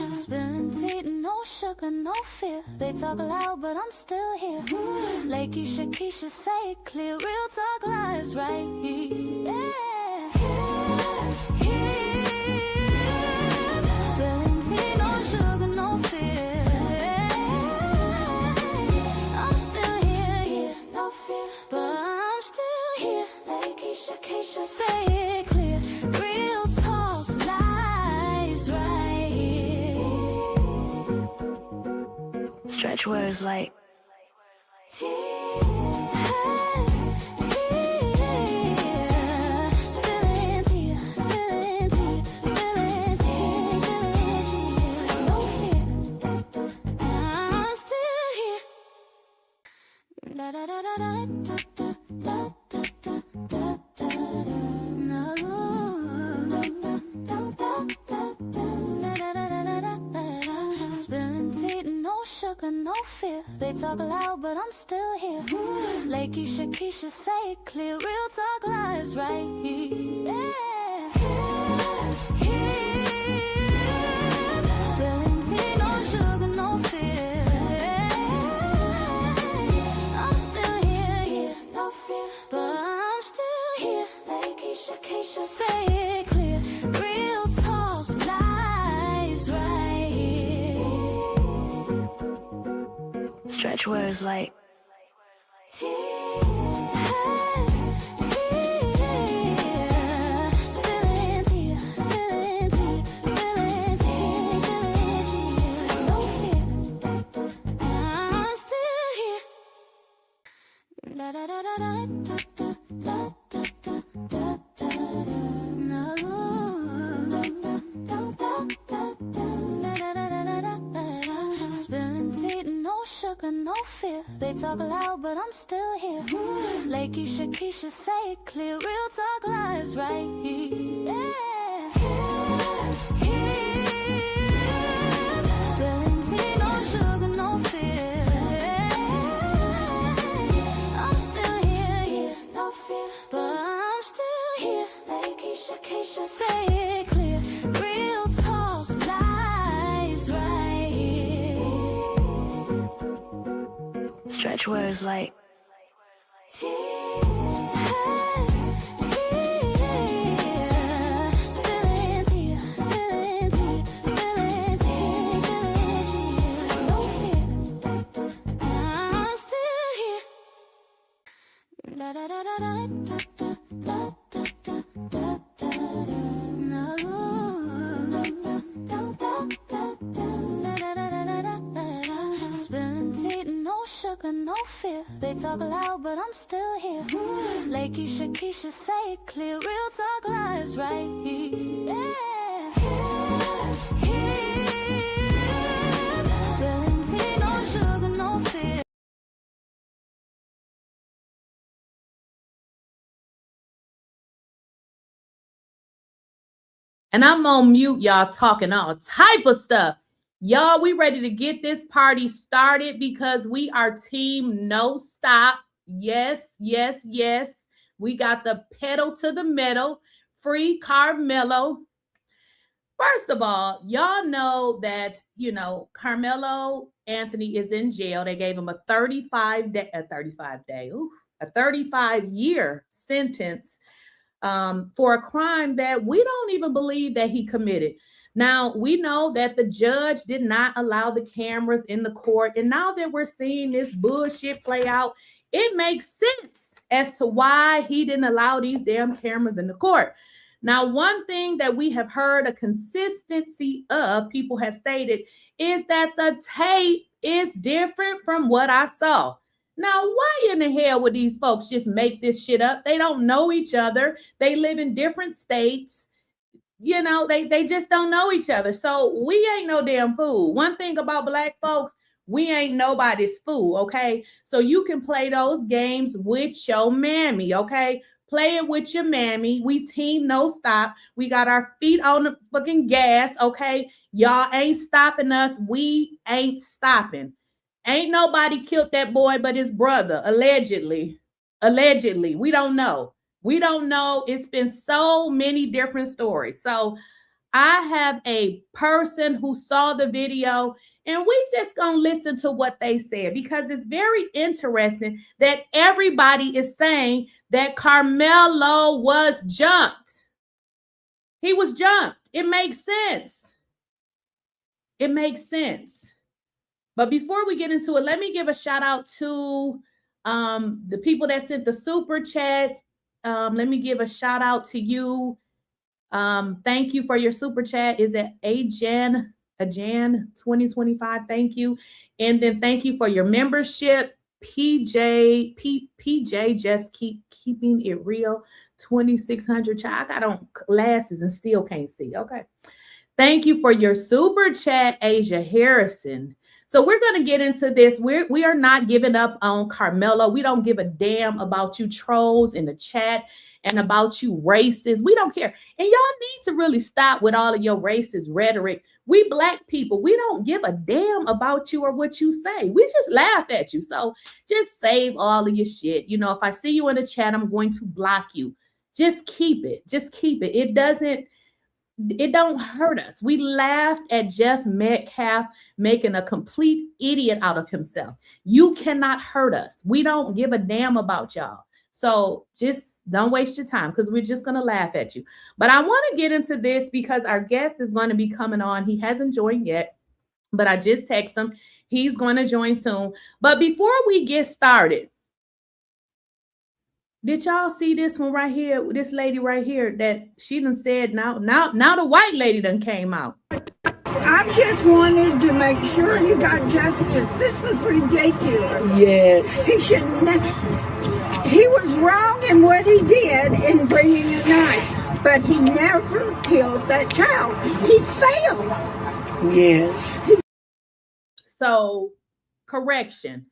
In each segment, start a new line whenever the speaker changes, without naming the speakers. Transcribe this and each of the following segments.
Spilling tea, no sugar, no fear. They talk loud, but I'm still here. Lakeysha Keysha, say it clear. Real talk lives right here. Spilling tea, no sugar, no fear. I'm still here, no fear, but I'm still here. Lakeysha Keysha, say it clear. Real talk lives right here. Stretch words like spilling tea, no sugar, no fear. They talk loud, but I'm still here. Lakeysha Keysha, say it clear. Real talk lives right here. Spilling tea, no sugar, no fear. I'm still here, no fear, but I'm still here. Lakeysha Keysha, say it clear. Real talk lives right here. Stretch words like spilling tea, no sugar, no fear. They talk loud, but I'm still here. Lakeysha Keysha, say it clear. Real talk lives right here. Spilling tea, no sugar, no fear. I'm still here, no fear, but I'm still here. Lakeysha Keysha, say it clear. Real talk lives right here. Stretch words like spilling tea, no sugar, no fear. They talk loud, but I'm still here. Lakeysha Keysha, say it clear. Real talk lives right here. Spilling tea, no sugar, no fear.
And I'm on mute, y'all, talking all type of stuff. Y'all, we ready to get this party started because we are team no stop. Yes, yes, yes. We got the pedal to the metal. Free Carmelo. First of all, y'all know that, Carmelo Anthony is in jail. They gave him a 35-year sentence for a crime that we don't even believe that he committed. Now, we know that the judge did not allow the cameras in the court. And now that we're seeing this bullshit play out, it makes sense as to why he didn't allow these damn cameras in the court. Now, one thing that we have heard a consistency of, people have stated, is that the tape is different from what I saw. Now, why in the hell would these folks just make this shit up? They don't know each other. They live in different states. They just don't know each other. So we ain't no damn fool. One thing about Black folks, we ain't nobody's fool, okay? So you can play those games with your mammy, okay? Play it with your mammy. We team no stop. We got our feet on the fucking gas, okay? Y'all ain't stopping us. We ain't stopping. Ain't nobody killed that boy but his brother, allegedly. Allegedly. We don't know. We don't know. It's been so many different stories. So I have a person who saw the video, and we just gonna listen to what they said, because it's very interesting that everybody is saying that Carmelo was jumped. He was jumped. It makes sense. It makes sense. But before we get into it, let me give a shout out to the people that sent the super chats. Let me give a shout out to you. Thank you for your super chat. Is it 𝐻𝐿𝐫𝐞 2025? Thank you. And then thank you for your membership. PJ, just keeping it real. 2600. I got on glasses and still can't see. Okay. Thank you for your super chat, Asia Harrison. So we're going to get into this. We are not giving up on Carmelo. We don't give a damn about you trolls in the chat and about you racists. We don't care. And y'all need to really stop with all of your racist rhetoric. We Black people, we don't give a damn about you or what you say. We just laugh at you. So just save all of your shit. You know, if I see you in the chat, I'm going to block you. Just keep it. Just keep it. It don't hurt us. We laughed at Jeff Metcalf making a complete idiot out of himself. You cannot hurt us. We don't give a damn about y'all. So just don't waste your time, because we're just going to laugh at you. But I want to get into this because our guest is going to be coming on. He hasn't joined yet, but I just texted him. He's going to join soon. But before we get started, did y'all see this one right here? This lady right here that she done said now the white lady done came out.
I just wanted to make sure you got justice. This was ridiculous.
Yes.
He was wrong in what he did in bringing a knife, but he never killed that child. He failed.
Yes.
So, correction.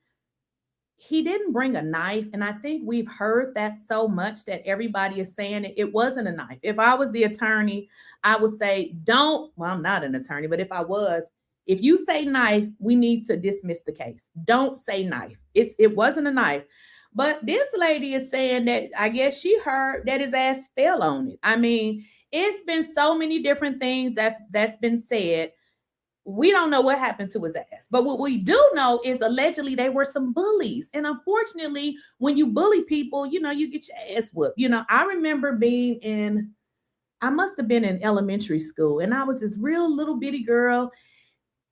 He didn't bring a knife, and I think we've heard that so much that everybody is saying it wasn't a knife. If I was the attorney, I would say well, I'm not an attorney, but if I was, if you say knife, we need to dismiss the case. Don't say knife. It wasn't a knife. But this lady is saying that I guess she heard that his ass fell on it. I mean, it's been so many different things that's been said. We don't know what happened to his ass. But what we do know is allegedly they were some bullies. And unfortunately, when you bully people, you know, you get your ass whooped. You know, I remember I must have been in elementary school, and I was this real little bitty girl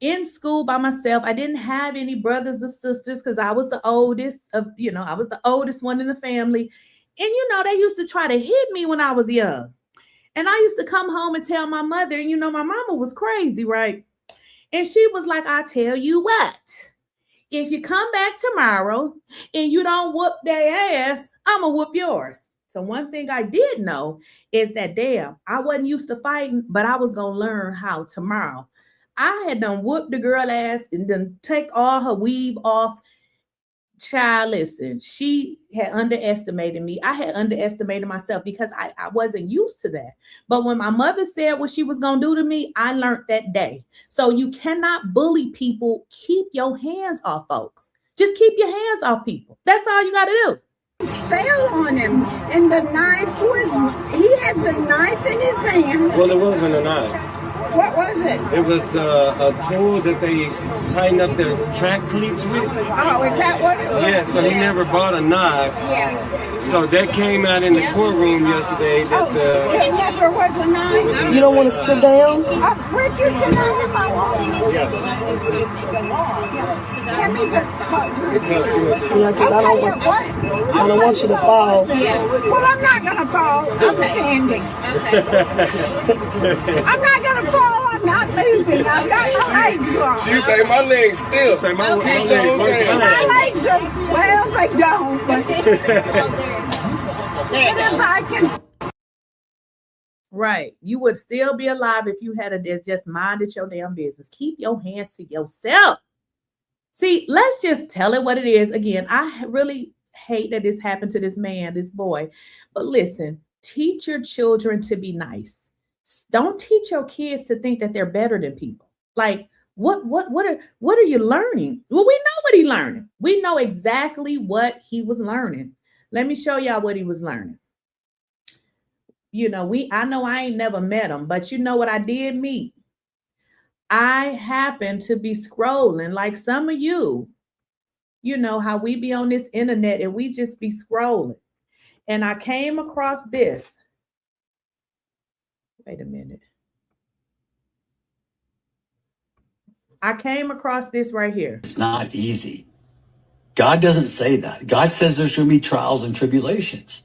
in school by myself. I didn't have any brothers or sisters because I was the oldest I was the oldest one in the family. And, you know, they used to try to hit me when I was young. And I used to come home and tell my mother, and, you know, my mama was crazy, right? And she was like, I tell you what, if you come back tomorrow and you don't whoop their ass, I'm going to whoop yours. So one thing I did know is that, damn, I wasn't used to fighting, but I was going to learn how tomorrow. I had done whooped the girl ass and then take all her weave off. Child, listen, she had underestimated me. I had underestimated myself because I wasn't used to that. But when my mother said what she was going to do to me, I learned that day. So you cannot bully people. Keep your hands off folks. Just keep your hands off people. That's all you got to do.
Fell on him, and the knife he had the knife in his hand.
Well, it wasn't a knife.
What was it?
It was a tool that they tighten up their track cleats with.
Oh, is that what it was?
Yeah, so he never bought a knife.
Yeah.
So that came out in the courtroom yesterday. That
it never was a knife.
You don't want to sit down?
Richard, can I have my wallet?
Yes.
Let me just
Yeah, because I don't want you to fall.
Well, I'm not going to fall. I'm standing. I'm not going to fall. I'm not moving. I've got my legs long.
She say my legs still.
Say my legs
My legs are, well, they don't. But if I can.
Right. You would still be alive if you had just minded your damn business. Keep your hands to yourself. See, let's just tell it what it is. Again, I really hate that this happened to this man, this boy. But listen, teach your children to be nice. Don't teach your kids to think that they're better than people. Like, What are you learning? Well, we know what he learning. We know exactly what he was learning. Let me show y'all what he was learning. You know, I know I ain't never met him, but you know what I did meet? I happened to be scrolling like some of you. You know how we be on this internet and we just be scrolling. And I came across this. Wait a minute. I came across this right here.
It's not easy. God doesn't say that. God says there's going to be trials and tribulations.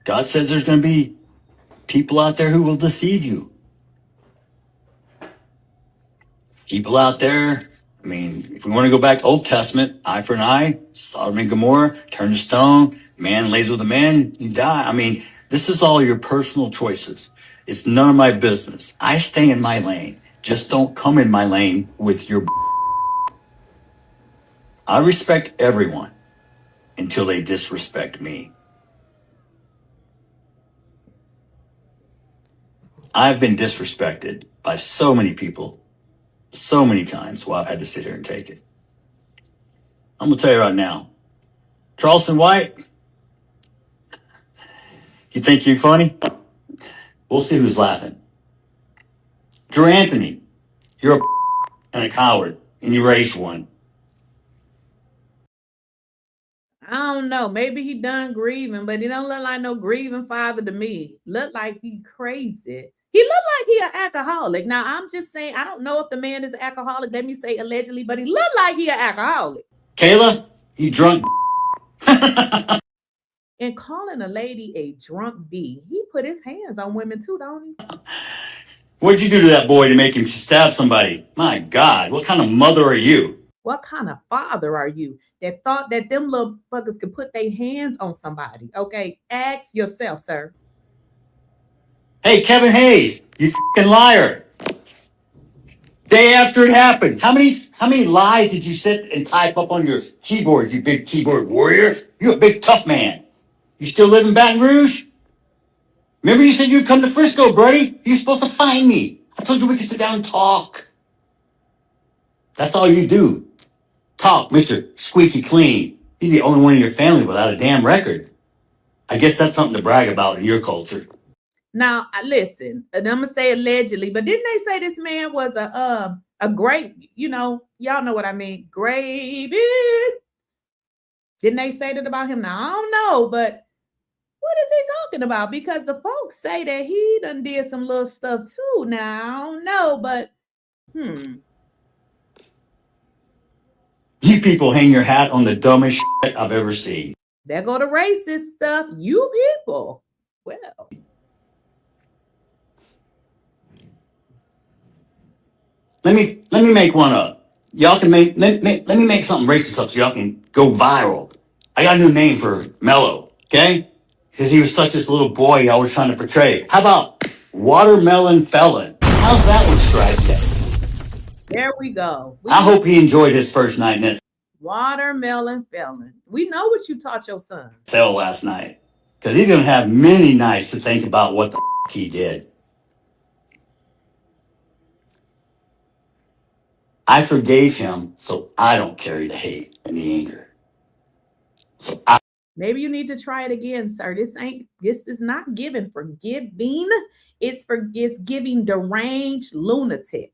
God says there's going to be people out there who will deceive you. People out there, I mean, if we want to go back Old Testament, eye for an eye, Sodom and Gomorrah, turn to stone, man lays with a man, you die. I mean, this is all your personal choices. It's none of my business. I stay in my lane. Just don't come in my lane with your. I respect everyone until they disrespect me. I've been disrespected by so many people, so many times while I've had to sit here and take it. I'm going to tell you right now, Charleston White, you think you're funny? We'll see who's laughing. Drew Anthony, you're a and a coward, and you raised one.
I don't know. Maybe he done grieving, but he don't look like no grieving father to me. Look like he crazy. He look like he an alcoholic. Now, I'm just saying, I don't know if the man is an alcoholic. Let me say allegedly, but he look like he an alcoholic.
Kayla, you drunk.
And calling a lady a drunk bee, he put his hands on women too, don't he?
What'd you do to that boy to make him stab somebody? My God, what kind of mother are you?
What kind of father are you that thought that them little fuckers could put their hands on somebody? Okay, ask yourself, sir.
Hey, Kevin Hayes, you fucking liar. Day after it happened, how many lies did you sit and type up on your keyboard, you big keyboard warrior? You a big tough man. You still live in Baton Rouge? Remember you said you'd come to Frisco, buddy? You're supposed to find me. I told you we could sit down and talk. That's all you do. Talk, Mr. Squeaky Clean. You're the only one in your family without a damn record. I guess that's something to brag about in your culture.
Now, listen, and I'm gonna say allegedly, but didn't they say this man was a great, you know, y'all know what I mean, greatest? Didn't they say that about him? Now, I don't know, but what is he talking about? Because the folks say that he done did some little stuff too. Now, I don't know, but
You people hang your hat on the dumbest shit I've ever seen.
There go the racist stuff. You people. Well.
Let me make one up. Y'all can let me make something racist up so y'all can go viral. I got a new name for Mello, okay? Because he was such this little boy I was trying to portray. How about Watermelon Felon? How's that one strike yet?
There we go.
I hope he enjoyed his first night in this
Watermelon Felon. We know what you taught your son.
cell last night. Because he's going to have many nights to think about what the he did. I forgave him, so I don't carry the hate and the anger. So
maybe you need to try it again, sir. This is not giving forgiving. It's giving deranged lunatic.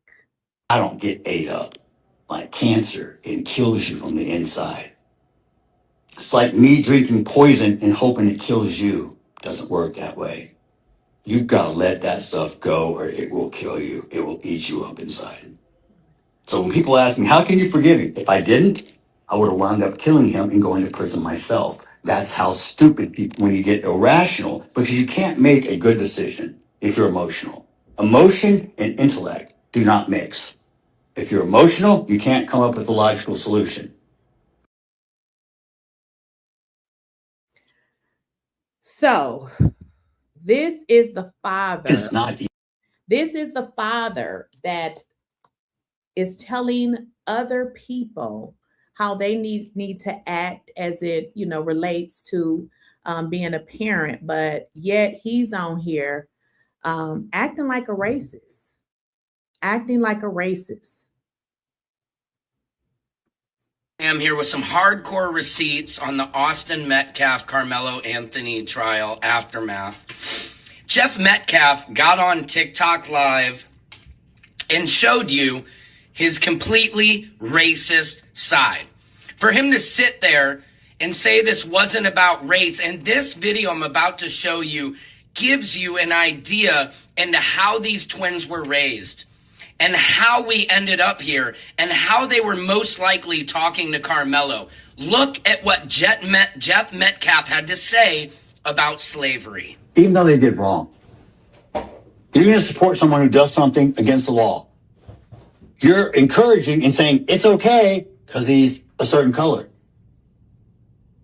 I don't get ate up like cancer and kills you from the inside. It's like me drinking poison and hoping it kills you. Doesn't work that way. You've got to let that stuff go or it will kill you. It will eat you up inside. So when people ask me, how can you forgive him? If I didn't, I would have wound up killing him and going to prison myself. That's how stupid people, when you get irrational, because you can't make a good decision if you're emotional. Emotion and intellect do not mix. If you're emotional, you can't come up with a logical solution.
So this is the father.
It's not.
This is the father that is telling other people how they need to act as it, you know, relates to being a parent, but yet he's on here acting like a racist, acting like a racist.
I'm here with some hardcore receipts on the Austin Metcalf Carmelo Anthony trial aftermath. Jeff Metcalf got on TikTok Live and showed you his completely racist side. For him to sit there and say this wasn't about race, and this video I'm about to show you gives you an idea into how these twins were raised and how we ended up here and how they were most likely talking to Carmelo. Look at what Jeff Metcalf had to say about slavery.
Even though they did wrong, you're going to support someone who does something against the law. You're encouraging and saying it's okay because he's a certain color.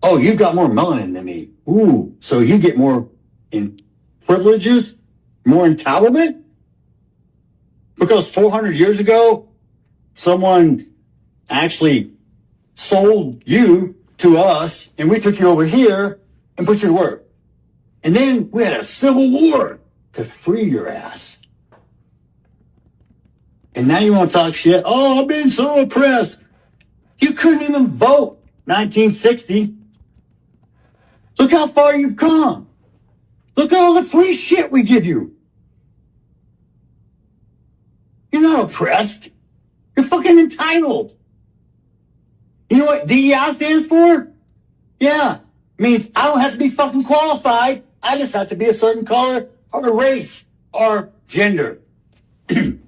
Oh, you've got more melanin than me. Ooh, so you get more in privileges, more entitlement? Because 400 years ago, someone actually sold you to us, and we took you over here and put you to work. And then we had a civil war to free your ass. And now you want to talk shit? Oh, I've been so oppressed. You couldn't even vote 1960. Look how far you've come. Look at all the free shit we give you. You're not oppressed. You're fucking entitled. You know what DEI stands for? Yeah. It means I don't have to be fucking qualified. I just have to be a certain color or a race or gender. Whose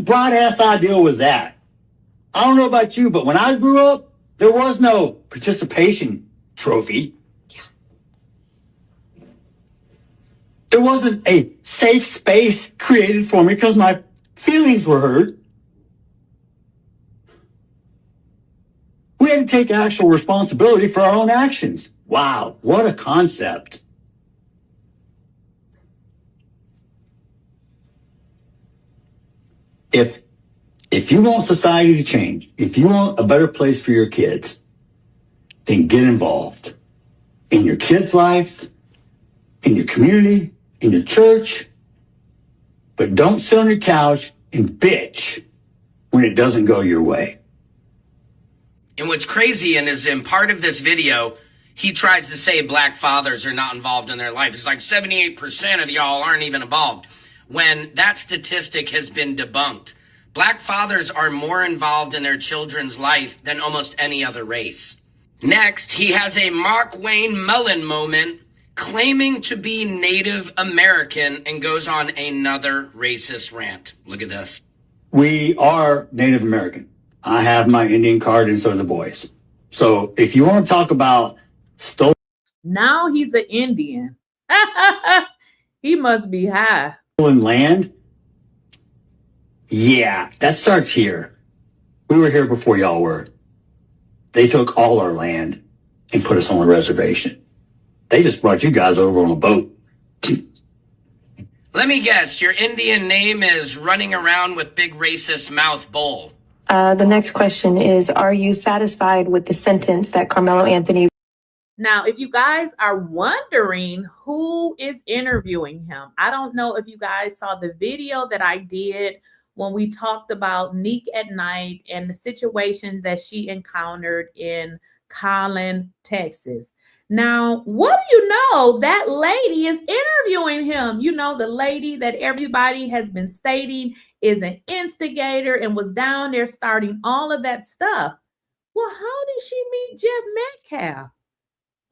broad ass idea was that? I don't know about you, but when I grew up, there was no participation trophy. There wasn't a safe space created for me because my feelings were hurt. We had to take actual responsibility for our own actions. Wow, what a concept. If you want society to change, if you want a better place for your kids, then get involved in your kids' life, in your community, in your church, but don't sit on your couch and bitch when it doesn't go your way.
And what's crazy is in part of this video, he tries to say black fathers are not involved in their life. It's like 78% of y'all aren't even involved, when that statistic has been debunked. Black fathers are more involved in their children's life than almost any other race. Next, he has a Mark Wayne Mellon moment claiming to be Native American and goes on another racist rant. Look at this.
We are Native American. I have my Indian card and so do the boys. So if you want to talk about stolen
Now he's an Indian. He must be high.
land, yeah, that starts here. We were here before y'all were. They took all our land and put us on a reservation. They just brought you guys over on a boat.
Let me guess, your Indian name is running around with big racist mouth bowl.
The next question is, are you satisfied with the sentence that Carmelo Anthony?
Now, if you guys are wondering who is interviewing him, I don't know if you guys saw the video that I did when we talked about Neek at night and the situation that she encountered in Collin, Texas. Now, what do you know? That lady is interviewing him. You know, the lady that everybody has been stating is an instigator and was down there starting all of that stuff. Well, how did she meet Jeff Metcalf?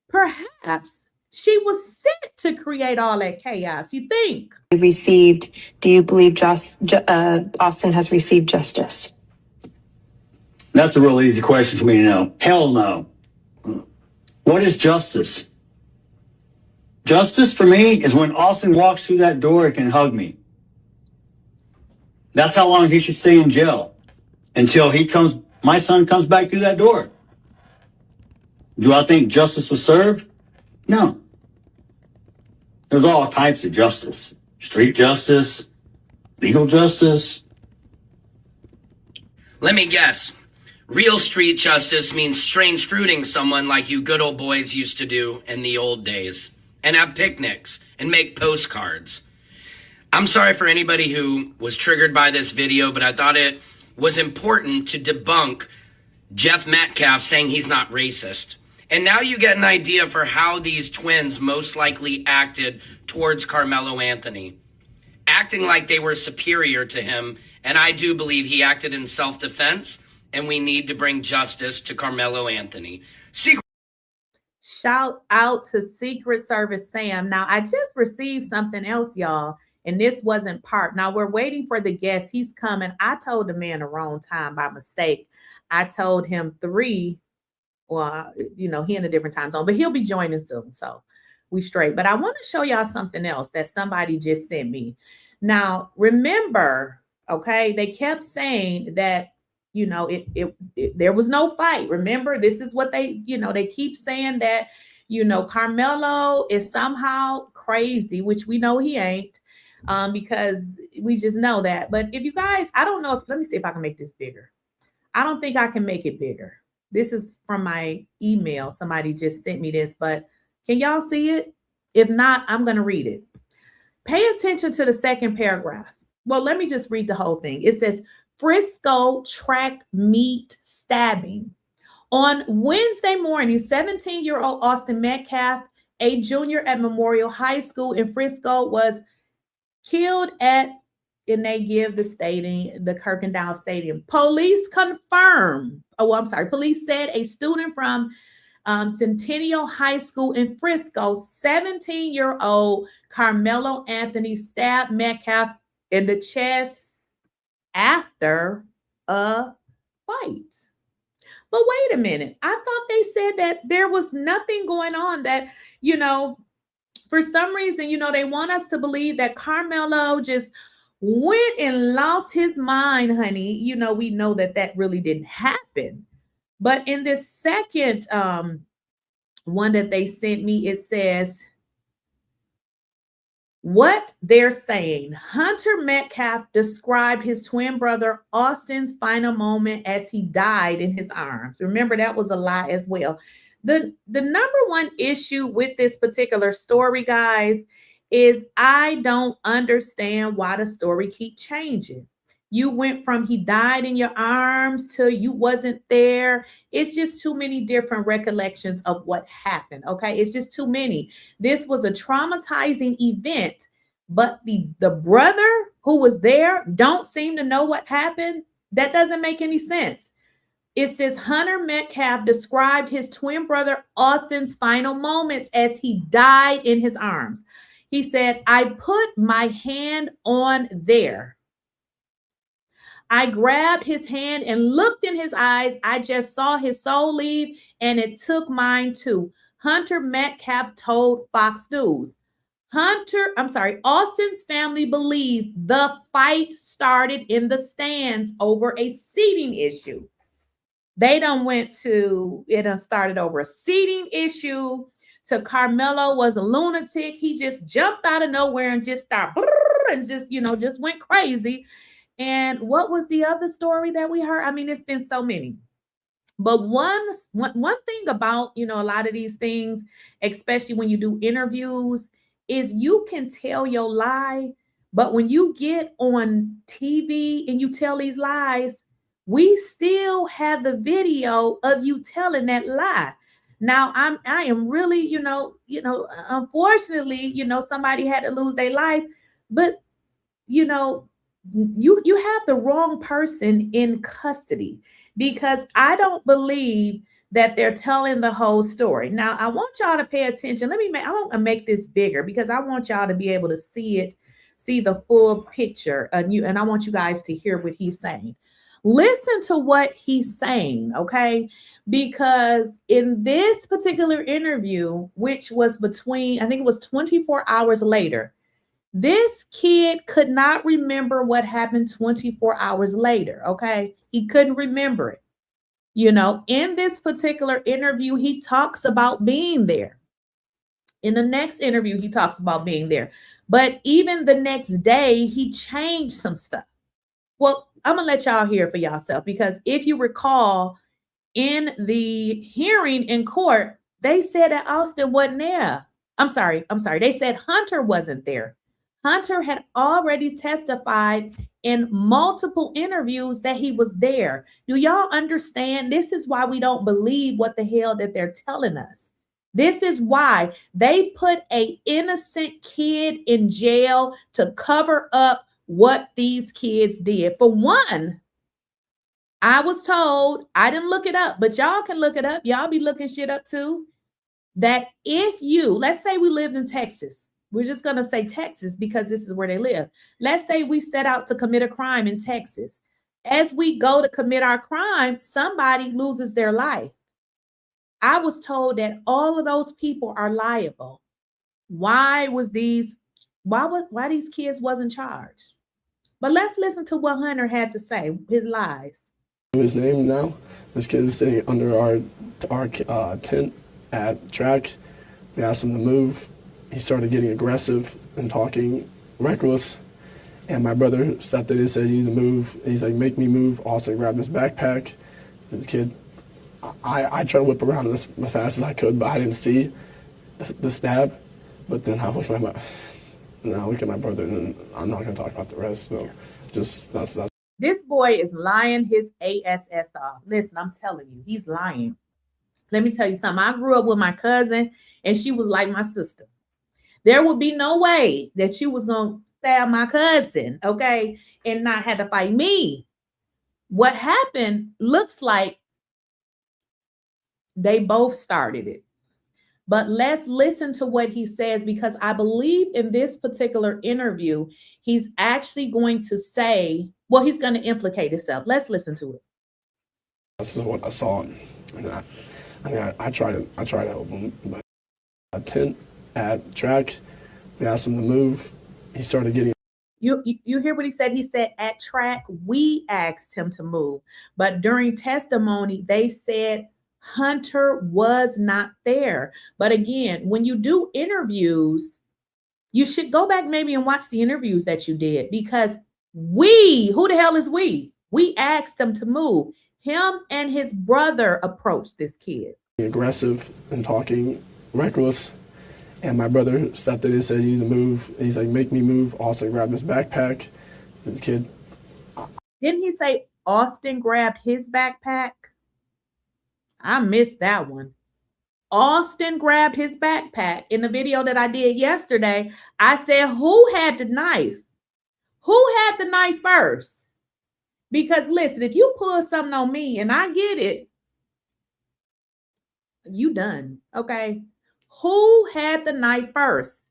Perhaps she was sent to create all that chaos. You think?
Do you believe Austin has received justice?
That's a real easy question for me to know. Hell no. What is justice? Justice for me is when Austin walks through that door and can hug me. That's how long he should stay in jail. Until my son comes back through that door. Do I think justice was served? No. There's all types of justice. Street justice, legal justice.
Let me guess. Real street justice means strange fruiting someone like you good old boys used to do in the old days and have picnics and make postcards. I'm sorry for anybody who was triggered by this video, but I thought it was important to debunk Jeff Metcalf saying he's not racist. And now you get an idea for how these twins most likely acted towards Carmelo Anthony, acting like they were superior to him. And I do believe he acted in self-defense, and we need to bring justice to Carmelo Anthony.
Shout out to Secret Service Sam. Now, I just received something else, y'all, and this wasn't part. Now, we're waiting for the guest. He's coming. I told the man the wrong time by mistake. I told him 3. Well, you know, he in a different time zone, but he'll be joining soon. So we straight. But I want to show y'all something else that somebody just sent me. Now, remember, okay, they kept saying that, you know, there was no fight. Remember, this is what they, you know, they keep saying that, you know, Carmelo is somehow crazy, which we know he ain't, because we just know that. But if you guys, I don't know if, let me see if I can make this bigger. I don't think I can make it bigger. This is from my email. Somebody just sent me this, but can y'all see it? If not, I'm going to read it. Pay attention to the second paragraph. Well, let me just read the whole thing. It says, Frisco track meet stabbing. On Wednesday morning, 17-year-old Austin Metcalf, a junior at Memorial High School in Frisco, was killed at, and they give the stadium, the Kirkendall Stadium. Police confirm. Police said a student from Centennial High School in Frisco, 17-year-old Carmelo Anthony, stabbed Metcalf in the chest after a fight. But wait a minute. I thought they said that there was nothing going on, that, you know, for some reason, you know, they want us to believe that Carmelo just went and lost his mind, honey. You know, we know that that really didn't happen. But in this second one that they sent me, it says, what they're saying, Hunter Metcalf described his twin brother Austin's final moment as he died in his arms. Remember, that was a lie as well. The number one issue with this particular story, guys, is I don't understand why the story keeps changing. You went from he died in your arms to you wasn't there. It's just too many different recollections of what happened, okay? It's just too many. This was a traumatizing event, but the brother who was there don't seem to know what happened. That doesn't make any sense. It says Hunter Metcalf described his twin brother Austin's final moments as he died in his arms. He said, I put my hand on there. I grabbed his hand and looked in his eyes. I just saw his soul leave, and it took mine too. Hunter Metcalf told Fox News. Austin's family believes the fight started in the stands over a seating issue. They started over a seating issue. So Carmelo was a lunatic. He just jumped out of nowhere and just started and just went crazy. And what was the other story that we heard? I mean, it's been so many. But one thing about, a lot of these things, especially when you do interviews, is you can tell your lie. But when you get on TV and you tell these lies, we still have the video of you telling that lie. Now, I am really, unfortunately, somebody had to lose their life, but, you have the wrong person in custody, because I don't believe that they're telling the whole story. Now, I want y'all to pay attention. I want to make this bigger because I want y'all to be able to see the full picture, and I want you guys to hear what he's saying. Listen to what he's saying, okay? Because in this particular interview, which was between, I think it was 24 hours later, this kid could not remember what happened 24 hours later, okay? He couldn't remember it. In this particular interview, he talks about being there. In the next interview, he talks about being there. But even the next day, he changed some stuff. Well, I'm going to let y'all hear it for yourself, because if you recall, in the hearing in court, they said that Austin wasn't there. I'm sorry. They said Hunter wasn't there. Hunter had already testified in multiple interviews that he was there. Do y'all understand? This is why we don't believe what the hell that they're telling us. This is why they put an innocent kid in jail to cover up what these kids did. For one, I was told, I didn't look it up, but y'all can look it up. Y'all be looking shit up too. That if you, let's say we lived in Texas, we're just going to say Texas because this is where they live. Let's say we set out to commit a crime in Texas. As we go to commit our crime, somebody loses their life. I was told that all of those people are liable. Why these kids wasn't charged? But let's listen to what Hunter had to say, his lies.
His name now. This kid is sitting under our tent at track. We asked him to move. He started getting aggressive and talking reckless. And my brother stepped in and said, "You need to move." He's like, "Make me move." Also grabbed his backpack. The kid, I tried to whip around as fast as I could, but I didn't see the stab. But then I look at my brother, and then I'm not going to talk about the rest. So just that's.
This boy is lying his ass off. Listen, I'm telling you, he's lying. Let me tell you something. I grew up with my cousin, and she was like my sister. There would be no way that she was going to stab my cousin, okay, and not have to fight me. What happened looks like they both started it. But let's listen to what he says, because I believe in this particular interview, he's actually going to say, well, he's going to implicate himself. Let's listen to it.
This is what I saw. I tried to help him, but a tent at track, we asked him to move. He started getting.
You hear what he said? He said at track, we asked him to move. But during testimony, they said Hunter was not there. But again, when you do interviews, you should go back maybe and watch the interviews that you did, because who the hell is we? We asked him to move. Him and his brother approached this kid.
Aggressive and talking reckless. And my brother stepped in and said, "You need to move." He's like, "Make me move." Also grabbed his backpack. The kid.
Didn't he say Austin grabbed his backpack? I missed that one. Austin grabbed his backpack. In the video that I did yesterday, I said, who had the knife? Who had the knife first? Because listen, if you pull something on me and I get it, you done, okay? Who had the knife first?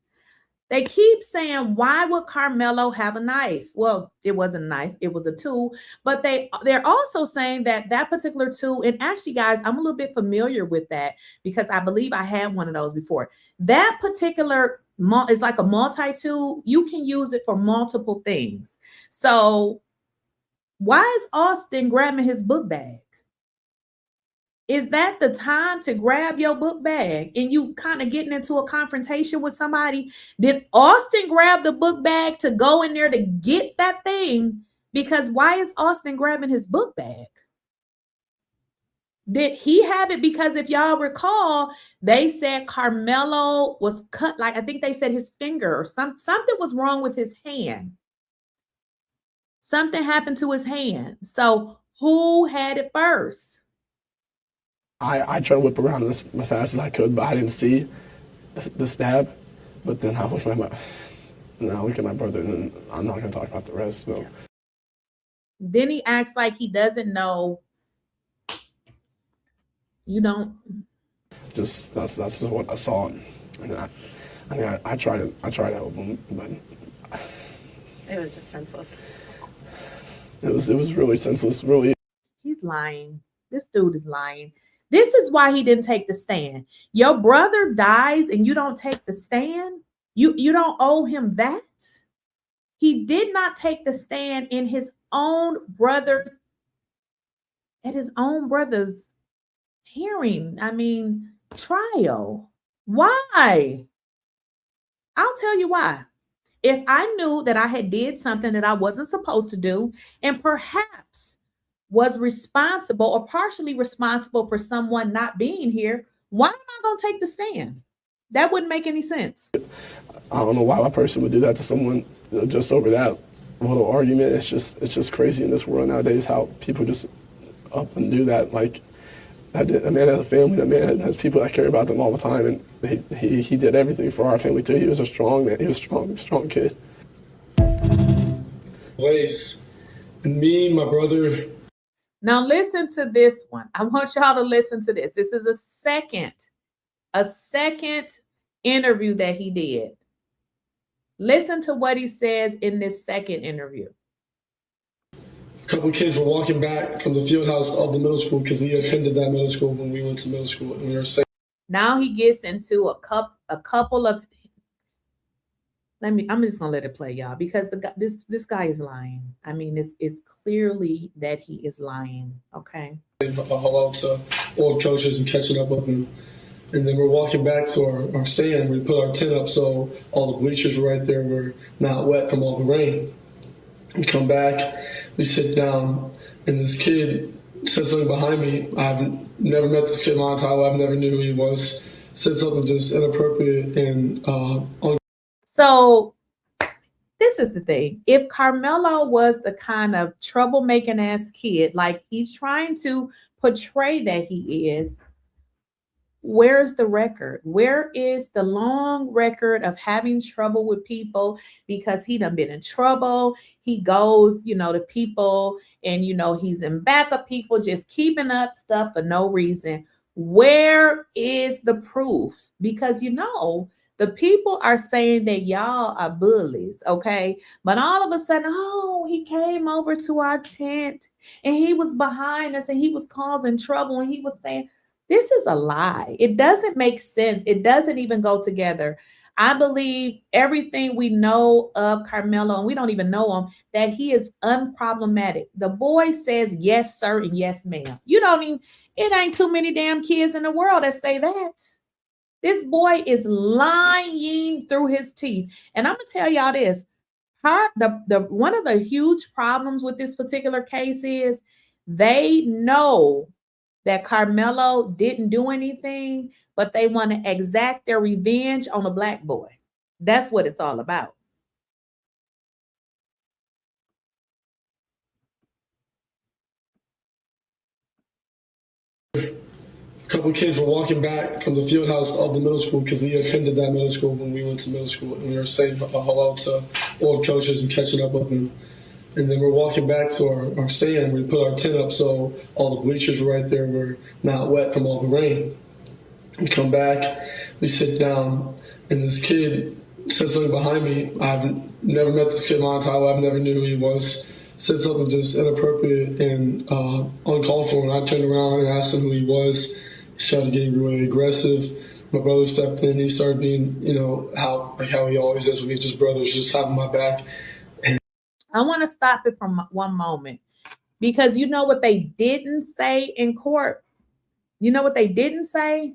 They keep saying, why would Carmelo have a knife? Well, it wasn't a knife, it was a tool. But they're also saying that particular tool, and actually, guys, I'm a little bit familiar with that because I believe I had one of those before. That particular is like a multi-tool. You can use it for multiple things. So why is Austin grabbing his book bag? Is that the time to grab your book bag and you kind of getting into a confrontation with somebody? Did Austin grab the book bag to go in there to get that thing? Because why is Austin grabbing his book bag? Did he have it? Because if y'all recall, they said Carmelo was cut, like I think they said his finger or something was wrong with his hand. Something happened to his hand. So who had it first?
I tried to whip around as fast as I could, but I didn't see the stab. But then I look at my brother, and then I'm not going to talk about the rest. So.
Then he acts like he doesn't know. You don't.
Just that's just what I saw. I tried to help him, but
it was just senseless.
It was really senseless. Really.
He's lying. This dude is lying. This is why he didn't take the stand. Your brother dies and you don't take the stand. You don't owe him that. He did not take the stand in his own brother's, at his own brother's hearing. I mean, trial. Why? I'll tell you why. If I knew that I had did something that I wasn't supposed to do, and perhaps was responsible or partially responsible for someone not being here, why am I going to take the stand? That wouldn't make any sense.
I don't know why a person would do that to someone just over that little argument. It's just crazy in this world nowadays how people just up and do that. Like, a man has a family, that man has people that care about them all the time, and he did everything for our family too. He was a strong man. He was a strong kid.
Place, and me, my brother.
Now listen to this one. I want y'all to listen to this. This is a second interview that he did. Listen to what he says in this second interview.
A couple of kids were walking back from the field house of the middle school because we attended that middle school when we went to middle school, and we were saying.
Now he gets into a couple of. I'm just gonna let it play, y'all, because this guy is lying. I mean, it's clearly that he is lying. Okay.
Hello to old coaches and catching up with them. And then we're walking back to our stand. We put our tent up so all the bleachers were right there. We're not wet from all the rain. We come back, we sit down, and this kid said something behind me. I've never met this kid in my entire life. I never knew who he was. Said something just inappropriate and
So this is the thing. If Carmelo was the kind of troublemaking ass kid, like he's trying to portray that he is, where's the record? Where is the long record of having trouble with people because he done been in trouble? He goes, to people and, he's in back of people just keeping up stuff for no reason. Where is the proof? Because, the people are saying that y'all are bullies, okay? But all of a sudden, he came over to our tent and he was behind us and he was causing trouble and he was saying, this is a lie. It doesn't make sense. It doesn't even go together. I believe everything we know of Carmelo, and we don't even know him, that he is unproblematic. The boy says yes, sir, and yes, ma'am. It ain't too many damn kids in the world that say that. This boy is lying through his teeth. And I'm going to tell y'all this. One of the huge problems with this particular case is they know that Carmelo didn't do anything, but they want to exact their revenge on a black boy. That's what it's all about.
A couple of kids were walking back from the field house of the middle school because we attended that middle school when we went to middle school, and we were saying hello to old coaches and catching up with them. And then we're walking back to our stand. We put our tent up so all the bleachers were right there. We're not wet from all the rain. We come back, we sit down, and this kid said something behind me. I've never met this kid in my entire life. I never knew who he was. Said something just inappropriate and uncalled for. And I turned around and asked him who he was. He started getting really aggressive. My brother stepped in. He started being, how he always is with me, just brothers, just having my back.
I want to stop it for one moment because you know what they didn't say in court? You know what they didn't say?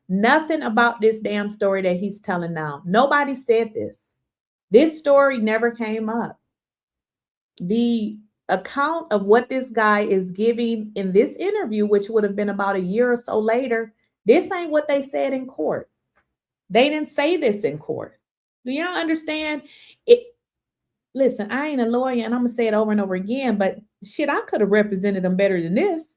Nothing about this damn story that he's telling now. Nobody said this. This story never came up. The account of what this guy is giving in this interview, which would have been about a year or so later, this ain't what they said in court. They didn't say this in court. Do y'all understand? Listen, I ain't a lawyer and I'm going to say it over and over again, but shit, I could have represented them better than this.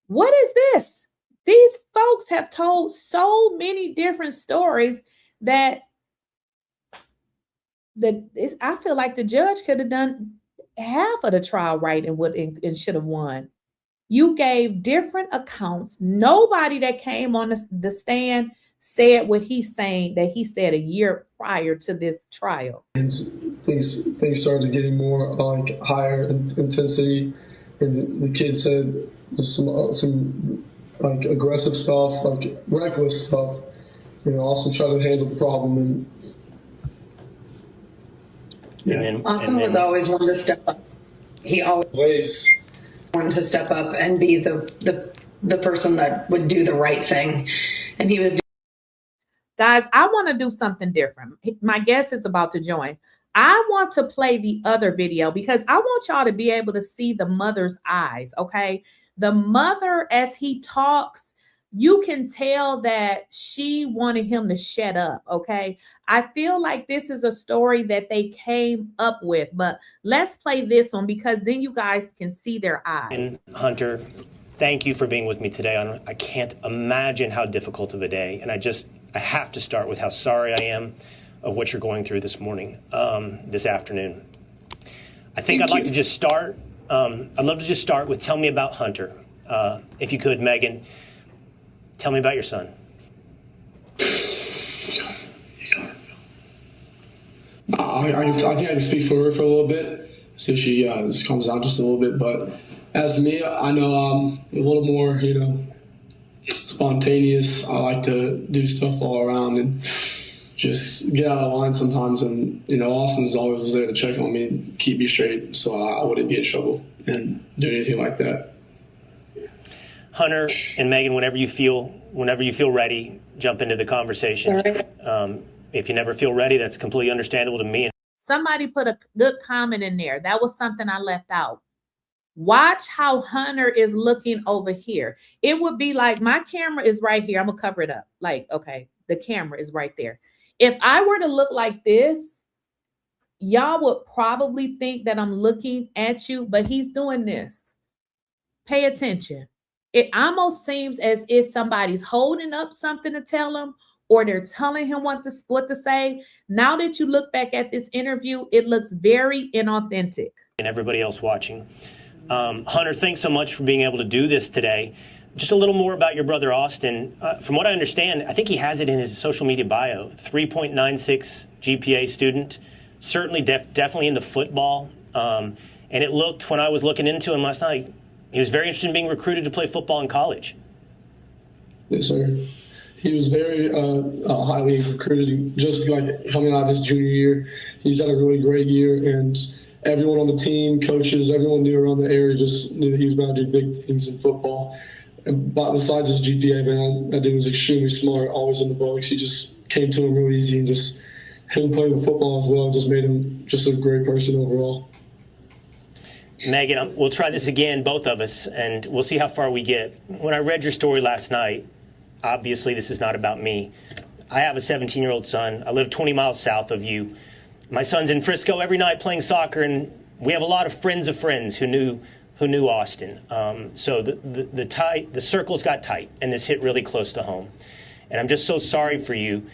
What is this? These folks have told so many different stories that I feel like the judge could have done half of the trial right and should have won. You gave different accounts. Nobody that came on the stand said what he's saying that he said a year prior to this trial.
And things started getting more higher intensity, and the kid said some aggressive stuff, reckless stuff. Also try to handle the problem.
Austin was always one to step up. He always wanted to step up and be the person that would do the right thing, and he was.
Guys, I want to do something different. My guest is about to join. I want to play the other video because I want y'all to be able to see the mother's eyes, okay? The mother, as he talks, you can tell that she wanted him to shut up, okay? I feel like this is a story that they came up with, but let's play this one because then you guys can see their eyes.
And Hunter, thank you for being with me today. I can't imagine how difficult of a day, and I have to start with how sorry I am of what you're going through this morning, this afternoon. I think I'd like to just start, I'd love to just start with tell me about Hunter. If you could, Megan. Tell me about your son.
I think I can speak for her for a little bit, see if she just calms down just a little bit. But as for me, I know I'm a little more, spontaneous. I like to do stuff all around and just get out of line sometimes. And, Austin's always was there to check on me and keep me straight so I wouldn't get in trouble and do anything like that.
Hunter and Megan, whenever you feel ready, jump into the conversation. If you never feel ready, that's completely understandable to me.
Somebody put a good comment in there. That was something I left out. Watch how Hunter is looking over here. It would be like my camera is right here. I'm gonna cover it up. Like, okay, the camera is right there. If I were to look like this, y'all would probably think that I'm looking at you, but he's doing this. Pay attention. It almost seems as if somebody's holding up something to tell him, or they're telling him what to say. Now that you look back at this interview, it looks very inauthentic.
And everybody else watching. Hunter, thanks so much for being able to do this today. Just a little more about your brother, Austin. From what I understand, I think he has it in his social media bio, 3.96 GPA student, certainly definitely into football. And it looked, when I was looking into him last night, he was very interested in being recruited to play football in college.
Yes, sir. He was very highly recruited, just like coming out of his junior year. He's had a really great year, and everyone on the team, coaches, everyone knew around the area just knew that he was about to do big things in football. But besides his GPA, man, that dude was extremely smart, always in the books. He just came to him real easy, and just him playing with football as well just made him just a great person overall.
Megan, we'll try this again, both of us, and we'll see how far we get. When I read your story last night, obviously this is not about me. I have a 17-year-old son. I live 20 miles south of you. My son's in Frisco every night playing soccer, and we have a lot of friends who knew Austin. So the circles got tight, and this hit really close to home. And I'm just so sorry for you.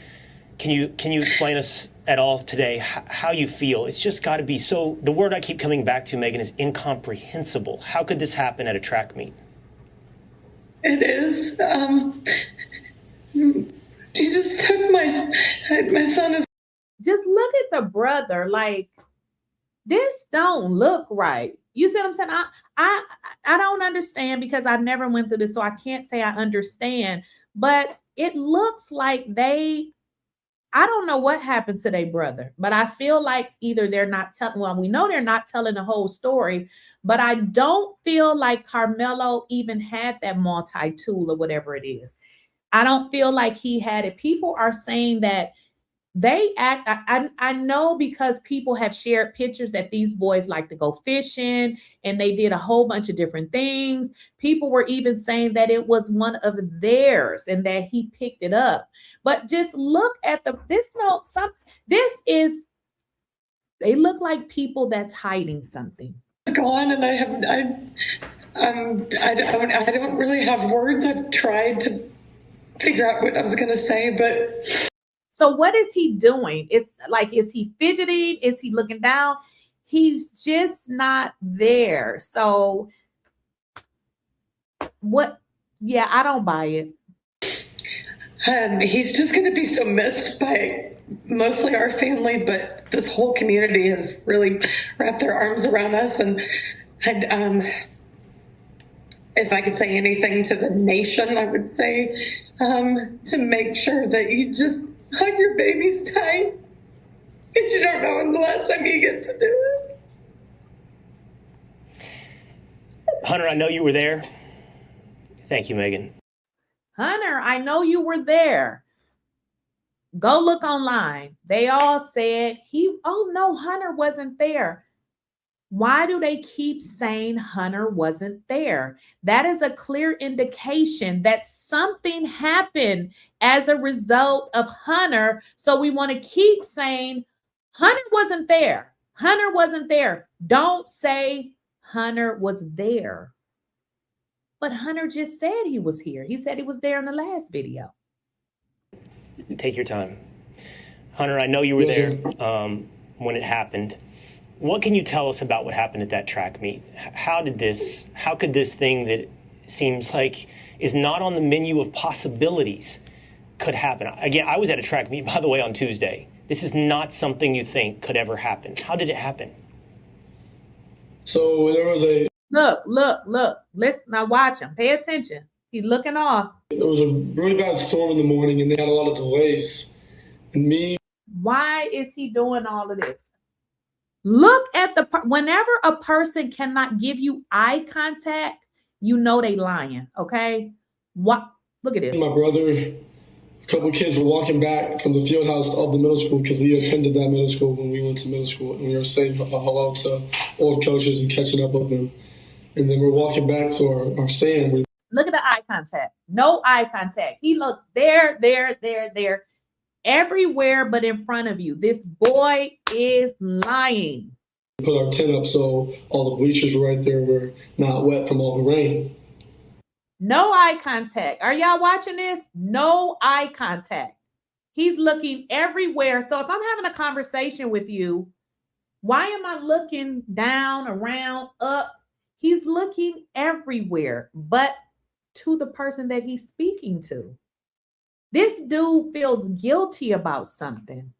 Can you explain us at all today how you feel? It's just got to be so. The word I keep coming back to, Megan, is incomprehensible. How could this happen at a track meet?
It is. She just took my son. Is
just look at the brother. Like, this don't look right. You see what I'm saying? I don't understand because I've never went through this, so I can't say I understand. But it looks like I don't know what happened to their brother, but I feel like either they're not telling, well, we know they're not telling the whole story, but I don't feel like Carmelo even had that multi-tool or whatever it is. I don't feel like he had it. People are saying that they act, I know because people have shared pictures that these boys like to go fishing and they did a whole bunch of different things. People were even saying that it was one of theirs and that he picked it up. But just look at they look like people that's hiding something.
Gone, and I don't really have words. I've tried to figure out what I was going to say, but.
So what is he doing? It's like, is he fidgeting? Is he looking down? He's just not there. So what? Yeah, I don't buy it.
He's just going to be so missed by mostly our family, but this whole community has really wrapped their arms around us. And if I could say anything to the nation, I would say to make sure that you just hug your babies tight, because you don't know when the last time you get to do it.
Hunter, I know you were there. Thank you, Megan.
Hunter, I know you were there. Go look online. They all said oh no, Hunter wasn't there. Why do they keep saying Hunter wasn't there? That is a clear indication that something happened as a result of Hunter. So we want to keep saying Hunter wasn't there. Hunter wasn't there. Don't say Hunter was there. But Hunter just said he was here. He said he was there in the last video.
Take your time. Hunter, I know you were there when it happened. What can you tell us about what happened at that track meet? How could this thing that seems like is not on the menu of possibilities could happen? Again, I was at a track meet, by the way, on Tuesday. This is not something you think could ever happen. How did it happen?
So there was a...
Look. Listen, now watch him. Pay attention. He's looking off.
There was a really bad storm in the morning, and they had a lot of delays. And
Why is he doing all of this? Look at whenever a person cannot give you eye contact, you know they lying, okay? What? Look at this.
My brother, a couple of kids were walking back from the field house of the middle school because we attended that middle school when we went to middle school, and we were saying hello to old coaches and catching up with them. And then we're walking back to our stand.
Look at the eye contact. No eye contact. He looked there, everywhere but in front of you. This boy is lying.
We put our tent up so all the bleachers were right there were not wet from all the rain.
No eye contact. Are y'all watching this? No eye contact. He's looking everywhere. So if I'm having a conversation with you, why am I looking down, around, up? He's looking everywhere but to the person that he's speaking to. This dude feels guilty about something.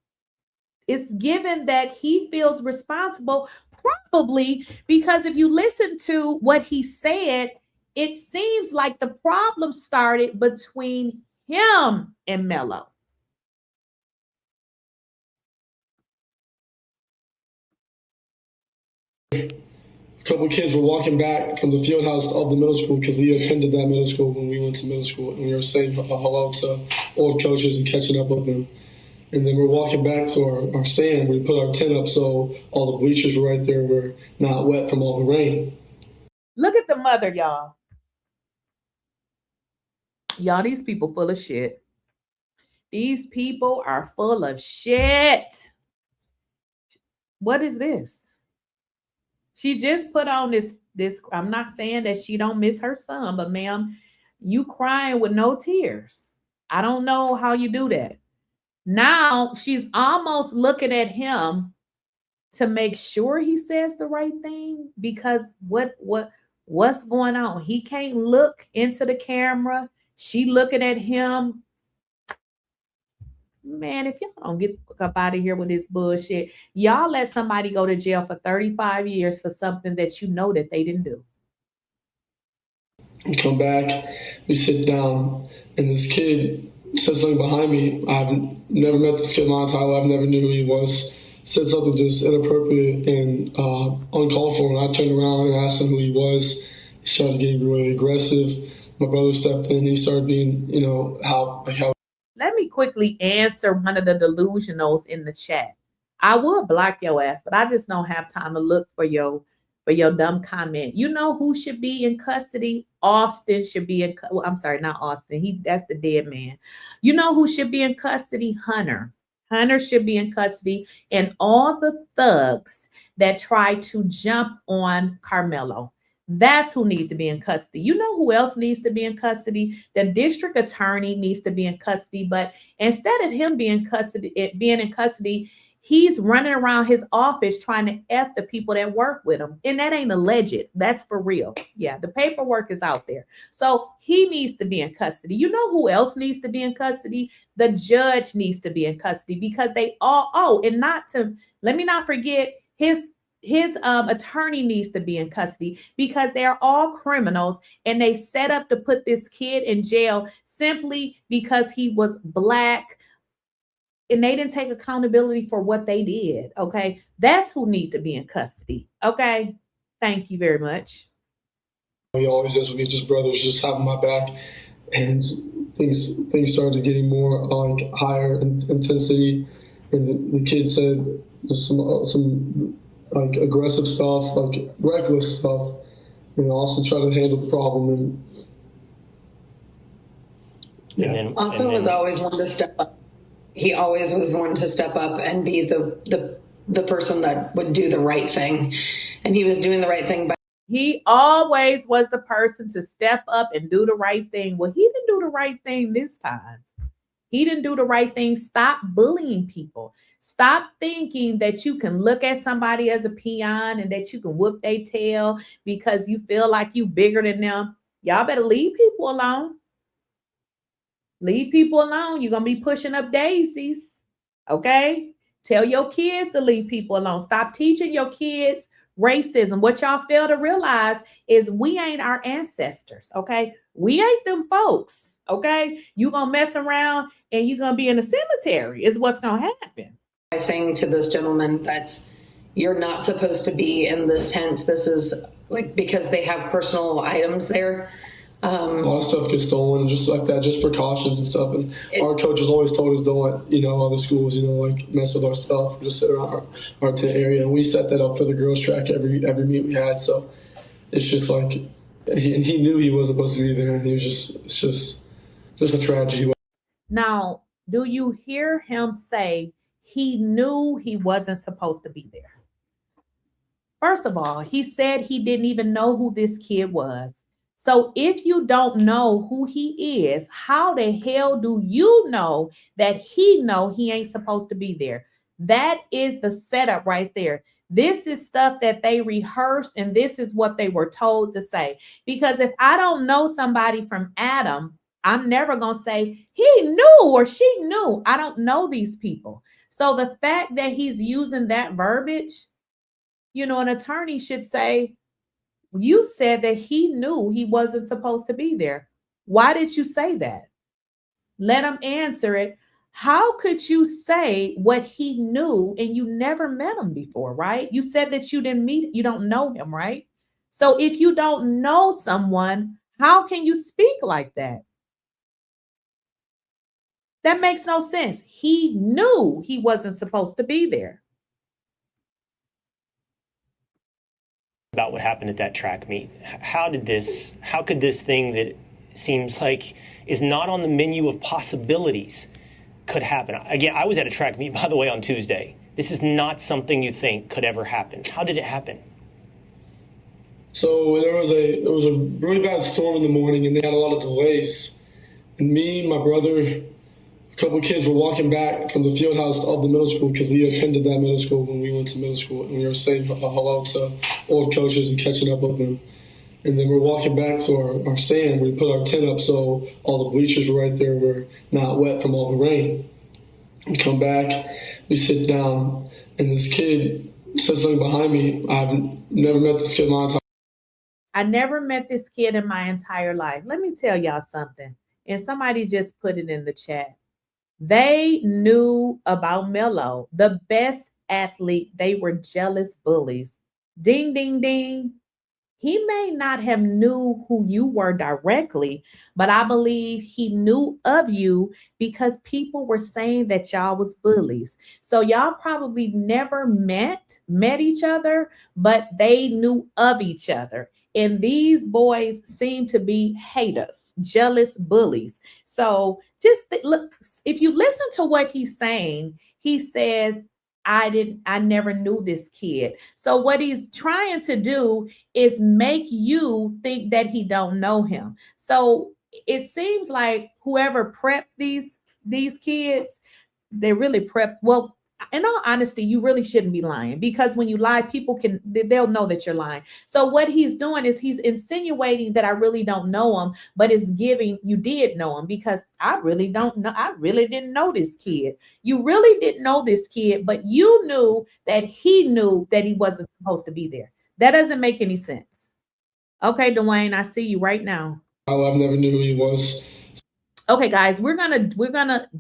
It's given that he feels responsible, probably because if you listen to what he said, it seems like the problem started between him and Melo.
A couple of kids were walking back from the field house of the middle school because we attended that middle school when we went to middle school, and we were saying hello to old coaches and catching up with them. And then we're walking back to our stand. We put our tent up so all the bleachers were right there were not wet from all the rain.
Look at the mother, y'all. Y'all, these people full of shit. These people are full of shit. What is this? She just put on this. I'm not saying that she don't miss her son, but ma'am, you crying with no tears. I don't know how you do that. Now she's almost looking at him to make sure he says the right thing, because what's going on? He can't look into the camera. She looking at him. Man, if y'all don't get up out of here with this bullshit, y'all let somebody go to jail for 35 years for something that you know that they didn't do.
We come back, we sit down, and this kid said something behind me. I've never met this kid in my entire life. I never knew who he was. Said something just inappropriate and uncalled for. And I turned around and asked him who he was. He started getting really aggressive. My brother stepped in. He started being, how.
Let me quickly answer one of the delusionals in the chat. I would block your ass, but I just don't have time to look for your dumb comment. You know who should be in custody? Austin should be in. Well, I'm sorry, not Austin. That's the dead man. You know who should be in custody? Hunter. Hunter should be in custody, and all the thugs that try to jump on Karmelo. That's who needs to be in custody. You know who else needs to be in custody? The district attorney needs to be in custody, but instead of him being in custody, he's running around his office trying to F the people that work with him. And that ain't alleged. That's for real. Yeah, the paperwork is out there. So he needs to be in custody. You know who else needs to be in custody? The judge needs to be in custody, because they all, let me not forget, his attorney needs to be in custody, because they're all criminals and they set up to put this kid in jail simply because he was Black. And they didn't take accountability for what they did. Okay. That's who need to be in custody. Okay. Thank you very much.
He always is with me, just brothers, just having my back. And things started getting more like higher intensity. And the kid said some like aggressive stuff, like reckless stuff, and also try to handle the problem. And yeah.
Austin was always one to step up. He always was one to step up and be the person that would do the right thing. And he was doing the right thing by
He always was the person to step up and do the right thing. Well, he didn't do the right thing this time. He didn't do the right thing. Stop bullying people. Stop thinking that you can look at somebody as a peon and that you can whoop their tail because you feel like you bigger than them. Y'all better leave people alone. Leave people alone. You're going to be pushing up daisies. Okay? Tell your kids to leave people alone. Stop teaching your kids racism. What y'all fail to realize is we ain't our ancestors. Okay? We ain't them folks. Okay? You're going to mess around and you're going to be in a cemetery is what's going to happen.
saying to this gentleman that you're not supposed to be in this tent. This is like because they have personal items there.
A lot of stuff gets stolen, just like that, just precautions and stuff. And our coaches always told us don't let, other schools, like mess with our stuff, just sit around our tent area. And we set that up for the girls' track every meet we had. So it's just like, he knew he wasn't supposed to be there. And he was it's just a tragedy.
Now, do you hear him say he knew he wasn't supposed to be there? First of all, he said he didn't even know who this kid was. So if you don't know who he is, how the hell do you know that he ain't supposed to be there? That is the setup right there. This is stuff that they rehearsed, and this is what they were told to say. Because if I don't know somebody from Adam, I'm never going to say he knew or she knew. I don't know these people. So the fact that he's using that verbiage, an attorney should say, you said that he knew he wasn't supposed to be there. Why did you say that? Let him answer it. How could you say what he knew and you never met him before, right? You said that you don't know him, right? So if you don't know someone, how can you speak like that? That makes no sense. He knew he wasn't supposed to be there.
About what happened at that track meet. How could this thing that seems like is not on the menu of possibilities could happen? Again, I was at a track meet, by the way, on Tuesday. This is not something you think could ever happen. How did it happen?
So there was a really bad storm in the morning, and they had a lot of delays. And me, my brother, a couple of kids were walking back from the field house of the middle school because we attended that middle school when we went to middle school, and we were saying hello to old coaches and catching up with them. And then we're walking back to our stand where we put our tent up so all the bleachers were right there, were not wet from all the rain. We come back, we sit down, and this kid said something behind me. I've never met this kid in my entire life.
I never met this kid in my entire life. Let me tell y'all something. And somebody just put it in the chat. They knew about Melo, the best athlete. They were jealous bullies. Ding, ding, ding. He may not have knew who you were directly, but I believe he knew of you because people were saying that y'all was bullies. So y'all probably never met each other, but they knew of each other. And these boys seem to be haters, jealous bullies. So just look, if you listen to what he's saying, he says, I never knew this kid. So what he's trying to do is make you think that he don't know him. So it seems like whoever prepped these kids, they really prepped. Well, in all honesty, you really shouldn't be lying, because when you lie, they'll know that you're lying. So what he's doing is he's insinuating that I really don't know him, but it's giving you did know him, because I really don't know. I really didn't know this kid. You really didn't know this kid, but you knew that he knew that he wasn't supposed to be there. That doesn't make any sense. Okay, Dwayne, I see you right now.
I've never knew who he was.
Okay, guys, we're gonna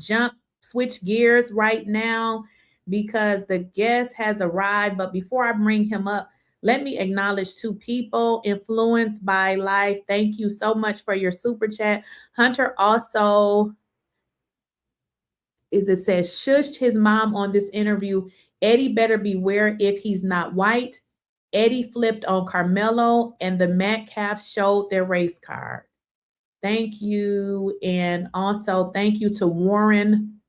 switch gears right now, because the guest has arrived. But before I bring him up, let me acknowledge two people. Influenced by Life, thank you so much for your super chat. Hunter also says shushed his mom on this interview Eddie better beware if he's not white. Eddie flipped on Carmelo and the Metcalf showed their race card. Thank you. And also thank you to Warren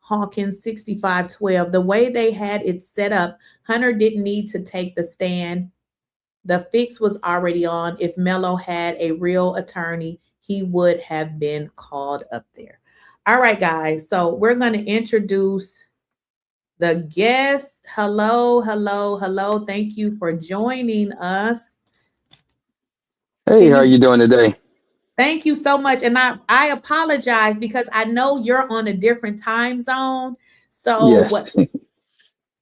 Hawkins 6512. The way they had it set up, Hunter didn't need to take the stand. The fix was already on. If Melo had a real attorney, he would have been called up there. All right, guys. So we're going to introduce the guests. Hello, hello, hello. Thank you for joining us.
Hey, how are you doing today?
Thank you so much. And I apologize because I know you're on a different time zone. So
Yes.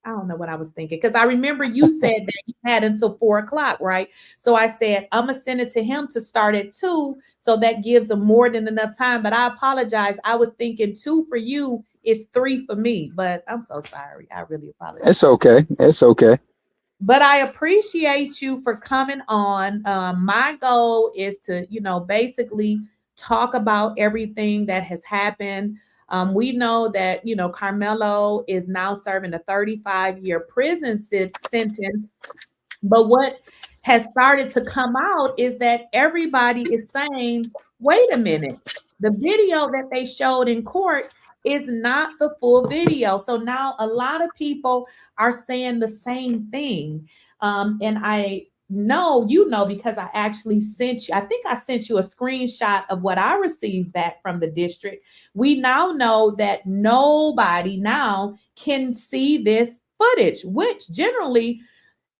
I don't know what I was thinking, because I remember you said that you had until 4 o'clock, right? So I said, I'm going to send it to him to start at 2. So that gives him more than enough time. But I apologize. I was thinking 2 for you is 3 for me, but I'm so sorry. I really apologize.
It's okay. It's okay.
But I appreciate you for coming on. My goal is to, basically talk about everything that has happened. We know that, Carmelo is now serving a 35-year prison sentence. But what has started to come out is that everybody is saying, wait a minute, the video that they showed in court is not the full video. So now a lot of people are saying the same thing. And I know, because I actually sent you, I think I sent you a screenshot of what I received back from the district. We now know that nobody now can see this footage, which generally,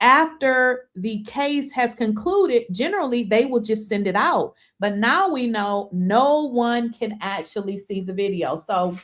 after the case has concluded, generally they will just send it out. But now we know no one can actually see the video. So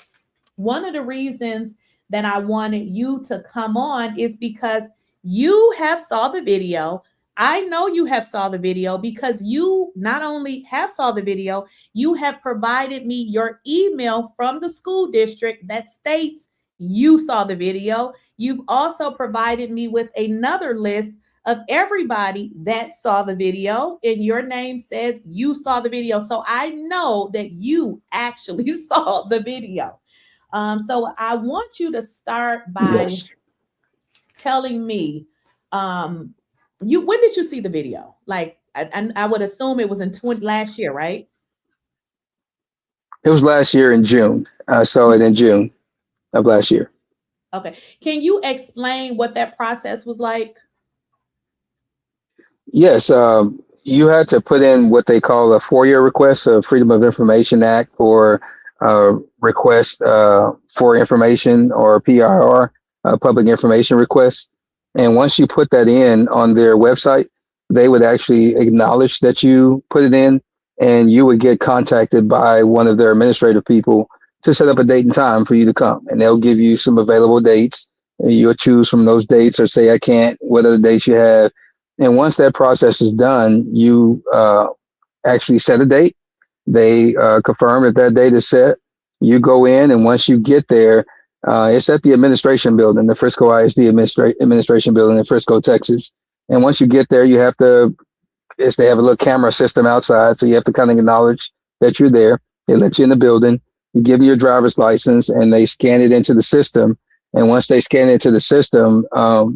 one of the reasons that I wanted you to come on is because you have saw the video. I know you have saw the video because you not only have saw the video, you have provided me your email from the school district that states you saw the video. You've also provided me with another list of everybody that saw the video, and your name says you saw the video. So I know that you actually saw the video. So I want you to start by telling me, when did you see the video? Like, I would assume it was in last year, right?
It was last year in June. I saw it in June of last year.
Okay. Can you explain what that process was like?
Yes. You had to put in what they call a FOIA request, a Freedom of Information Act, or request for information, or PIR, public information request. And once you put that in on their website, they would actually acknowledge that you put it in, and you would get contacted by one of their administrative people to set up a date and time for you to come. And they'll give you some available dates. And you'll choose from those dates or say, I can't, what other dates you have. And once that process is done, you actually set a date. They confirm that that date is set. You go in, and once you get there, it's at the administration building, the Frisco ISD administration building in Frisco, Texas. And once you get there, you have to, they have a little camera system outside, so you have to kind of acknowledge that you're there. They let you in the building, you give them your driver's license, and they scan it into the system. And once they scan it into the system,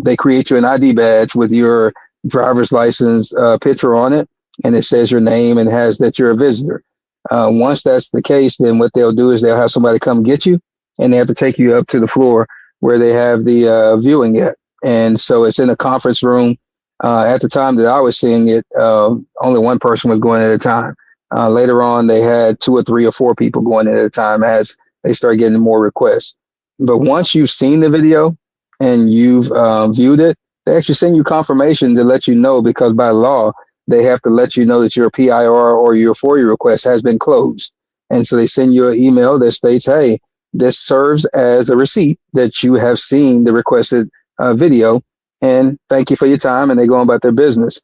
they create you an ID badge with your driver's license picture on it, and it says your name and has that you're a visitor. Once that's the case, then what they'll do is they'll have somebody come get you, and they have to take you up to the floor where they have the viewing at. And so it's in a conference room. At the time that I was seeing it, only one person was going at a time. Later on, they had 2 or 3 or 4 people going in at a time as they start getting more requests. But once you've seen the video and you've viewed it, they actually send you confirmation to let you know, because by law, they have to let you know that your PIR or your FOIA request has been closed. And so they send you an email that states, hey, this serves as a receipt that you have seen the requested video, and thank you for your time, and they go on about their business.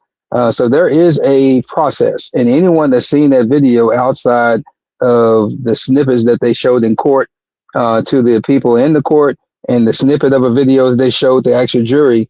So there is a process, and anyone that's seen that video outside of the snippets that they showed in court to the people in the court, and the snippet of a video that they showed the actual jury,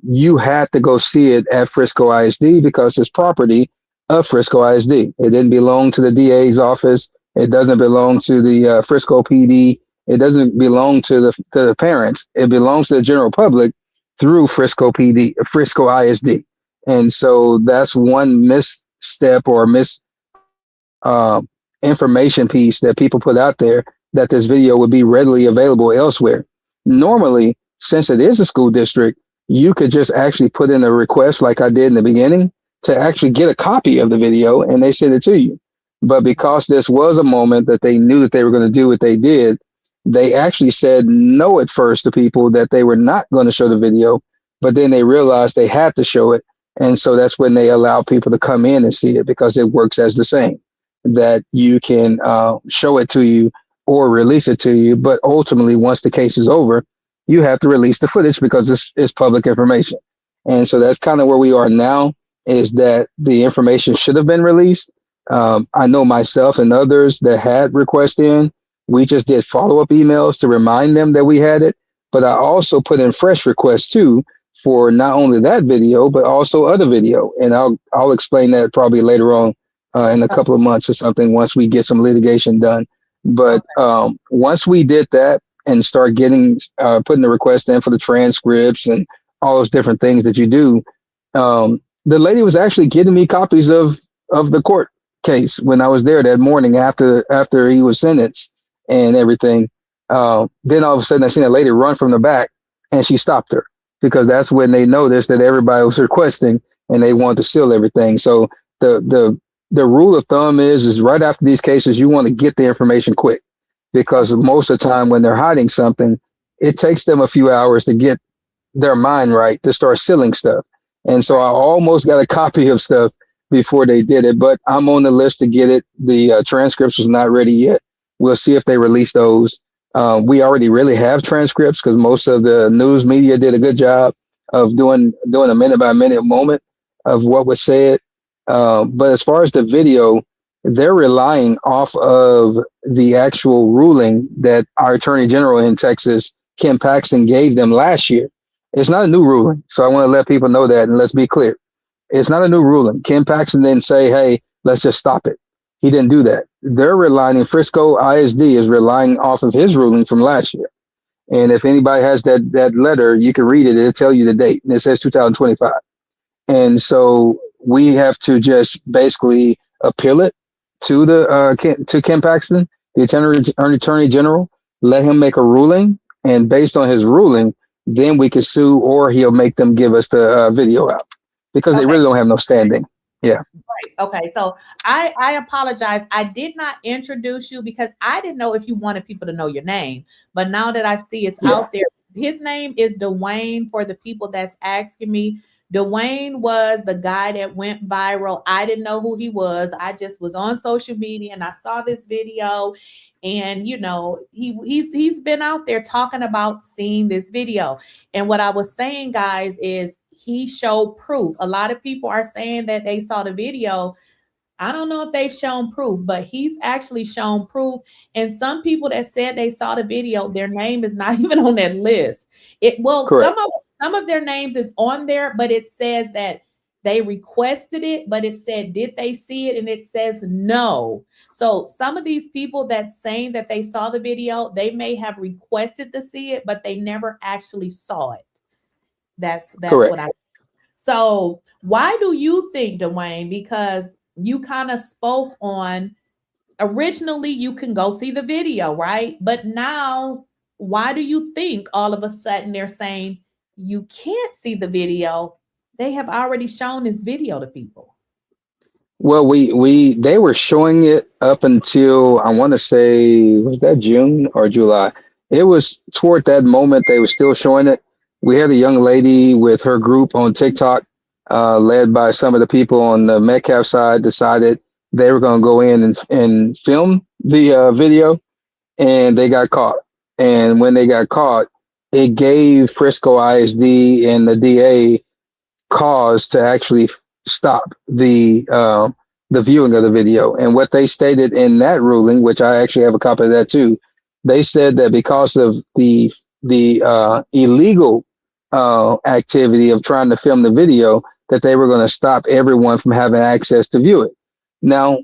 you had to go see it at Frisco ISD, because it's property of Frisco ISD. It didn't belong to the DA's office. It doesn't belong to the Frisco PD. It doesn't belong to the parents. It belongs to the general public through Frisco ISD. And so that's one misstep or uh, information piece that people put out there, that this video would be readily available elsewhere. Normally, since it is a school district, you could just actually put in a request like I did in the beginning to actually get a copy of the video, and they send it to you. But because this was a moment that they knew that they were going to do what they did, they actually said no at first to people, that they were not going to show the video, but then they realized they had to show it. And so that's when they allow people to come in and see it, because it works as the same, that you can show it to you or release it to you. But ultimately, once the case is over, you have to release the footage because it's public information. And so that's kind of where we are now, is that the information should have been released. I know myself and others that had requests in, we just did follow-up emails to remind them that we had it. But I also put in fresh requests too, for not only that video, but also other video. And I'll explain that probably later on in a couple of months or something, once we get some litigation done. But once we did that and start getting, putting the request in for the transcripts and all those different things that you do, the lady was actually getting me copies of the court case when I was there that morning after he was sentenced and everything. Then all of a sudden I seen a lady run from the back, and she stopped her, because that's when they noticed that everybody was requesting and they wanted to seal everything. So the rule of thumb is right after these cases, you want to get the information quick, because most of the time when they're hiding something, it takes them a few hours to get their mind right to start sealing stuff. And so I almost got a copy of stuff before they did it, but I'm on the list to get it. The transcripts was not ready yet. We'll see if they release those. We already really have transcripts, because most of the news media did a good job of doing a minute by minute moment of what was said. But as far as the video, they're relying off of the actual ruling that our Attorney General in Texas, Ken Paxton, gave them last year. It's not a new ruling. So I want to let people know that, and let's be clear. It's not a new ruling. Ken Paxton didn't say, hey, let's just stop it. He didn't do that. They're relying, and Frisco ISD is relying off of his ruling from last year. And if anybody has that letter, you can read it. It'll tell you the date. And it says 2025. And so we have to just basically appeal it to to Ken Paxton, the Attorney General, let him make a ruling. And based on his ruling, then we can sue, or he'll make them give us the video out, because they really don't have no standing. Yeah.
Right. Okay. So I apologize. I did not introduce you because I didn't know if you wanted people to know your name. But now that I see it's out there, his name is Dwayne, for the people that's asking me. Dwayne was the guy that went viral. I didn't know who he was. I just was on social media and I saw this video, and you know, he's been out there talking about seeing this video. And what I was saying, guys, is he showed proof. A lot of people are saying that they saw the video. I don't know if they've shown proof, but he's actually shown proof. And some people that said they saw the video, their name is not even on that list. Some of their names is on there, but it says that they requested it, but it said, did they see it? And it says no. So some of these people that's saying that they saw the video, they may have requested to see it, but they never actually saw it. That's what I. So why do you think, Dwayne? Because you kind of spoke on, originally you can go see the video, right? But now, why do you think all of a sudden they're saying you can't see the video? They have already shown this video to people.
Well, they were showing it up until, I want to say, was that June or July? It was toward that moment they were still showing it. We had a young lady with her group on TikTok, led by some of the people on the Metcalf side, decided they were going to go in and film the video, and they got caught. And when they got caught, it gave Frisco ISD and the DA cause to actually stop the viewing of the video. And what they stated in that ruling, which I actually have a copy of that too, they said that because of the illegal activity of trying to film the video, that they were going to stop everyone from having access to view it. Now,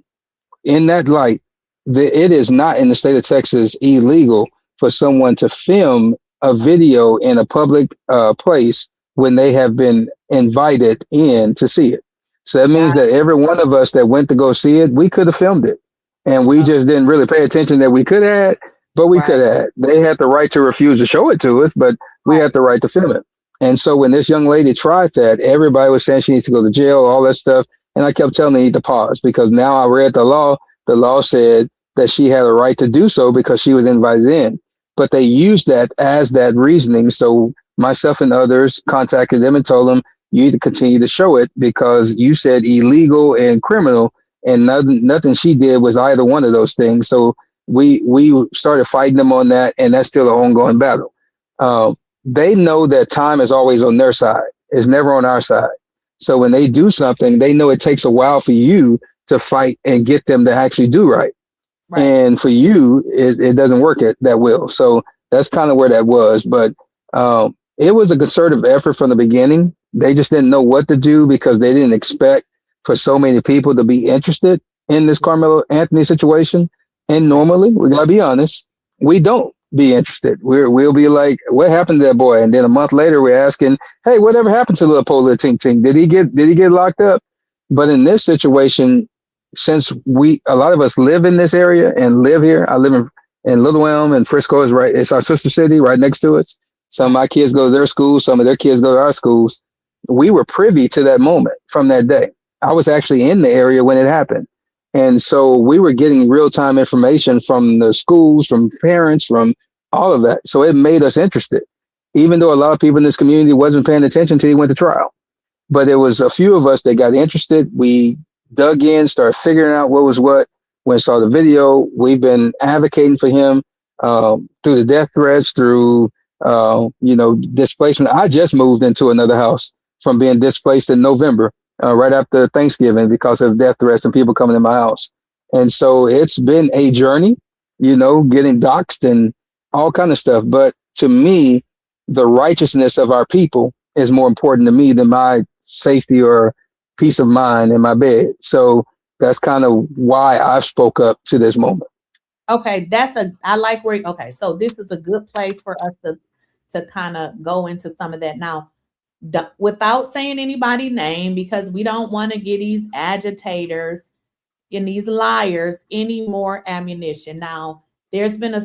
in that light, it is not in the state of Texas illegal for someone to film a video in a public place when they have been invited in to see it. So that means that every one of us that went to go see it, we could have filmed it. And we just didn't really pay attention that we could have, but we could have. They had the right to refuse to show it to us, but we had the right to film it. And so when this young lady tried that, everybody was saying she needs to go to jail, all that stuff. And I kept telling her, need to pause, because now I read the law. The law said that she had a right to do so because she was invited in. But they used that as that reasoning. So myself and others contacted them and told them, you need to continue to show it because you said illegal and criminal, and nothing she did was either one of those things. So we started fighting them on that, and that's still an ongoing battle. They know that time is always on their side. It's never on our side. So when they do something, they know it takes a while for you to fight and get them to actually do right. And for you, it doesn't work that well. So that's kind of where that was. But it was a concerted effort from the beginning. They just didn't know what to do because they didn't expect for so many people to be interested in this Carmelo Anthony situation. And normally, we gotta be honest, we don't be interested. We'll be like, what happened to that boy? And then a month later, we're asking, hey, whatever happened to little Pola Tink Tink? Did he get locked up? But in this situation, since a lot of us live in this area and live here, I live in Little Elm, and Frisco is right. It's our sister city right next to us. Some of my kids go to their schools. Some of their kids go to our schools. We were privy to that moment from that day. I was actually in the area when it happened. And so we were getting real-time information from the schools, from parents, from all of that. So it made us interested, even though a lot of people in this community wasn't paying attention until he went to trial. But there was a few of us that got interested. We dug in, started figuring out what was what. When I saw the video, we've been advocating for him through the death threats, through displacement. I just moved into another house from being displaced in November, right after Thanksgiving, because of death threats and people coming in my house. And so it's been a journey, getting doxxed and all kind of stuff. But to me, the righteousness of our people is more important to me than my safety or peace of mind in my bed. So that's kind of why I've spoke up to this moment.
Okay, so this is a good place for us to kind of go into some of that now, without saying anybody's name, because we don't want to get these agitators and these liars any more ammunition. Now, there's been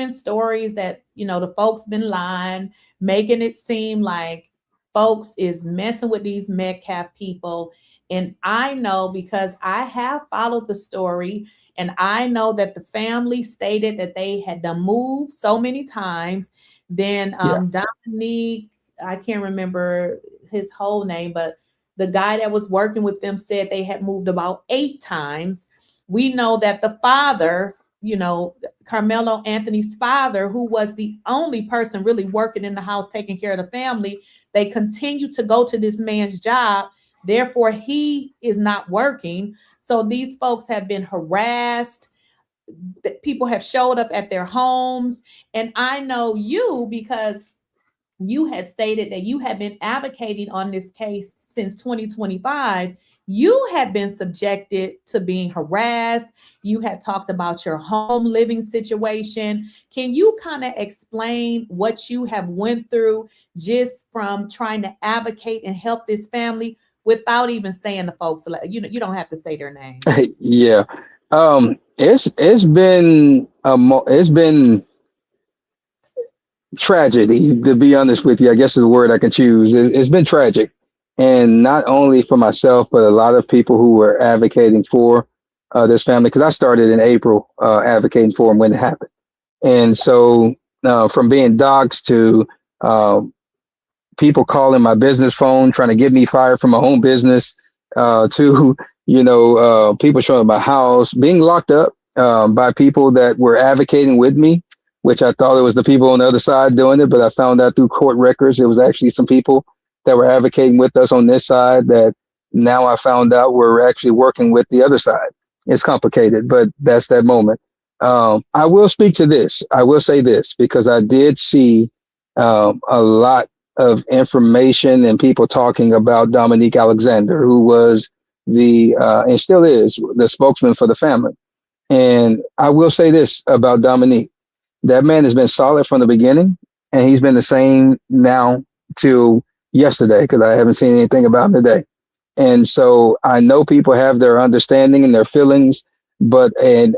stories that the folks been lying, making it seem like folks is messing with these Metcalf people. And I know, because I have followed the story, and I know that the family stated that they had to move so many times. Then Dominique, I can't remember his whole name, but the guy that was working with them said they had moved about 8 times. We know that the father, Carmelo Anthony's father, who was the only person really working in the house, taking care of the family, they continue to go to this man's job. Therefore, he is not working. So these folks have been harassed. People have showed up at their homes. And I know you, because you had stated that you had been advocating on this case since 2025. You had been subjected to being harassed. You had talked about your home living situation. Can you kind of explain what you have went through just from trying to advocate and help this family without even saying the folks? You don't have to say their name.
Yeah, it's been tragedy, to be honest with you. I guess is the word I can choose. It's been tragic. And not only for myself, but a lot of people who were advocating for this family, because I started in April advocating for them when it happened. And so from being doxxed to people calling my business phone, trying to get me fired from my home business, to, people showing up my house, being locked up by people that were advocating with me, which I thought it was the people on the other side doing it. But I found out through court records, it was actually some people that were advocating with us on this side that now I found out were actually working with the other side. It's complicated, but that's that moment. I will speak to this. I will say this, because I did see a lot of information and people talking about Dominique Alexander, who was and still is the spokesman for the family. And I will say this about Dominique. That man has been solid from the beginning, and he's been the same now till yesterday, because I haven't seen anything about him today. And so I know people have their understanding and their feelings, but a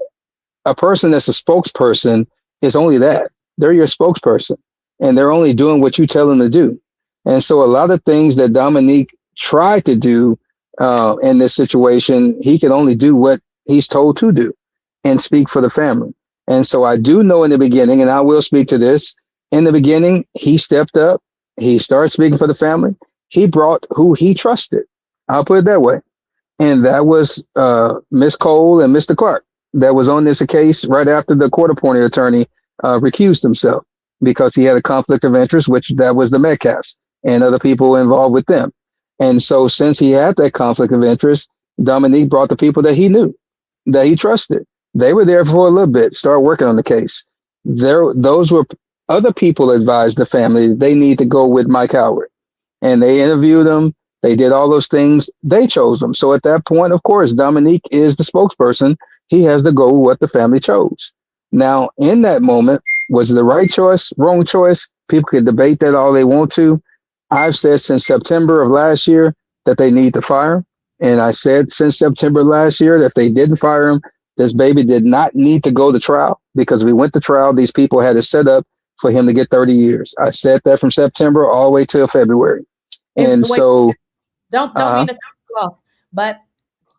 person that's a spokesperson is only that. They're your spokesperson, and they're only doing what you tell them to do. And so a lot of things that Dominique tried to do in this situation, he can only do what he's told to do and speak for the family. And so I do know in the beginning, and I will speak to this, in the beginning, he stepped up. He started speaking for the family. He brought who he trusted. I'll put it that way. And that was Miss Cole and Mr. Clark that was on this case right after the court-appointed attorney recused himself because he had a conflict of interest, which that was the Metcalfs and other people involved with them. And so since he had that conflict of interest, Dominique brought the people that he knew, that he trusted. They were there for a little bit, start working on the case. Those were other people advised the family they need to go with Mike Howard. And they interviewed him. They did all those things. They chose him. So at that point, of course, Dominique is the spokesperson. He has to go with what the family chose. Now, in that moment, was it the right choice, wrong choice? People can debate that all they want to. I've said since September of last year that they need to fire him. And I said since September last year that if they didn't fire him, this baby did not need to go to trial, because we went to trial. These people had it set up for him to get 30 years. I said that from September all the way till February. And so
don't mean to cut you off, but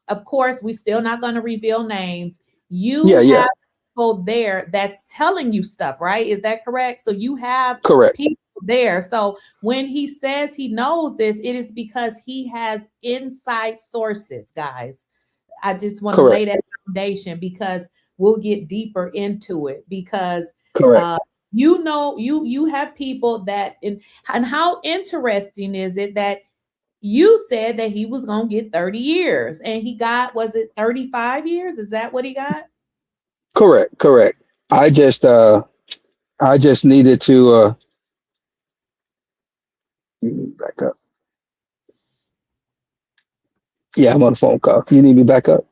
of course we still not going to reveal names. You have people there that's telling you stuff, right? Is that correct? So you have people there. So when he says he knows this, it is because he has inside sources, guys. I just want to lay that foundation, because we'll get deeper into it, because you know, you have people that and how interesting is it that you said that he was going to get 30 years and he got, was it 35 years? Is that what he got?
Correct. I just needed to back up. Yeah, I'm on the phone call. You need me back up?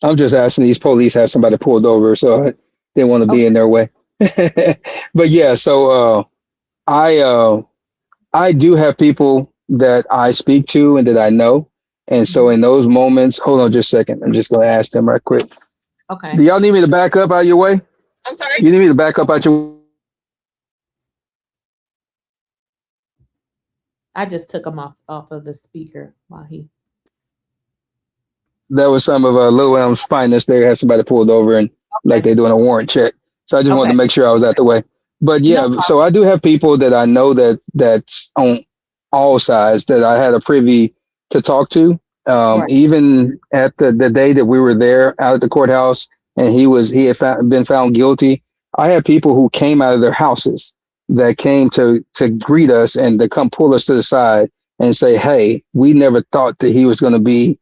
I'm just asking these police have somebody pulled over, so I didn't want to be in their way. But yeah, so I do have people that I speak to and that I know. And so in those moments, hold on just a second. I'm just going to ask them right quick.
Okay.
Do y'all need me to back up out your way?
I'm sorry?
You need me to back up out your way?
I just took him off of the speaker while he.
That was some of Lil Elm's finest. They had somebody pulled over and like they're doing a warrant check. So I just wanted to make sure I was out the way. But yeah, so I do have people that I know that's on all sides that I had a privy to talk to. Even at the day that we were there out at the courthouse and he had been found guilty, I had people who came out of their houses that came to greet us and to come pull us to the side and say, hey, we never thought that he was going to be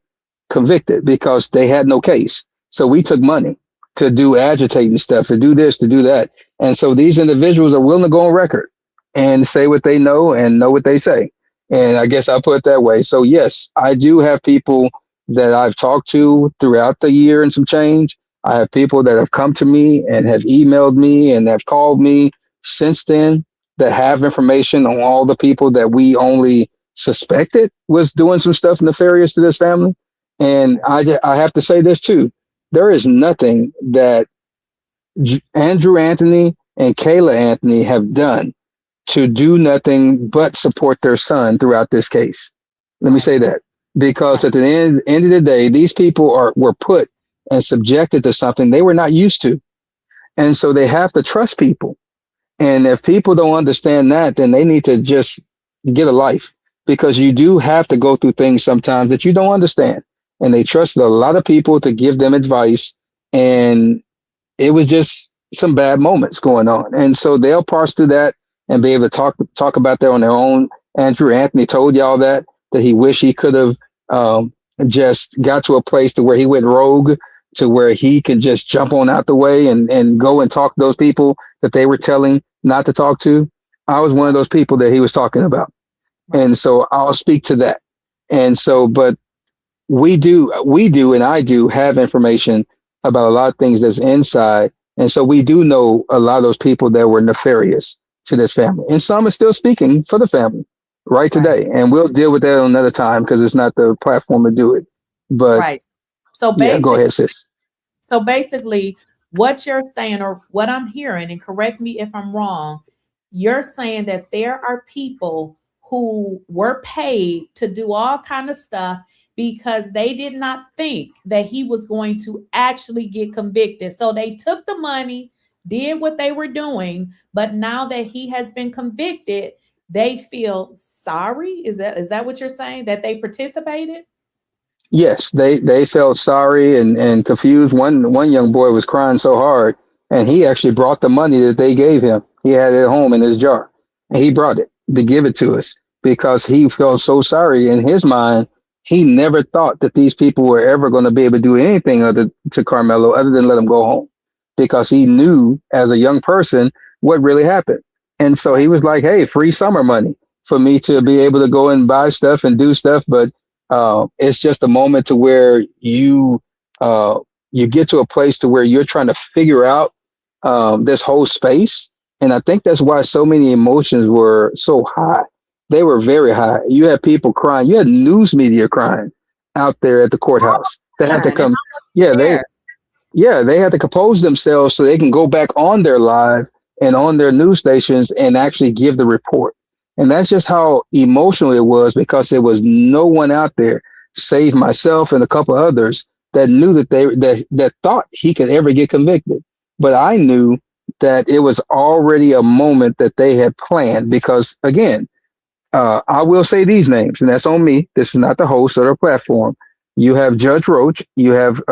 convicted, because they had no case. So we took money to do agitating stuff, to do this, to do that. And so these individuals are willing to go on record and say what they know and know what they say. And I guess I'll put it that way. So yes, I do have people that I've talked to throughout the year and some change. I have people that have come to me and have emailed me and have called me since then that have information on all the people that we only suspected was doing some stuff nefarious to this family. And I have to say this too. There is nothing that Andrew Anthony and Kayla Anthony have done to do nothing but support their son throughout this case. Let me say that, because at the end of the day, these people were put and subjected to something they were not used to. And so they have to trust people. And if people don't understand that, then they need to just get a life, because you do have to go through things sometimes that you don't understand. And they trusted a lot of people to give them advice. And it was just some bad moments going on. And so they'll parse through that and be able to talk about that on their own. Andrew Anthony told y'all that he wished he could have just got to a place to where he went rogue, to where he can just jump on out the way and go and talk to those people that they were telling not to talk to. I was one of those people that he was talking about. And so I'll speak to that. And so, but we do, and I do have information about a lot of things that's inside And so we do know a lot of those people that were nefarious to this family. And some are still speaking for the family right today. And we'll deal with that another time because it's not the platform to do it. But
so
yeah, go ahead, sis.
So basically, what you're saying, or what I'm hearing, and correct me if I'm wrong, you're saying that there are people who were paid to do all kind of stuff because they did not think that he was going to actually get convicted. So they took the money, did what they were doing, but now that he has been convicted, they feel sorry. Is that what you're saying? That they participated?
Yes, they felt sorry and confused. One young boy was crying so hard, and he actually brought the money that they gave him. He had it at home in his jar, and he brought it to give it to us because he felt so sorry. In his mind, he never thought that these people were ever going to be able to do anything to Carmelo other than let him go home, because he knew as a young person what really happened. And so he was like, hey, free summer money for me to be able to go and buy stuff and do stuff. But it's just a moment to where you get to a place to where you're trying to figure out this whole space. And I think that's why so many emotions were so high. They were very high. You had people crying. You had news media crying out there at the courthouse. They had to come. They had to compose themselves so they can go back on their live and on their news stations and actually give the report. And that's just how emotional it was, because there was no one out there, save myself and a couple others, that knew that that thought he could ever get convicted. But I knew that it was already a moment that they had planned, because again, I will say these names, and that's on me. This is not the host or the platform. You have Judge Roach, you have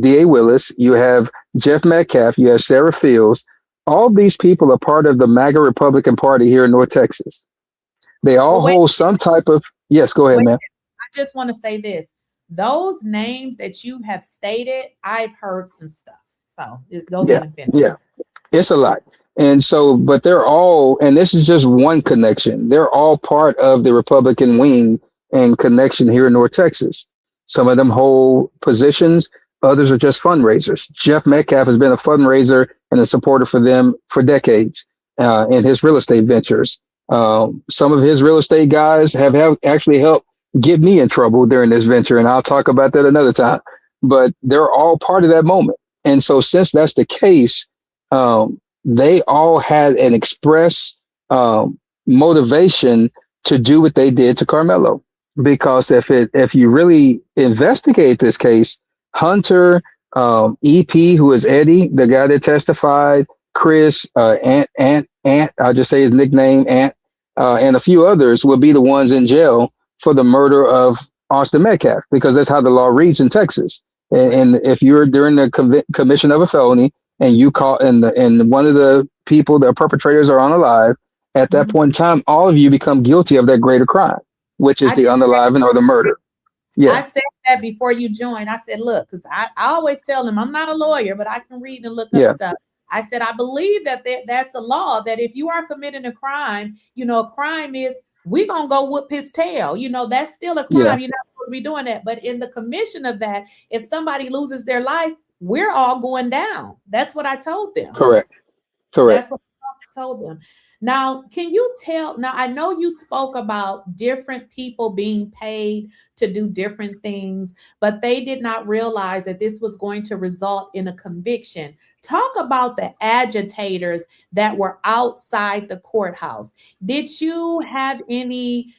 D.A. Willis, you have Jeff Metcalf, you have Sarah Fields. All these people are part of the MAGA Republican Party here in North Texas. They all hold some type of, yes, go ahead, ma'am.
I just want to say this. Those names that you have stated, I've heard some stuff. So go ahead and finish.
Yeah, it's a lot. And so, but they're all, and this is just one connection. They're all part of the Republican wing and connection here in North Texas. Some of them hold positions. Others are just fundraisers. Jeff Metcalf has been a fundraiser and a supporter for them for decades in his real estate ventures. Some of his real estate guys have actually helped get me in trouble during this venture, and I'll talk about that another time. But they're all part of that moment. And so since that's the case, they all had an express motivation to do what they did to Carmelo. Because if you really investigate this case, Hunter, EP, who is Eddie, the guy that testified, Chris, Ant, I'll just say his nickname, Ant, and a few others will be the ones in jail for the murder of Austin Metcalf, because that's how the law reads in Texas. And if you're during the commission of a felony and you call and one of the people, the perpetrators, are unalive, at that point in time, all of you become guilty of that greater crime, which is the unaliving or the murder. Yeah.
I said that before you joined. I said, look, because I always tell them I'm not a lawyer, but I can read and look up stuff. I said, I believe that that's a law, that if you are committing a crime, a crime is, we're going to go whoop his tail. That's still a crime. You're not supposed to be doing that. But in the commission of that, if somebody loses their life, we're all going down. That's what I told them.
Correct.
That's what I told them. Now, can you tell, now I know you spoke about different people being paid to do different things, but they did not realize that this was going to result in a conviction. Talk about the agitators that were outside the courthouse. Did you have any,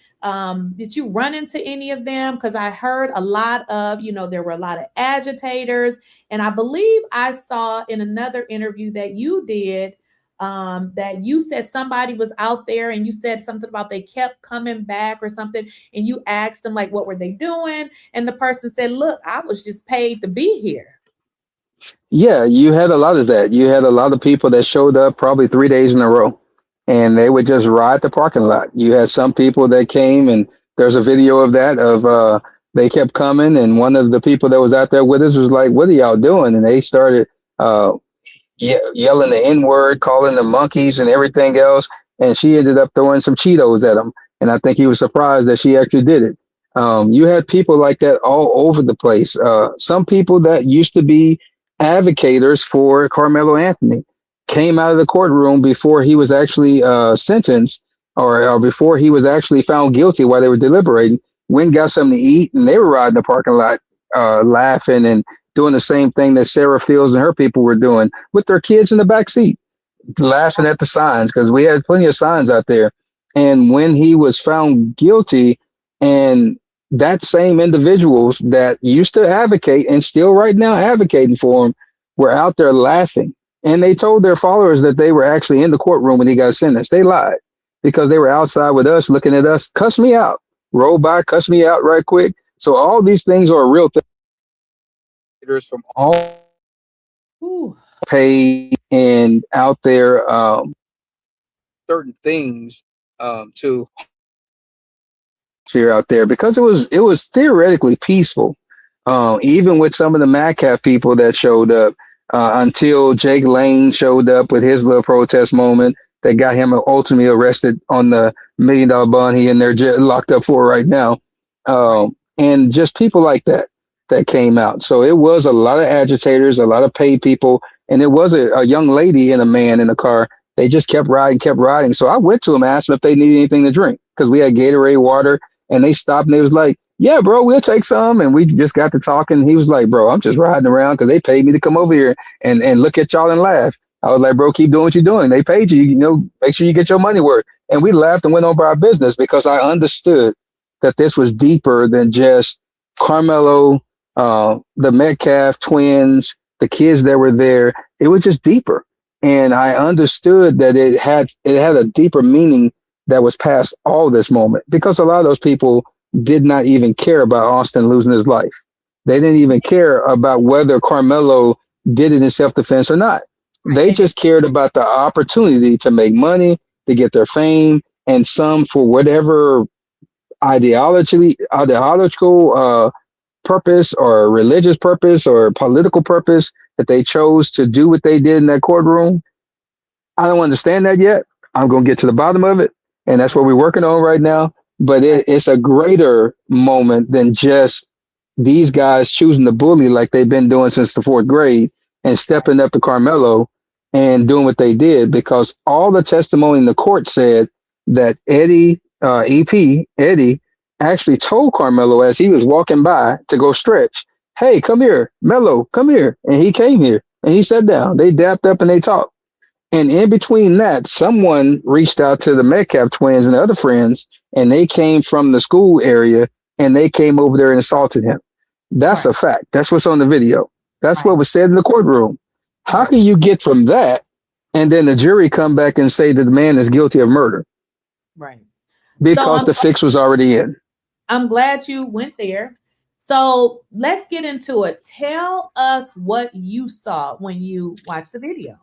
did you run into any of them? Because I heard a lot of, there were a lot of agitators. And I believe I saw in another interview that you did, that you said somebody was out there and you said something about they kept coming back or something. And you asked them, like, what were they doing? And the person said, look, I was just paid to be here.
Yeah, you had a lot of that. You had a lot of people that showed up probably 3 days in a row, and they would just ride the parking lot. You had some people that came, and there's a video of that, of they kept coming, and one of the people that was out there with us was like, what are y'all doing? And they started yelling the N-word, calling them monkeys and everything else. And she ended up throwing some Cheetos at him. And I think he was surprised that she actually did it. You had people like that all over the place. Some people that used to be advocators for Carmelo Anthony came out of the courtroom before he was actually sentenced or before he was actually found guilty while they were deliberating, went and got something to eat, and they were riding the parking lot laughing and doing the same thing that Sarah Fields and her people were doing with their kids in the back seat, laughing at the signs, because we had plenty of signs out there. And when he was found guilty, and that same individuals that used to advocate and still right now advocating for him were out there laughing. And they told their followers that they were actually in the courtroom when he got sentenced. They lied because they were outside with us, looking at us, cuss me out, roll by, cuss me out right quick. So all these things are a real thing. From all paid and out there, certain things to here out there, because it was theoretically peaceful, even with some of the Metcalf people that showed up, until Jake Lane showed up with his little protest moment that got him ultimately arrested on the $1 million bond he in there locked up for right now, and just people like that came out. So it was a lot of agitators, a lot of paid people, and it was a young lady and a man in the car. They just kept riding. So I went to them, asked them if they needed anything to drink, because we had Gatorade water, and they stopped and they was like, yeah, bro, we'll take some. And we just got to talking. He was like, bro, I'm just riding around because they paid me to come over here and look at y'all and laugh. I was like, bro, keep doing what you're doing. They paid you, make sure you get your money worth. And we laughed and went on by our business, because I understood that this was deeper than just Carmelo, the Metcalf twins, the kids that were there. It was just deeper. And I understood that it had a deeper meaning that was past all this moment, because a lot of those people did not even care about Austin losing his life. They didn't even care about whether Carmelo did it in self-defense or not. They just cared about the opportunity to make money, to get their fame, and some for whatever ideological purpose or religious purpose or political purpose that they chose to do what they did in that courtroom. I don't understand that yet. I'm going to get to the bottom of it. And that's what we're working on right now. But it's a greater moment than just these guys choosing to bully like they've been doing since the 4th grade and stepping up to Carmelo and doing what they did, because all the testimony in the court said that Eddie actually told Carmelo as he was walking by to go stretch, hey, come here, Melo, come here. And he came here and he sat down. They dapped up and they talked. And in between that, someone reached out to the Metcalf twins and the other friends, and they came from the school area and they came over there and assaulted him. That's a fact. That's what's on the video. That's what was said in the courtroom. How can you get from that and then the jury come back and say that the man is guilty of murder?
Right.
Because the fix was already in.
I'm glad you went there. So let's get into it. Tell us what you saw when you watched the video.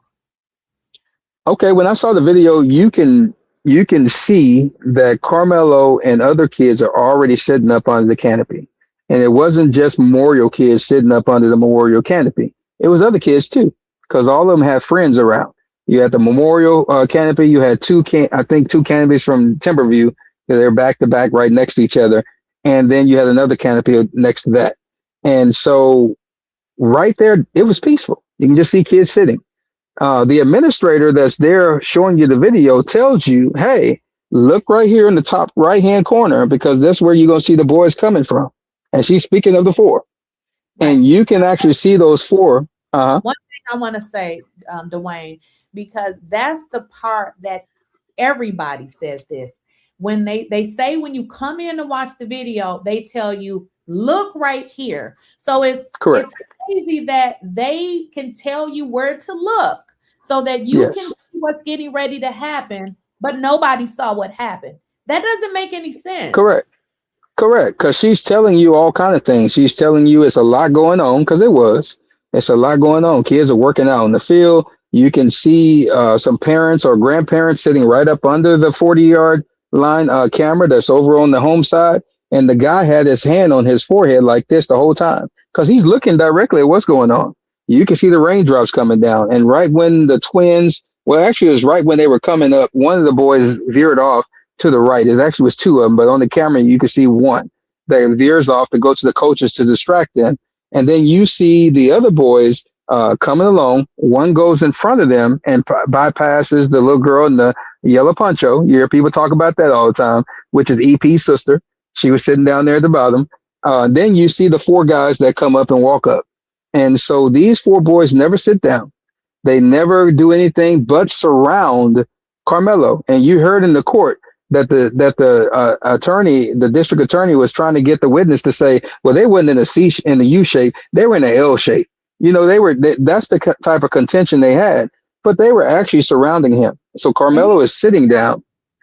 Okay, when I saw the video, you can see that Carmelo and other kids are already sitting up under the canopy. And it wasn't just Memorial kids sitting up under the Memorial canopy. It was other kids too, because all of them have friends around. You had the Memorial canopy. You had two canopies from Timberview. They're back to back right next to each other. And then you had another canopy next to that. And so right there, it was peaceful. You can just see kids sitting. The administrator that's there showing you the video tells you, hey, look right here in the top right-hand corner, because that's where you're going to see the boys coming from. And she's speaking of the 4. And you can actually see those 4.
One thing I want to say, Dwayne, because that's the part that everybody says this. When they say when you come in to watch the video, they tell you, look right here. So it's crazy that they can tell you where to look so that you can see what's getting ready to happen, but nobody saw what happened. That doesn't make any sense.
Correct. Because she's telling you all kind of things. She's telling you it's a lot going on, because it's a lot going on. Kids are working out on the field. You can see some parents or grandparents sitting right up under the 40-yard line camera that's over on the home side. And the guy had his hand on his forehead like this the whole time, because he's looking directly at what's going on. You can see the raindrops coming down. And right when the twins, well, actually, it was right when they were coming up, one of the boys veered off to the right. It actually was 2 of them, but on the camera, you can see one that veers off to go to the coaches to distract them. And then you see the other boys coming along. One goes in front of them and bypasses the little girl in the yellow poncho. You hear people talk about that all the time, which is EP's sister. She was sitting down there at the bottom. Then you see the 4 guys that come up and walk up. And so these 4 boys never sit down. They never do anything but surround Karmelo. And you heard in the court that the attorney, the district attorney, was trying to get the witness to say, well, they weren't in in the U shape, they were in an L shape. You know, that's the type of contention they had, but they were actually surrounding him. So Karmelo is sitting down.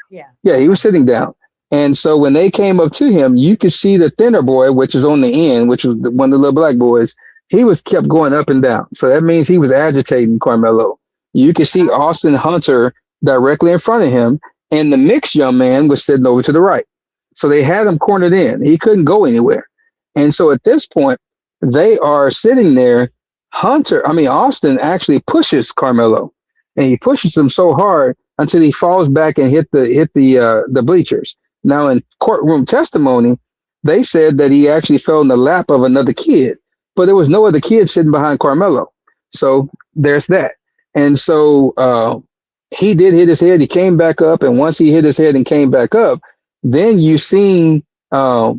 Yeah, he was sitting down. And so when they came up to him, you could see the thinner boy, which is on the end, which was one of the little black boys. He was kept going up and down. So that means he was agitating Karmelo. You could see Austin Hunter directly in front of him, and the mixed young man was sitting over to the right. So they had him cornered in. He couldn't go anywhere. And so at this point, they are sitting there. Austin actually pushes Karmelo, and he pushes him so hard until he falls back and hit the bleachers. Now, in courtroom testimony, they said that he actually fell in the lap of another kid, but there was no other kid sitting behind Karmelo. So there's that. And so he did hit his head. He came back up, and once he hit his head and came back up, then you seen Austin.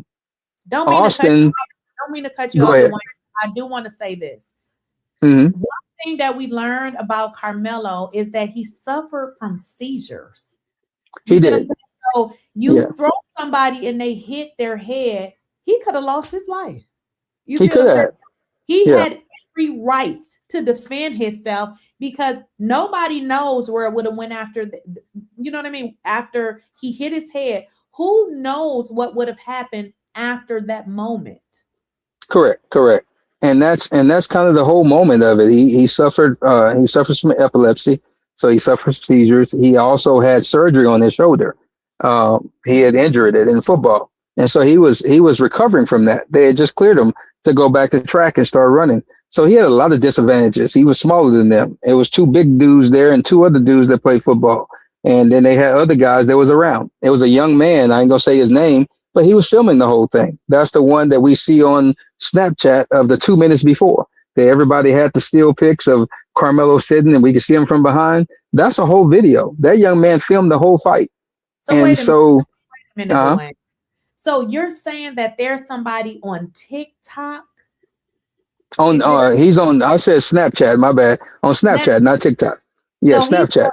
Don't mean to cut you off. I do want to say this.
Mm-hmm.
One thing that we learned about Karmelo is that he suffered from seizures.
He did.
So you throw somebody and they hit their head, he could have lost his life. You
he could have.
He had every right to defend himself, because nobody knows where it would have went after. You know what I mean? After he hit his head, who knows what would have happened after that moment?
Correct. And that's kind of the whole moment of it. He suffered from epilepsy, so he suffered seizures. He also had surgery on his shoulder. He had injured it in football, and so he was recovering from that. They had just cleared him to go back to track and start running. So he had a lot of disadvantages. He was smaller than them. It was 2 big dudes there and 2 other dudes that played football, and then they had other guys that was around. It was a young man. I ain't gonna say his name, but he was filming the whole thing. That's the one that we see on Snapchat of the 2 minutes before. That everybody had the still pics of Karmelo sitting, and we could see him from behind. That's a whole video. That young man filmed the whole fight.
So you're saying that there's somebody on TikTok?
He's on. I said Snapchat. My bad. On Snapchat, not TikTok. Yeah, so Snapchat.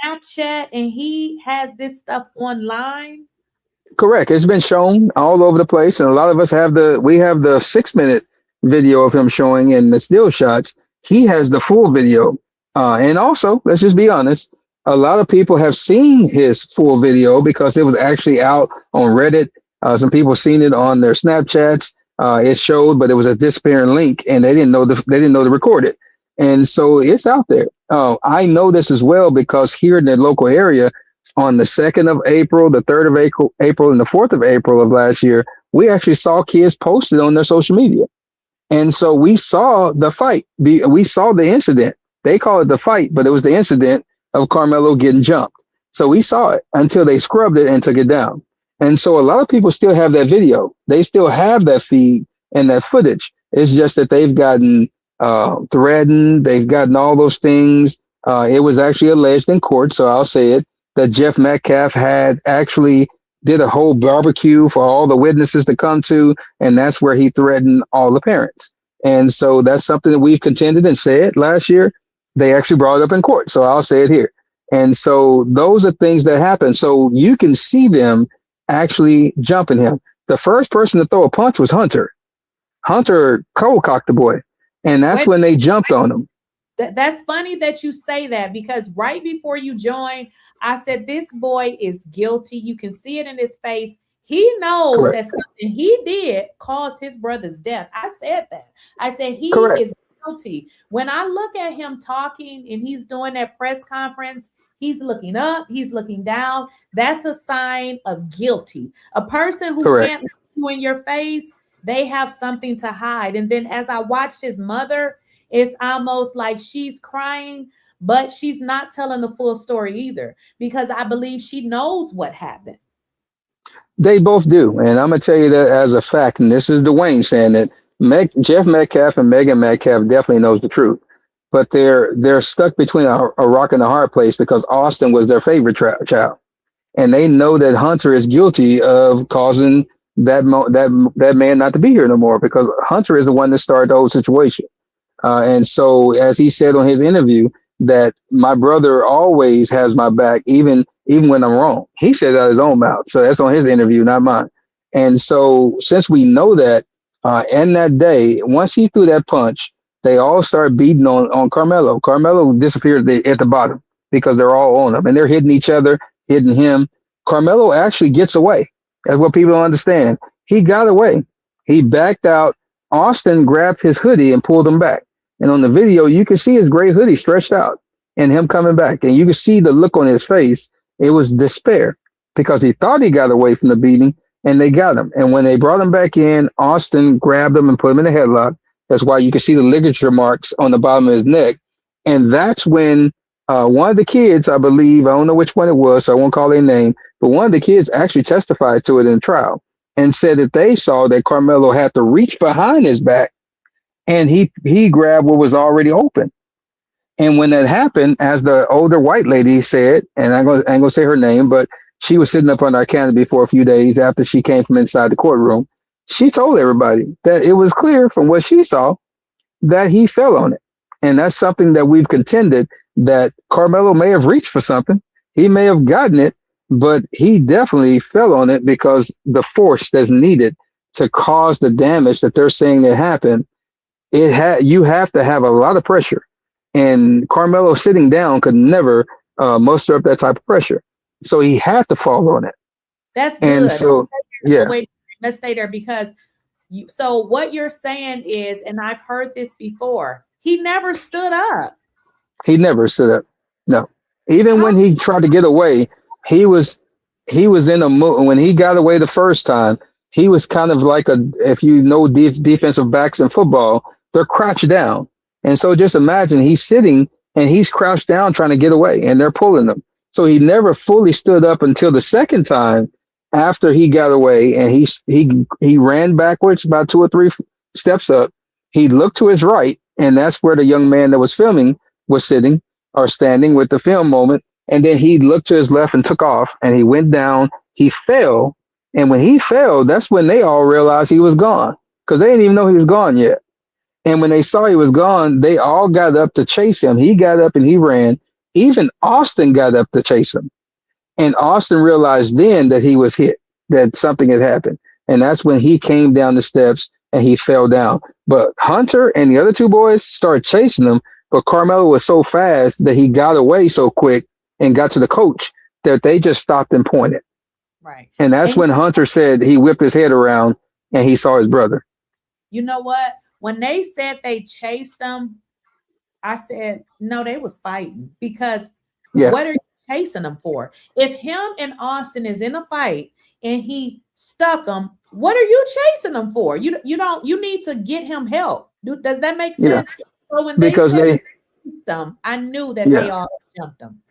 Snapchat, and he has this stuff online.
Correct. It's been shown all over the place, and a lot of us have the 6-minute video of him showing in the still shots. He has the full video, and also, let's just be honest, a lot of people have seen his full video because it was actually out on Reddit. Some people seen it on their Snapchats. It showed, but it was a disappearing link, and they didn't know to record it. And so it's out there. I know this as well because here in the local area, on the 2nd of April, the 3rd of April, and the 4th of April of last year, we actually saw kids posted on their social media. And so we saw the fight. We saw the incident. They call it the fight, but it was the incident of Karmelo getting jumped. So we saw it until they scrubbed it and took it down. And so a lot of people still have that video. They still have that feed and that footage. It's just that they've gotten threatened. They've gotten all those things. It was actually alleged in court, so I'll say it, that Jeff Metcalf had actually did a whole barbecue for all the witnesses to come to, and that's where he threatened all the parents. And so that's something that we've contended and said last year. They actually brought it up in court, so I'll say it here. And so those are things that happen. So you can see them actually jumping him. The first person to throw a punch was Hunter. Hunter cold-cocked the boy, and that's when they jumped on him.
That's funny that you say that, because right before you joined, I said, this boy is guilty. You can see it in his face. He knows that something he did caused his brother's death. I said that. I said he is guilty. When I look at him talking and he's doing that press conference, he's looking up, he's looking down. That's a sign of guilty. A person who can't look you in your face, they have something to hide. And then as I watched his mother, it's almost like she's crying, but she's not telling the full story either, because I believe she knows what happened.
They both do. And I'm going to tell you that as a fact, and this is Dwayne saying that Jeff Metcalf and Megan Metcalf definitely knows the truth. but they're stuck between a rock and a hard place because Austin was their favorite child, and they know that Hunter is guilty of causing that man not to be here no more, because Hunter is the one that started the whole situation. And so, as he said on his interview, that my brother always has my back, even when I'm wrong. He said that out of his own mouth. So that's on his interview, not mine. And so, since we know that, and that day, once he threw that punch, they all started beating on Karmelo. Karmelo disappeared at the bottom because they're all on him, and they're hitting each other, hitting him. Karmelo actually gets away. That's what people don't understand. He got away. He backed out. Austin grabbed his hoodie and pulled him back. And on the video, you can see his gray hoodie stretched out and him coming back. And you can see the look on his face. It was despair because he thought he got away from the beating, and they got him. And when they brought him back in, Austin grabbed him and put him in a headlock. That's why you can see the ligature marks on the bottom of his neck. And that's when one of the kids, I believe, I don't know which one it was, so I won't call their name, but one of the kids actually testified to it in trial and said that they saw that Karmelo had to reach behind his back and he grabbed what was already open. And when that happened, as the older white lady said, and I ain't gonna say her name, but she was sitting up on our canopy for a few days after she came from inside the courtroom. She told everybody that it was clear from what she saw that he fell on it. And that's something that we've contended, that Karmelo may have reached for something. He may have gotten it, but he definitely fell on it because the force that's needed to cause the damage that they're saying that happened, you have to have a lot of pressure. And Karmelo sitting down could never muster up that type of pressure. So he had to fall on it.
That's good.
And so, yeah.
Wait, let's stay there because so what you're saying is, and I've heard this before, he never stood up.
He never stood up. No. Even when he tried to get away, he was in a mood. When he got away the first time, he was kind of like if you know defensive backs in football, they're crouched down. And so just imagine he's sitting and he's crouched down trying to get away and they're pulling him. So he never fully stood up until the second time after he got away, and he ran backwards about 2 or 3 steps up. He looked to his right, and that's where the young man that was filming was sitting or standing with the film moment. And then he looked to his left and took off, and he went down. He fell. And when he fell, that's when they all realized he was gone, because they didn't even know he was gone yet. And when they saw he was gone, they all got up to chase him. He got up and he ran. Even Austin got up to chase him. And Austin realized then that he was hit, that something had happened. And that's when he came down the steps and he fell down. But Hunter and the other 2 boys started chasing him. But Karmelo was so fast that he got away so quick and got to the coach that they just stopped and pointed.
Right.
And that's when Hunter said he whipped his head around and he saw his brother.
You know what? When they said they chased them, I said, no, they was fighting, because what are you chasing them for? If him and Austin is in a fight and he stuck them, what are you chasing them for? You need to get him help. Does that make sense?
Yeah.
So when they chased them, I knew that they all jumped him.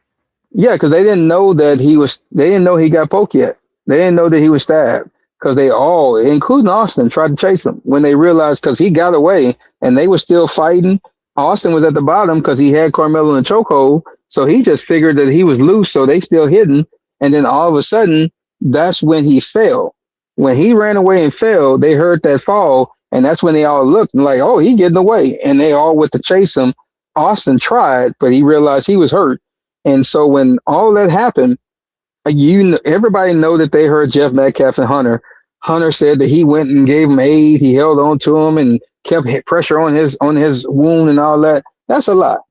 Yeah, because they didn't know that they didn't know he got poked yet. They didn't know that he was stabbed, because they all, including Austin, tried to chase him when they realized, because he got away and they were still fighting. Austin was at the bottom because he had Carmelo in a chokehold. So he just figured that he was loose. So they still hidden. And then all of a sudden, that's when he fell. When he ran away and fell, they heard that fall. And that's when they all looked and like, oh, he getting away. And they all went to chase him. Austin tried, but he realized he was hurt. And so when all that happened, everybody know that they heard Jeff Metcalf and Hunter. Hunter said that he went and gave him aid. He held on to him and kept pressure on his wound and all that. That's a lot.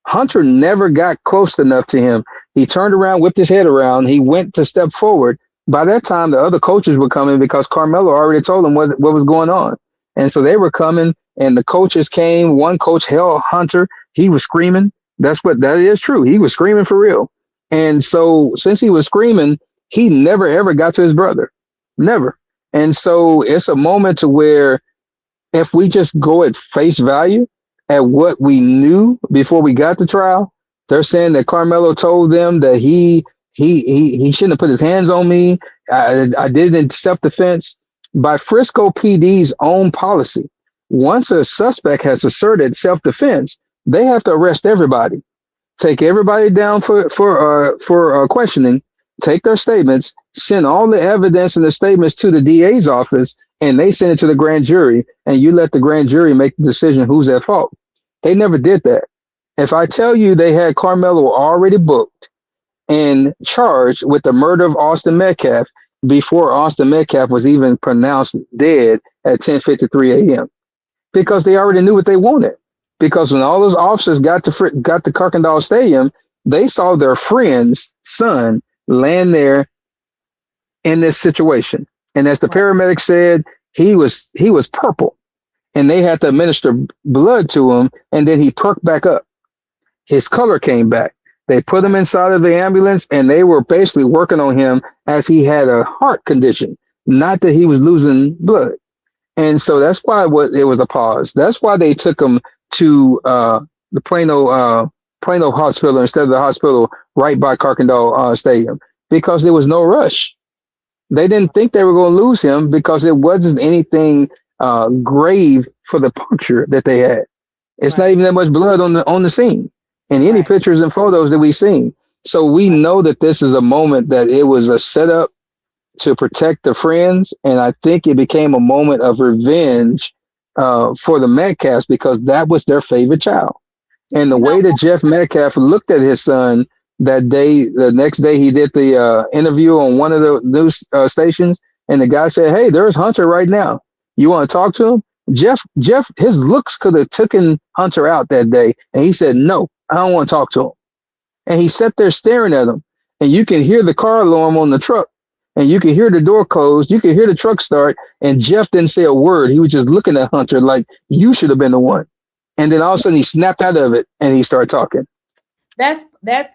Hunter never got close enough to him. He turned around, whipped his head around. He went to step forward. By that time, the other coaches were coming because Carmelo already told them what was going on. And so they were coming, and the coaches came. One coach held Hunter. He was screaming. That is true. He was screaming for real. And so since he was screaming, he never, ever got to his brother. Never. And so it's a moment to where if we just go at face value at what we knew before we got the trial, they're saying that Carmelo told them that he shouldn't have put his hands on me. I did it in self-defense. By Frisco PD's own policy, once a suspect has asserted self-defense, They have to arrest everybody, take everybody down for questioning, take their statements, send all the evidence and the statements to the DA's office, and they send it to the grand jury, and you let the grand jury make the decision who's at fault. They never did that. If I tell you they had Karmelo already booked and charged with the murder of Austin Metcalf before Austin Metcalf was even pronounced dead at 10:53 a.m. because they already knew what they wanted. Because when all those officers got to Kirkendall Stadium, they saw their friend's son land there in this situation. And as the paramedic said, he was purple, and they had to administer blood to him, and then he perked back up. His color came back. They put him inside of the ambulance, and they were basically working on him as he had a heart condition, not that he was losing blood. And so that's why it was a pause. That's why they took him to the Plano hospital instead of the hospital right by Kirkendall Stadium, because there was no rush. They didn't think they were going to lose him because it wasn't anything grave for the puncture that they had. It's not even that much blood on the scene in any pictures and photos that we've seen. So we know that this is a moment that it was a setup to protect the friends, and I think it became a moment of revenge for the Metcalfs because that was their favorite child. And the way that Jeff Metcalf looked at his son that day, the next day he did the interview on one of the news stations, and the guy said, "Hey, there's Hunter right now. You want to talk to him?" Jeff, his looks could have taken Hunter out that day, and he said, "No, I don't want to talk to him." And he sat there staring at him, and you can hear the car alarm on the truck, and you can hear the door closed, you can hear the truck start, and Jeff didn't say a word. He was just looking at Hunter like, "You should have been the one." And then all of a sudden he snapped out of it and he started talking.
That's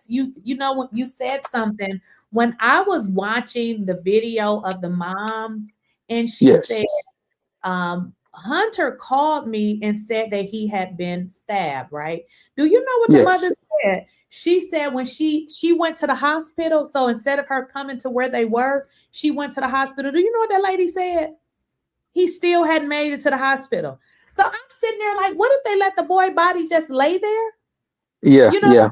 you know, when you said something, when I was watching the video of the mom, and she said, Hunter called me and said that he had been stabbed, right? Do you know what the mother said? She said when she went to the hospital, so instead of her coming to where they were, she went to the hospital. Do you know what that lady said? He still hadn't made it to the hospital. So I'm sitting there like, what if they let the boy body just lay there?
Yeah,
you know.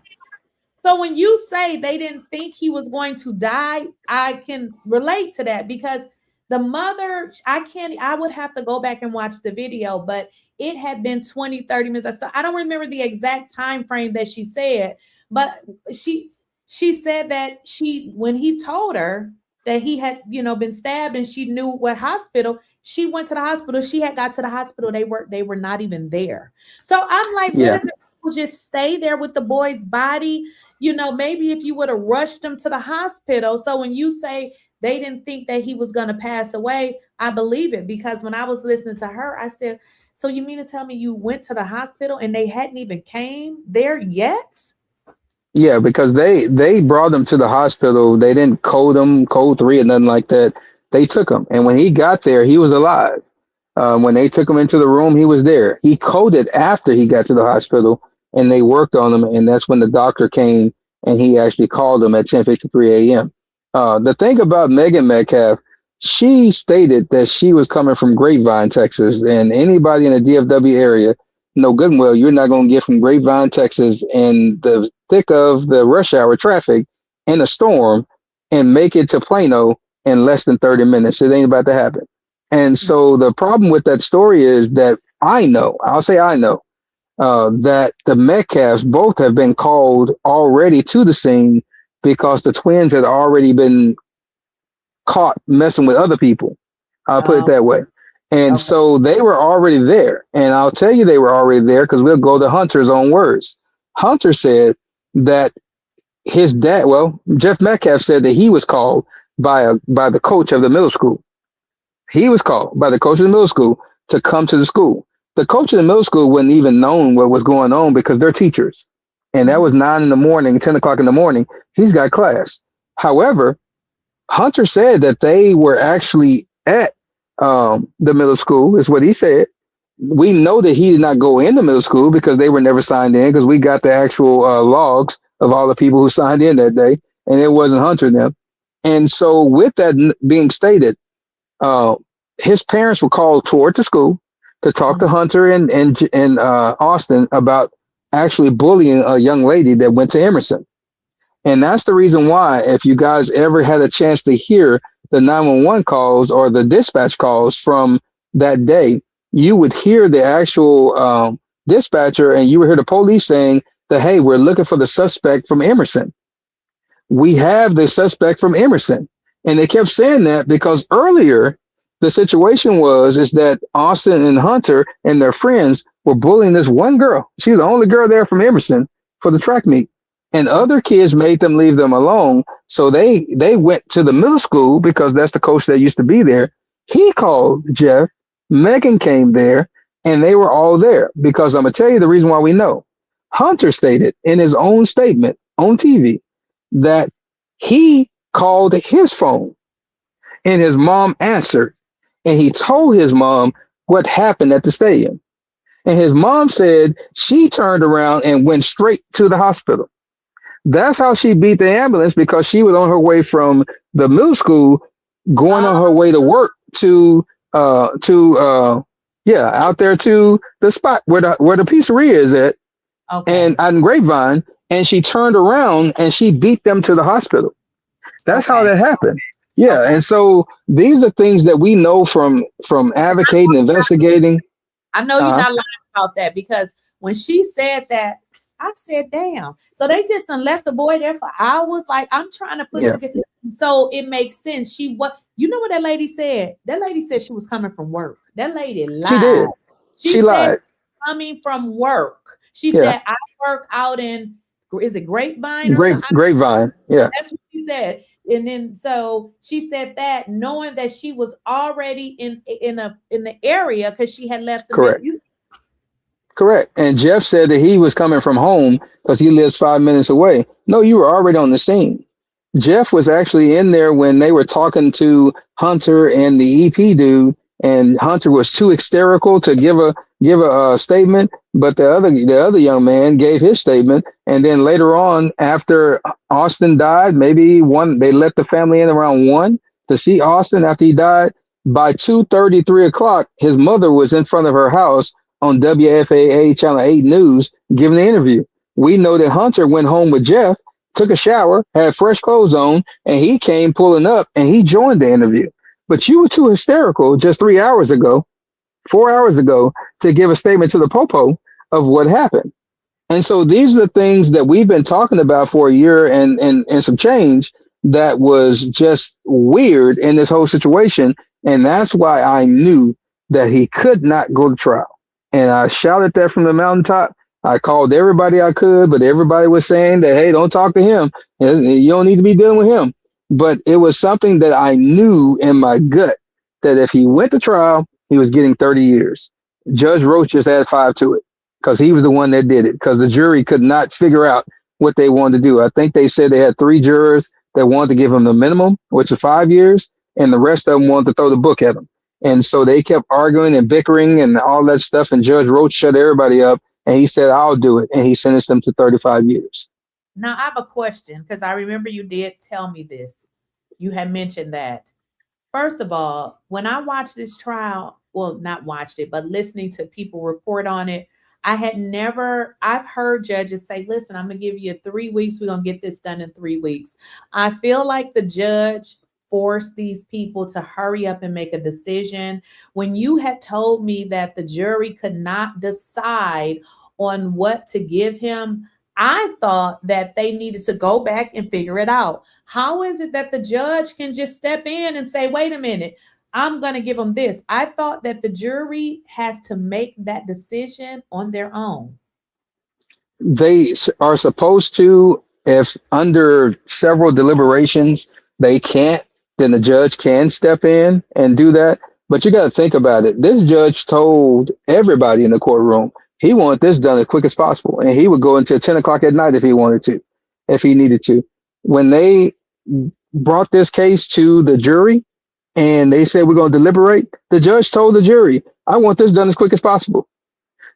So when you say they didn't think he was going to die, I can relate to that because the mother, I would have to go back and watch the video, but it had been 20, 30 minutes. So I don't remember the exact time frame that she said, but she said that when he told her that he had, been stabbed and she knew what hospital, she went to the hospital. She had got to the hospital. They were not even there. So I'm like, what if people just stay there with the boy's body? Maybe if you would have rushed him to the hospital. So when you say they didn't think that he was going to pass away, I believe it, because when I was listening to her, I said, so you mean to tell me you went to the hospital and they hadn't even came there yet?
Yeah, because they brought him to the hospital. They didn't code 3 or nothing like that. They took him. And when he got there, he was alive. When they took him into the room, he was there. He coded after he got to the hospital, and they worked on him. And that's when the doctor came and he actually called him at 10:53 a.m. The thing about Megan Metcalf, she stated that she was coming from Grapevine, Texas, and anybody in the DFW area know good and well you're not going to get from Grapevine, Texas in the thick of the rush hour traffic in a storm and make it to Plano in less than 30 minutes. It ain't about to happen. And so the problem with that story is that I know that the Metcalfs both have been called already to the scene because the twins had already been caught messing with other people. I'll put it that way. And so they were already there. And I'll tell you they were already there because we'll go to Hunter's own words. Hunter said that his dad, Jeff Metcalf said that he was called by the coach of the middle school. He was called by the coach of the middle school to come to the school. The coach of the middle school wouldn't even known what was going on because they're teachers. And that was 9 in the morning, 10 o'clock in the morning. He's got class. However, Hunter said that they were actually at the middle school, is what he said. We know that he did not go into middle school because they were never signed in, because we got the actual logs of all the people who signed in that day, and it wasn't Hunter and them. And so with that being stated, his parents were called toward the school to talk to Hunter and Austin about actually bullying a young lady that went to Emerson. And that's the reason why, if you guys ever had a chance to hear the 911 calls or the dispatch calls from that day, you would hear the actual dispatcher, and you would hear the police saying that, hey, we're looking for the suspect from Emerson. We have the suspect from Emerson. And they kept saying that because earlier the situation is that Austin and Hunter and their friends were bullying this one girl. She was the only girl there from Emerson for the track meet. And other kids made them leave them alone. So they went to the middle school because that's the coach that used to be there. He called Jeff. Megan came there, and they were all there because I'm going to tell you the reason why we know. Hunter stated in his own statement on TV that he called his phone and his mom answered, and he told his mom what happened at the stadium. And his mom said she turned around and went straight to the hospital. That's how she beat the ambulance, because she was on her way from the middle school, going on her way to work out there to the spot where the pizzeria is at, and on Grapevine, and she turned around and she beat them to the hospital. That's how that happened. Yeah, and so these are things that we know from advocating, investigating.
I know you're not lying about that, because when she said that, I said, damn. So they just done left the boy there for hours. Like, I'm trying to put together. So it makes sense. You know what that lady said? That lady said she was coming from work. That lady lied.
She did. She lied.
Coming from work. She said, I work out in, is it Grapevine?
Grapevine. Yeah.
That's what she said. And then so she said that knowing that she was already in the area because she had left the
correct. Correct. And Jeff said that he was coming from home because he lives 5 minutes away. No, you were already on the scene. Jeff was actually in there when they were talking to Hunter and the EP dude, and Hunter was too hysterical to give a statement, but the other young man gave his statement. And then later on, after Austin died, they let the family in around 1 to see Austin after he died. By 2:30, 3 o'clock, his mother was in front of her house on WFAA Channel 8 News giving the interview. We know that Hunter went home with Jeff, took a shower, had fresh clothes on, and he came pulling up and he joined the interview. But you were too hysterical just 4 hours ago, to give a statement to the Popo of what happened. And so these are the things that we've been talking about for a year and some change that was just weird in this whole situation. And that's why I knew that he could not go to trial. And I shouted that from the mountaintop. I called everybody I could, but everybody was saying that, hey, don't talk to him. You don't need to be dealing with him. But it was something that I knew in my gut that if he went to trial, he was getting 30 years. Judge Roach just added 5 to it because he was the one that did it, because the jury could not figure out what they wanted to do. I think they said they had 3 jurors that wanted to give him the minimum, which is 5 years, and the rest of them wanted to throw the book at him. And so they kept arguing and bickering and all that stuff. And Judge Roach shut everybody up. And he said, I'll do it. And he sentenced them to 35 years.
Now, I have a question, because I remember you did tell me this. You had mentioned that. First of all, when I watched this trial, well, not watched it, but listening to people report on it, I've heard judges say, listen, I'm going to give you 3 weeks. We're going to get this done in 3 weeks. I feel like the judge force these people to hurry up and make a decision. When you had told me that the jury could not decide on what to give him, I thought that they needed to go back and figure it out. How is it that the judge can just step in and say, wait a minute, I'm going to give them this? I thought that the jury has to make that decision on their own.
They are supposed to, if under several deliberations, they can't, then the judge can step in and do that. But you got to think about it. This judge told everybody in the courtroom he wanted this done as quick as possible. And he would go until 10 o'clock at night if he wanted to, if he needed to. When they brought this case to the jury and they said, we're going to deliberate, the judge told the jury, I want this done as quick as possible.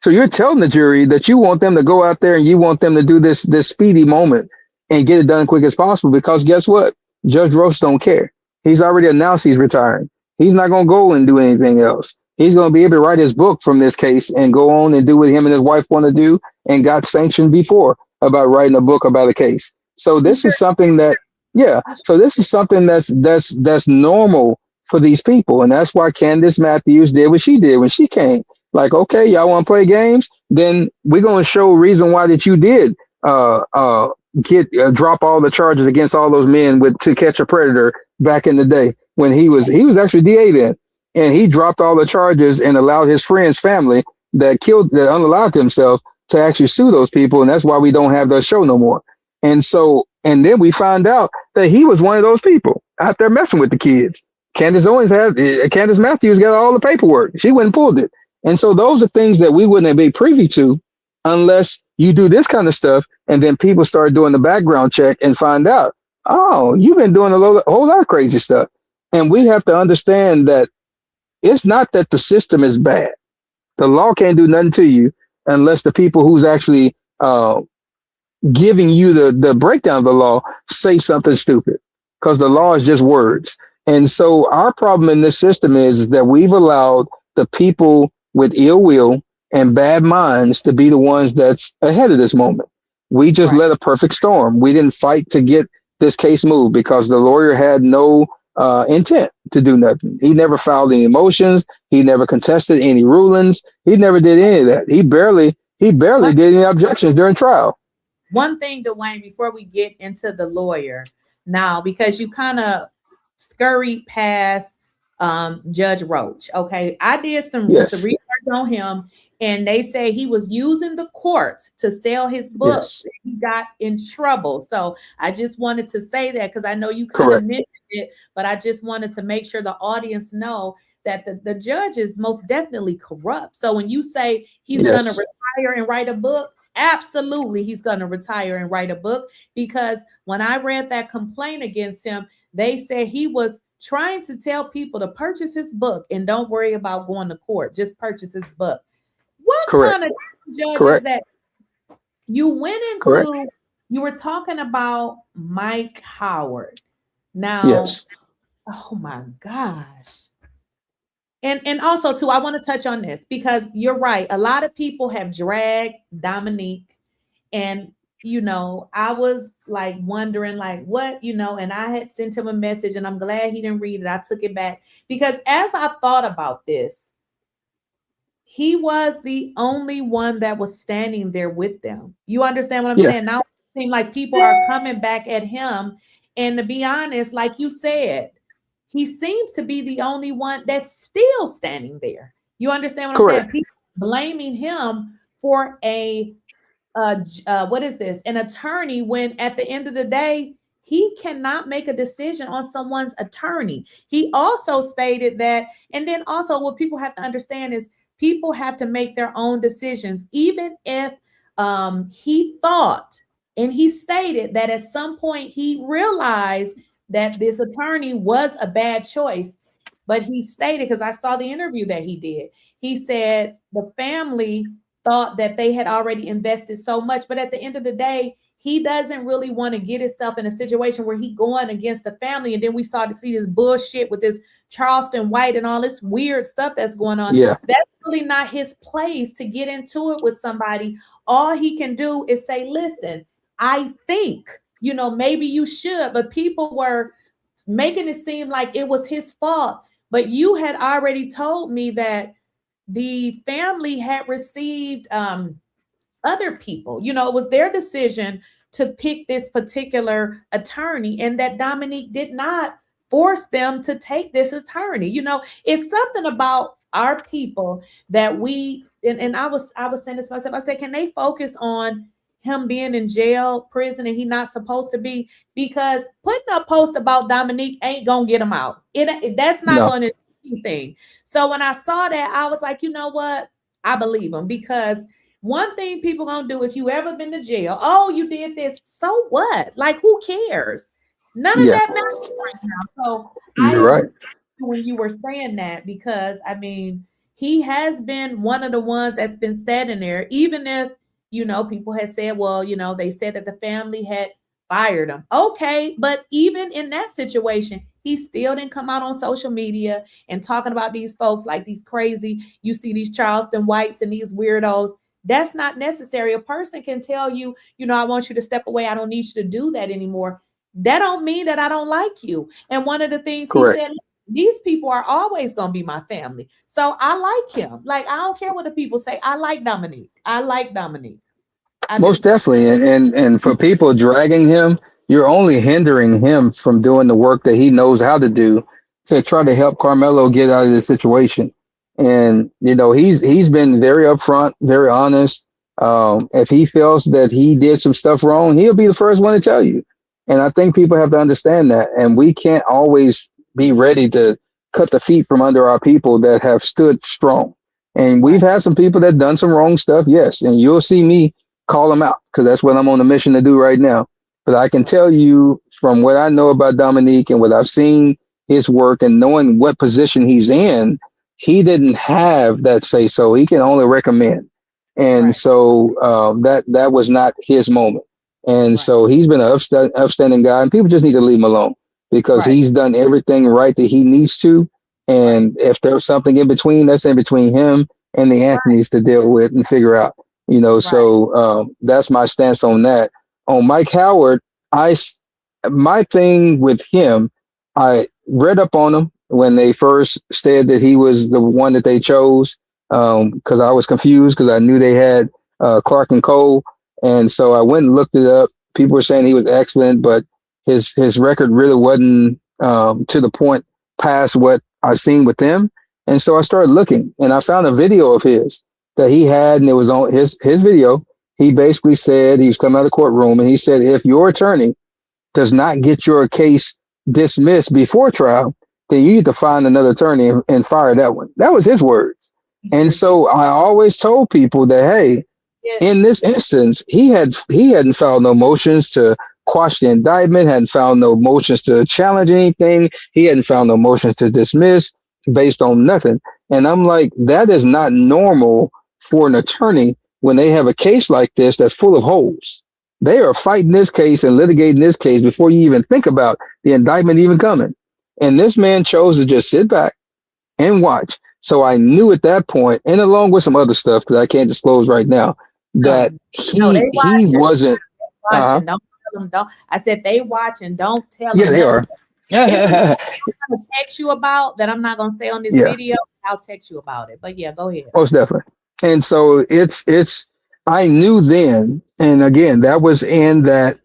So you're telling the jury that you want them to go out there and you want them to do this speedy moment and get it done as quick as possible, because guess what? Judge Roach don't care. He's already announced he's retiring. He's not going to go and do anything else. He's going to be able to write his book from this case and go on and do what him and his wife want to do and got sanctioned before about writing a book about a case. So this is something that, yeah. So this is something that's normal for these people, and that's why Candace Matthews did what she did when she came. Like, okay, y'all want to play games? Then we're going to show a reason why that you did drop all the charges against all those men with To Catch a Predator back in the day when he was actually DA then, and he dropped all the charges and allowed his friend's family that unalived himself to actually sue those people, and that's why we don't have the show no more. And so, and then we find out that he was one of those people out there messing with the kids. Candace Matthews got all the paperwork. She went and pulled it. And so those are things that we wouldn't be privy to unless you do this kind of stuff, and then people start doing the background check and find out, oh, you've been doing a whole lot of crazy stuff. And we have to understand that it's not that the system is bad. The law can't do nothing to you unless the people who's actually giving you the breakdown of the law say something stupid, because the law is just words. And so our problem in this system is that we've allowed the people with ill will and bad minds to be the ones that's ahead of this moment. We just let a perfect storm. We didn't fight to get this case moved because the lawyer had no intent to do nothing. He never filed any motions. He never contested any rulings. He never did any of that. He barely did any objections during trial.
One thing, Dwayne, before we get into the lawyer now, because you kind of scurried past Judge Roach. Okay, I did some research on him, and they say he was using the courts to sell his books. Yes. He got in trouble. So I just wanted to say that because I know you kind of mentioned it, but I just wanted to make sure the audience know that the judge is most definitely corrupt. So when you say he's going to retire and write a book, absolutely he's going to retire and write a book, because when I read that complaint against him, they said he was trying to tell people to purchase his book and don't worry about going to court. Just purchase his book. What kind of judge is that? You went into, you were talking about Mike Howard. Now, oh my gosh. And also too, I want to touch on this because you're right. A lot of people have dragged Dominique, and you know, I was like wondering like what, you know, and I had sent him a message, and I'm glad he didn't read it. I took it back because as I thought about this, he was the only one that was standing there with them. You understand what I'm saying? Now it seems like people are coming back at him. And to be honest, like you said, he seems to be the only one that's still standing there. You understand what I'm saying? People blaming him for what is this? An attorney, when at the end of the day, he cannot make a decision on someone's attorney. He also stated that, and then also what people have to understand is people have to make their own decisions, even if he thought, and he stated that at some point he realized that this attorney was a bad choice. But he stated, because I saw the interview that he did, he said the family thought that they had already invested so much, but at the end of the day, he doesn't really want to get himself in a situation where he going against the family. And then we saw to see this bullshit with this Charleston White and all this weird stuff that's going on. That's really not his place to get into it with somebody. All he can do is say, listen, I think, you know, maybe you should, but people were making it seem like it was his fault. But you had already told me that the family had received other people. You know, it was their decision to pick this particular attorney, and that Dominique did not force them to take this attorney. You know, it's something about our people that we, and I was saying this myself, I said, can they focus on him being in jail, prison, and he not supposed to be? Because putting a post about Dominique ain't gonna get him out. That's not going to do anything. So when I saw that, I was like, you know what? I believe him, because one thing people gonna do, if you ever been to jail, oh, you did this, so what? Like, who cares? None of that matters right now. So you're right when you were saying that, because I mean, he has been one of the ones that's been standing there, even if, you know, people had said, well, you know, they said that the family had fired him. Okay, but even in that situation, he still didn't come out on social media and talking about these folks like these crazy, you see these Charleston Whites and these weirdos. That's not necessary. A person can tell you, I want you to step away. I don't need you to do that anymore. That don't mean that I don't like you. And one of the things he
Correct.
said, these people are always going to be my family. So I like him. Like, I don't care what the people say. I like Dominique. I like Dominique. I do.
Most definitely. And for people dragging him, you're only hindering him from doing the work that he knows how to do to try to help Carmelo get out of this situation. And he's been very upfront, very honest. If he feels that he did some stuff wrong, he'll be the first one to tell you. And I think people have to understand that. And we can't always be ready to cut the feet from under our people that have stood strong. And we've had some people that done some wrong stuff, yes. And you'll see me call them out because that's what I'm on a mission to do right now. But I can tell you from what I know about Dominique and what I've seen his work and knowing what position he's in, he didn't have that say so. He can only recommend. And so that was not his moment. And so he's been an upstanding guy, and people just need to leave him alone because he's done everything right that he needs to. And if there's something in between, that's in between him and the Anthonys to deal with and figure out. So that's my stance on that. On Mike Howard, my thing with him, I read up on him when they first said that he was the one that they chose, because I was confused because I knew they had Clark and Cole, and so I went and looked it up. People were saying he was excellent, but his record really wasn't to the point past what I've seen with them, and so I started looking, and I found a video of his that he had, and it was on his video. He basically said he was coming out of the courtroom, and he said, if your attorney does not get your case dismissed before trial, then you need to find another attorney and fire that one. That was his words. And so I always told people that, hey, in this instance, he hadn't filed no motions to quash the indictment, hadn't filed no motions to challenge anything. He hadn't filed no motions to dismiss based on nothing. And I'm like, that is not normal for an attorney when they have a case like this that's full of holes. They are fighting this case and litigating this case before you even think about the indictment even coming. And this man chose to just sit back and watch. So I knew at that point, and along with some other stuff that I can't disclose right now, that he wasn't.
Don't tell them, don't. I said they watch and don't tell them.
Yeah, they are.
I'm gonna text you about that. I'm not gonna say on this video. I'll text you about it. But yeah, go ahead.
Most definitely. And so it's. I knew then, and again, that was in that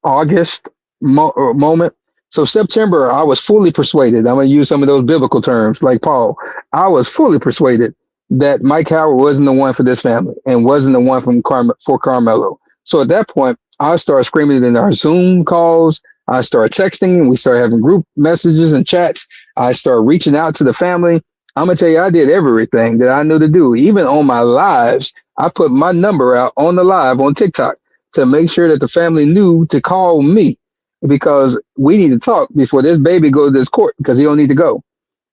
August moment. So September, I was fully persuaded. I'm going to use some of those biblical terms like Paul. I was fully persuaded that Mike Howard wasn't the one for this family and wasn't the one for Carmelo. So at that point, I started screaming in our Zoom calls. I started texting, and we started having group messages and chats. I started reaching out to the family. I'm going to tell you, I did everything that I knew to do. Even on my lives, I put my number out on the live on TikTok to make sure that the family knew to call me, because we need to talk before this baby goes to this court, because he don't need to go.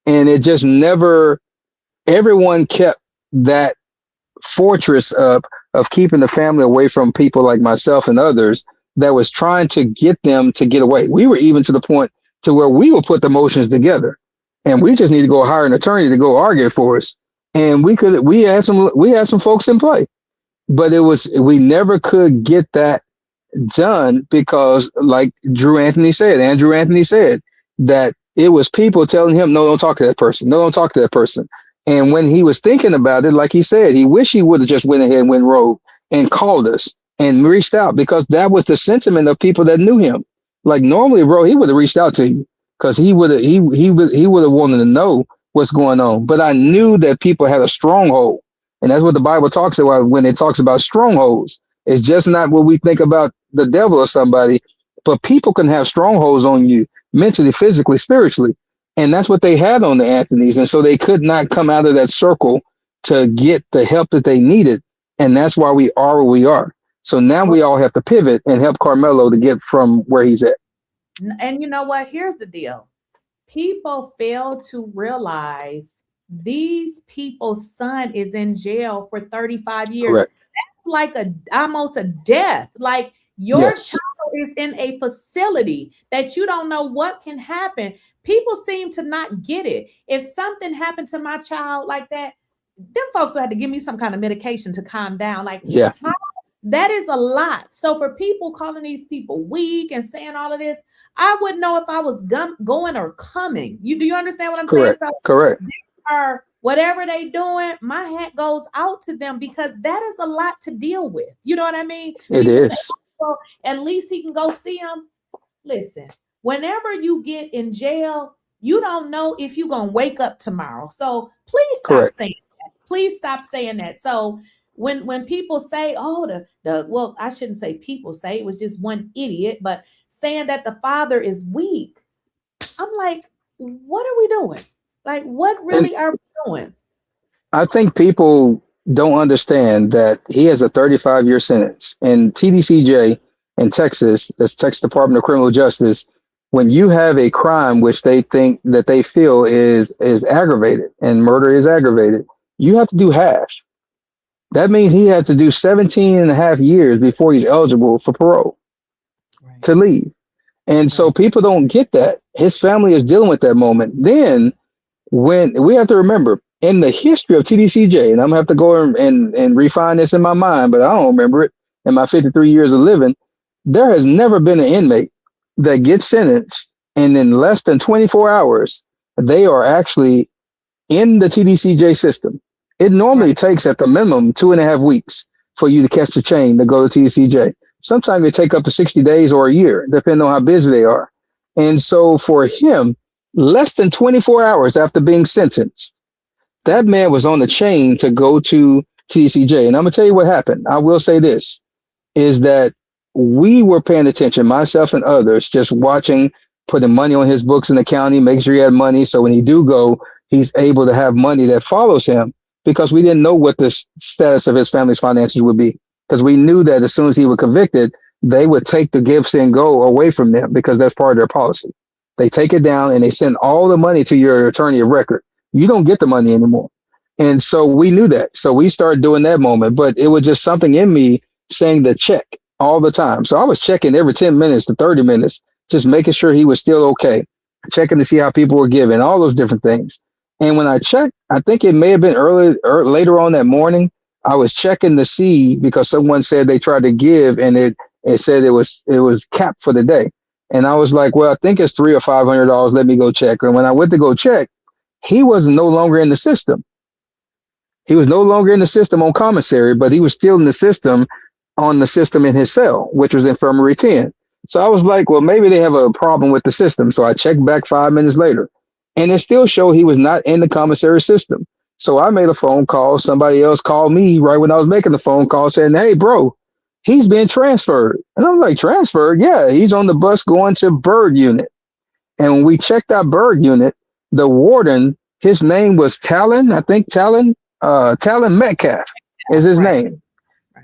And it just never, everyone kept that fortress up of keeping the family away from people like myself and others that was trying to get them to get away. We were even to the point to where we would put the motions together, and we just need to go hire an attorney to go argue for us. And we had some folks in play, but we never could get that done because, like Andrew Anthony said, that it was people telling him, no, don't talk to that person. No, don't talk to that person. And when he was thinking about it, like he said, he wished he would have just went ahead and went rogue and called us and reached out, because that was the sentiment of people that knew him. Like normally, bro, he would have reached out to you because he would have wanted to know what's going on. But I knew that people had a stronghold, and that's what the Bible talks about when it talks about strongholds. It's just not what we think about the devil or somebody, but people can have strongholds on you mentally, physically, spiritually. And that's what they had on the Anthonys. And so they could not come out of that circle to get the help that they needed. And that's why we are where we are. So now we all have to pivot and help Carmelo to get from where he's at.
And you know what? Here's the deal. People fail to realize these people's son is in jail for 35 years.
Correct.
That's like almost a death. Like your child is in a facility that you don't know what can happen. People seem to not get it. If something happened to my child like that, them folks would have to give me some kind of medication to calm down. Like,
Yeah.
that is a lot. So for people calling these people weak and saying all of this, I wouldn't know if I was going or coming. Do you understand what I'm
Correct.
saying? So
Correct.
or whatever they doing, my hat goes out to them, because that is a lot to deal with. You know what I mean?
It
People
is.
say, well, at least he can go see him. Listen, whenever you get in jail, you don't know if you're going to wake up tomorrow. So please stop
Correct.
saying that. Please stop saying that. So when people say, oh, well, I shouldn't say people say, it was just one idiot, but saying that the father is weak, I'm like, what are we doing? Like, what really are we doing?
I think people don't understand that he has a 35-year sentence. And TDCJ in Texas, that's Texas Department of Criminal Justice, when you have a crime which they think that they feel is aggravated, and murder is aggravated, you have to do half. That means he had to do 17 and a half years before he's eligible for parole to leave. And so people don't get that. His family is dealing with that moment. Then when we have to remember, in the history of TDCJ, and I'm gonna have to go and refine this in my mind, but I don't remember it in my 53 years of living, there has never been an inmate that gets sentenced and in less than 24 hours, they are actually in the TDCJ system. It normally takes at the minimum 2.5 weeks for you to catch the chain to go to TDCJ. Sometimes it take up to 60 days or a year, depending on how busy they are. And so for him, less than 24 hours after being sentenced, that man was on the chain to go to TDCJ. And I'm gonna tell you what happened. I will say this, is that we were paying attention, myself and others, just watching, putting money on his books in the county, making sure he had money. So when he do go, he's able to have money that follows him, because we didn't know what the status of his family's finances would be. Because we knew that as soon as he was convicted, they would take the 𝐬𝐮𝐬𝐫 away from them, because that's part of their policy. They take it down and they send all the money to your attorney of record. You don't get the money anymore. And so we knew that. So we started doing that moment, but it was just something in me saying the check all the time. So I was checking every 10 minutes to 30 minutes, just making sure he was still okay, checking to see how people were giving, all those different things. And when I checked, I think it may have been early or later on that morning, I was checking to see, because someone said they tried to give and it said it was capped for the day. And I was like, well, I think it's $300 or $500. Let me go check. And when I went to go check, he was no longer in the system. He was no longer in the system on commissary, but he was still in the system on the system in his cell, which was infirmary 10. So I was like, well, maybe they have a problem with the system. So I checked back 5 minutes later, and it still showed he was not in the commissary system. So I made a phone call. Somebody else called me right when I was making the phone call saying, hey, bro, he's been transferred. And I'm like, transferred? Yeah, he's on the bus going to Bird Unit. And when we checked out Bird Unit, the warden, his name was Talon Metcalf is his name.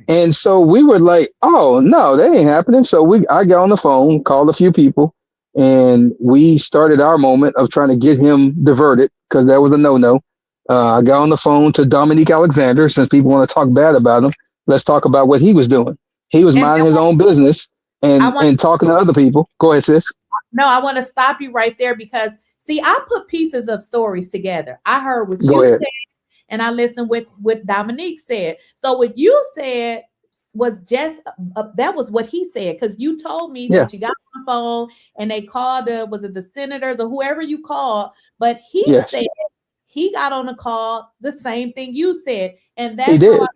And so we were like, oh, no, that ain't happening. So I got on the phone, called a few people, and we started our moment of trying to get him diverted, because that was a no-no. I got on the phone to Dominique Alexander. Since people want to talk bad about him, let's talk about what he was doing. He was minding his own business and talking to other people. Go ahead, sis.
No, I want to stop you right there, because see, I put pieces of stories together. I heard what
Go
you
ahead.
said, and I listened with what Dominique said. So what you said was just that was what he said, because you told me that you got on the phone and they called was it the senators or whoever you called, but he said he got on the call the same thing you said, and that's how I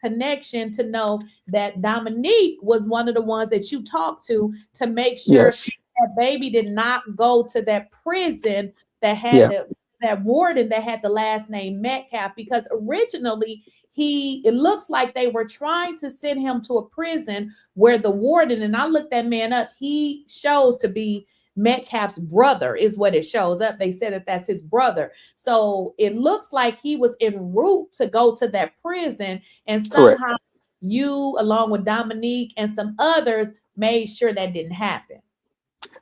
connection to know that Dominique was one of the ones that you talked to make sure that baby did not go to that prison that had that warden that had the last name Metcalf, because originally it looks like they were trying to send him to a prison where the warden, and I looked that man up, he shows to be Metcalf's brother is what it shows up. They said that that's his brother. So it looks like he was en route to go to that prison, and somehow you, along with Dominique and some others, made sure that didn't happen.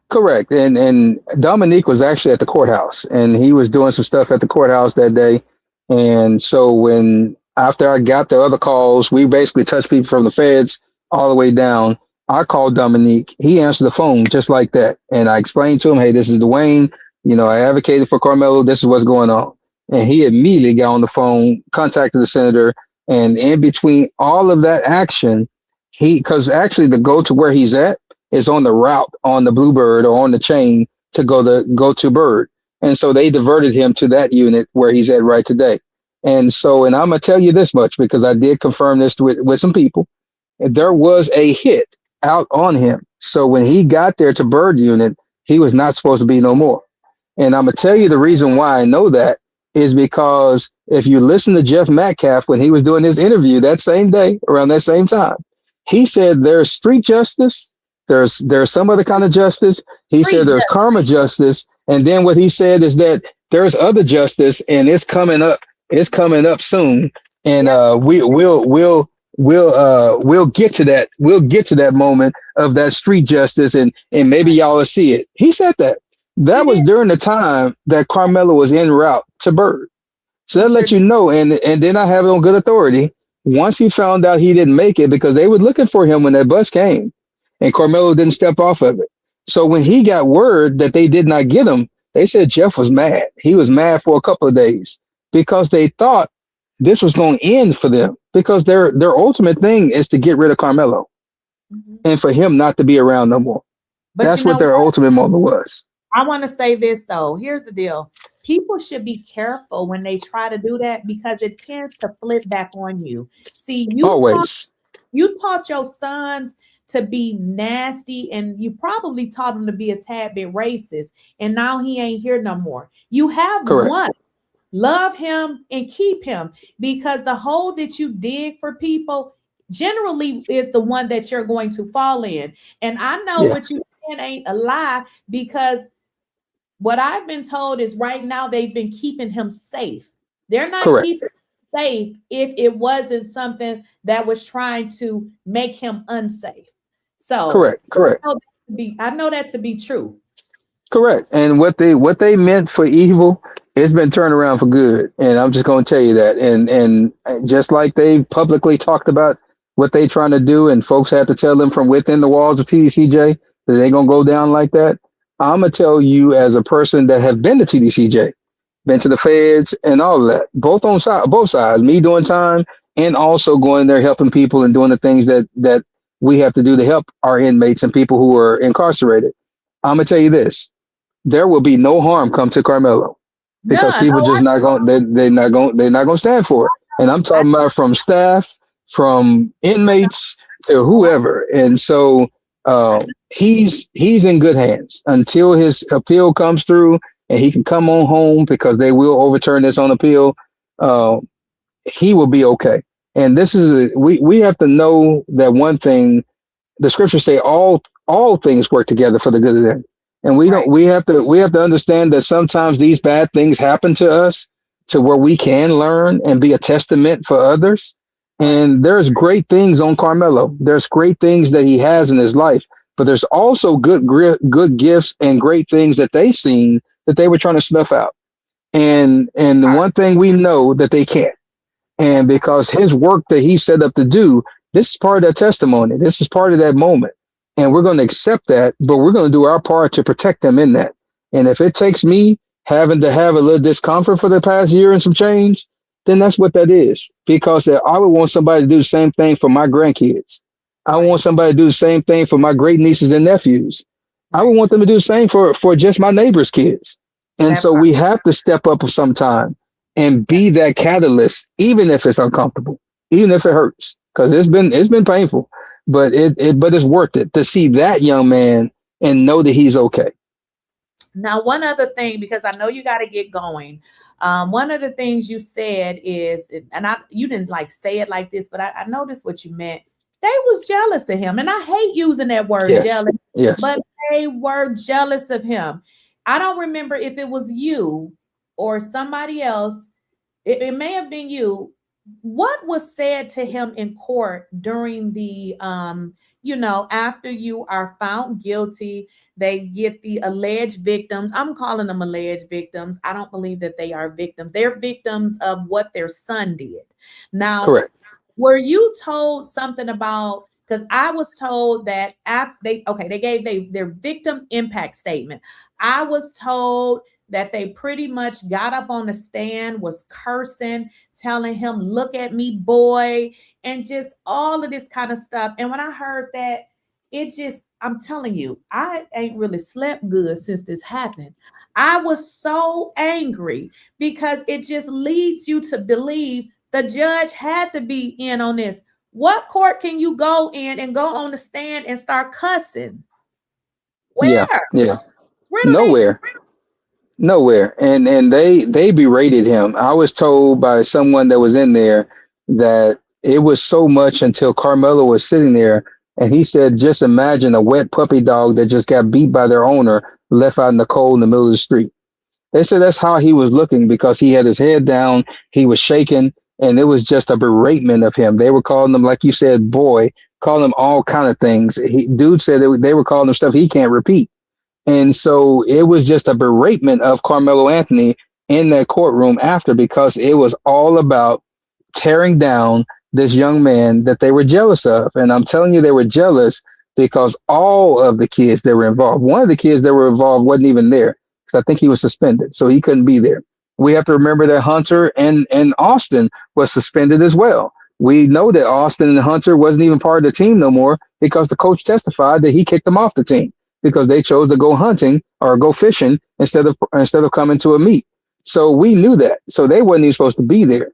Correct. And Dominique was actually at the courthouse, and he was doing some stuff at the courthouse that day. And so after I got the other calls, we basically touched people from the feds all the way down. I called Dominique. He answered the phone just like that. And I explained to him, hey, this is Dwayne. You know, I advocated for Carmelo. This is what's going on. And he immediately got on the phone, contacted the senator, and in between all of that action, because actually the go to where he's at is on the route on the Bluebird or on the chain to go to Bird. And so they diverted him to that unit where he's at right today. And so, and I'm gonna tell you this much because I did confirm this with some people. There was a hit out on him. So when he got there to Bird unit, he was not supposed to be no more. And I'm gonna tell you the reason why I know that is because if you listen to Jeff Metcalf when he was doing his interview that same day around that same time, he said there's street justice, there's some other kind of justice. He said there's karma justice, and then what he said is that there's other justice, and it's coming up. It's coming up soon, and we'll get to that. We'll get to that moment of that street justice, and maybe y'all will see it. He said that. That was during the time that Carmelo was en route to Bird. So that let you know, and then I have it on good authority. Once he found out he didn't make it, because they were looking for him when that bus came, and Carmelo didn't step off of it. So when he got word that they did not get him, they said Jeff was mad. He was mad for a couple of days because they thought this was going to end for them, because their ultimate thing is to get rid of Carmelo and for him not to be around no more. But that's what their ultimate moment was.
I want to say this though. Here's the deal. People should be careful when they try to do that, because it tends to flip back on you. See, you taught your sons to be nasty, and you probably taught him to be a tad bit racist, and now he ain't here no more. You have one. Love him and keep him, because the hole that you dig for people generally is the one that you're going to fall in. And I know what you said ain't a lie, because what I've been told is right now they've been keeping him safe. They're not keeping him safe if it wasn't something that was trying to make him unsafe. So
correct.
I know that to be true.
Correct. And what they meant for evil, it's been turned around for good. And I'm just going to tell you that. And just like they publicly talked about what they trying to do, and folks had to tell them from within the walls of TDCJ that they going to go down like that. I'm going to tell you, as a person that have been to TDCJ, been to the feds and all of that, both sides, me doing time and also going there helping people and doing the things that we have to do to help our inmates and people who are incarcerated. I'm going to tell you this. There will be no harm come to Carmelo, because people just not going, they're not going to stand for it. And I'm talking about from staff, from inmates to whoever. And so he's in good hands until his appeal comes through and he can come on home, because they will overturn this on appeal. He will be okay. And this is we have to know that one thing. The scriptures say all things work together for the good of them. And we have to understand that sometimes these bad things happen to us to where we can learn and be a testament for others. And there's great things on Carmelo. There's great things that he has in his life, but there's also good gifts and great things that they seen that they were trying to snuff out. And the one thing we know that they can't. And because his work that he set up to do, this is part of that testimony. This is part of that moment. And we're going to accept that, but we're going to do our part to protect them in that. And if it takes me having to have a little discomfort for the past year and some change, then that's what that is. Because I would want somebody to do the same thing for my grandkids. I want somebody to do the same thing for my great nieces and nephews. I would want them to do the same for just my neighbor's kids. And so we have to step up sometime and be that catalyst, even if it's uncomfortable, even if it hurts, because it's been painful. But it's worth it to see that young man and know that he's okay.
Now, one other thing, because I know you got to get going. One of the things you said is, and you didn't like say it like this, but I noticed what you meant. They was jealous of him. And I hate using that word, jealous, but they were jealous of him. I don't remember if it was you or somebody else. It may have been you. What was said to him in court during the, after you are found guilty, they get the alleged victims. I'm calling them alleged victims. I don't believe that they are victims. They're victims of what their son did. Now, correct. Were you told something about, because I was told that after they gave their victim impact statement. I was told that they pretty much got up on the stand, was cursing, telling him, look at me, boy, and just all of this kind of stuff. And when I heard that, it just, I'm telling you, I ain't really slept good since this happened. I was so angry because it just leads you to believe the judge had to be in on this. What court can you go in and go on the stand and start cussing? Where?
Yeah.
Where do
Nowhere. Nowhere. And they berated him. I was told by someone that was in there that it was so much until Carmelo was sitting there and he said, just imagine a wet puppy dog that just got beat by their owner, left out in the cold in the middle of the street. They said that's how he was looking because he had his head down, he was shaking, and it was just a beratement of him. They were calling him, like you said, boy, calling him all kind of things. Dude said they were calling him stuff he can't repeat. And so it was just a beratement of Carmelo Anthony in that courtroom after, because it was all about tearing down this young man that they were jealous of. And I'm telling you, they were jealous because all of the kids that were involved, one of the kids that were involved wasn't even there because I think he was suspended, so he couldn't be there. We have to remember that Hunter and Austin was suspended as well. We know that Austin and Hunter wasn't even part of the team no more because the coach testified that he kicked them off the team because they chose to go hunting or go fishing instead of coming to a meet. So we knew that. So they wasn't even supposed to be there.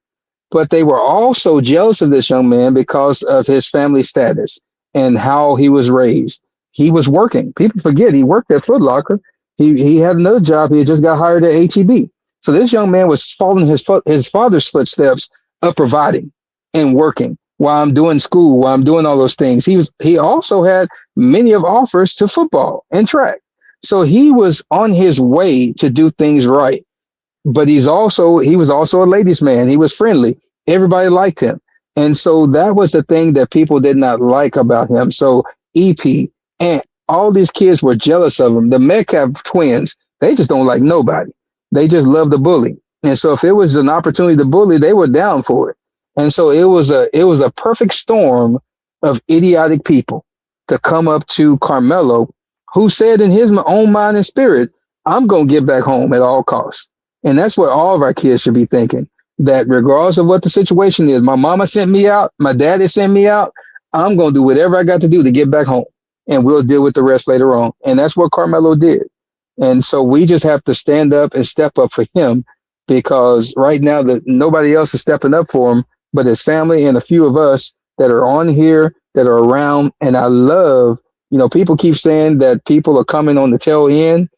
But they were also jealous of this young man because of his family status and how he was raised. He was working. People forget he worked at Foot Locker. He had another job. He had just got hired at HEB. So this young man was following his father's footsteps of providing and working while I'm doing school, while I'm doing all those things. He also had many of offers to football and track. So he was on his way to do things right. But he was also a ladies' man. He was friendly. Everybody liked him. And so that was the thing that people did not like about him. So EP and all these kids were jealous of him. The Metcalf twins, they just don't like nobody. They just love the bully. And so if it was an opportunity to bully, they were down for it. And so it was a perfect storm of idiotic people to come up to Carmelo, who said in his own mind and spirit, I'm going to get back home at all costs. And that's what all of our kids should be thinking, that regardless of what the situation is, my mama sent me out, my daddy sent me out, I'm going to do whatever I got to do to get back home, and we'll deal with the rest later on. And that's what Carmelo did. And so we just have to stand up and step up for him, because right now that nobody else is stepping up for him but his family and a few of us that are on here, that are around. And I love, people keep saying that people are coming on the tail end.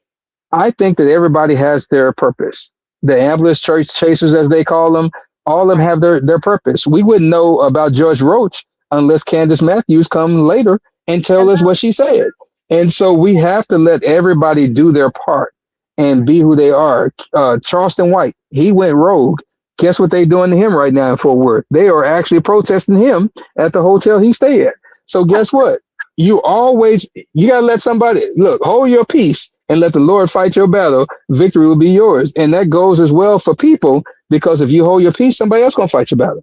I think that everybody has their purpose. The ambulance chasers, as they call them, all of them have their purpose. We wouldn't know about Judge Roach unless Candace Matthews come later and tell us what she said. And so we have to let everybody do their part and be who they are. Charleston White, he went rogue. Guess what they're doing to him right now in Fort Worth? They are actually protesting him at the hotel he stayed at. So guess what? You got to let somebody, hold your peace and let the Lord fight your battle. Victory will be yours. And that goes as well for people, because if you hold your peace, somebody else going to fight your battle.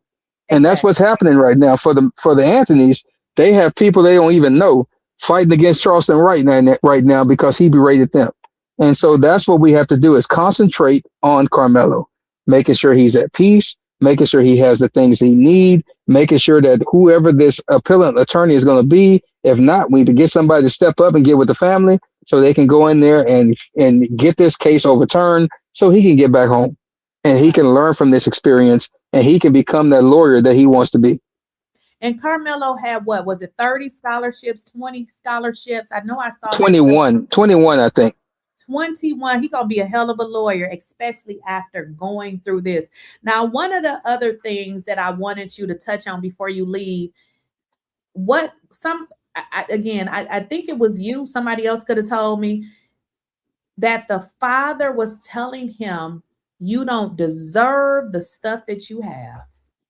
And that's what's happening right now for the Anthonys. They have people they don't even know fighting against Charleston right now because he berated them. And so that's what we have to do, is concentrate on Carmelo, making sure he's at peace, making sure he has the things he needs, making sure that whoever this appellant attorney is going to be, if not, we need to get somebody to step up and get with the family so they can go in there and get this case overturned so he can get back home and he can learn from this experience and he can become that lawyer that he wants to be.
And Carmelo had, what was it, 30 scholarships, 20 scholarships? I know I saw
21, I think.
21. He gonna be a hell of a lawyer, especially after going through this. Now, one of the other things that I wanted you to touch on before you leave, I think it was you, somebody else could have told me, that the father was telling him, you don't deserve the stuff that you have.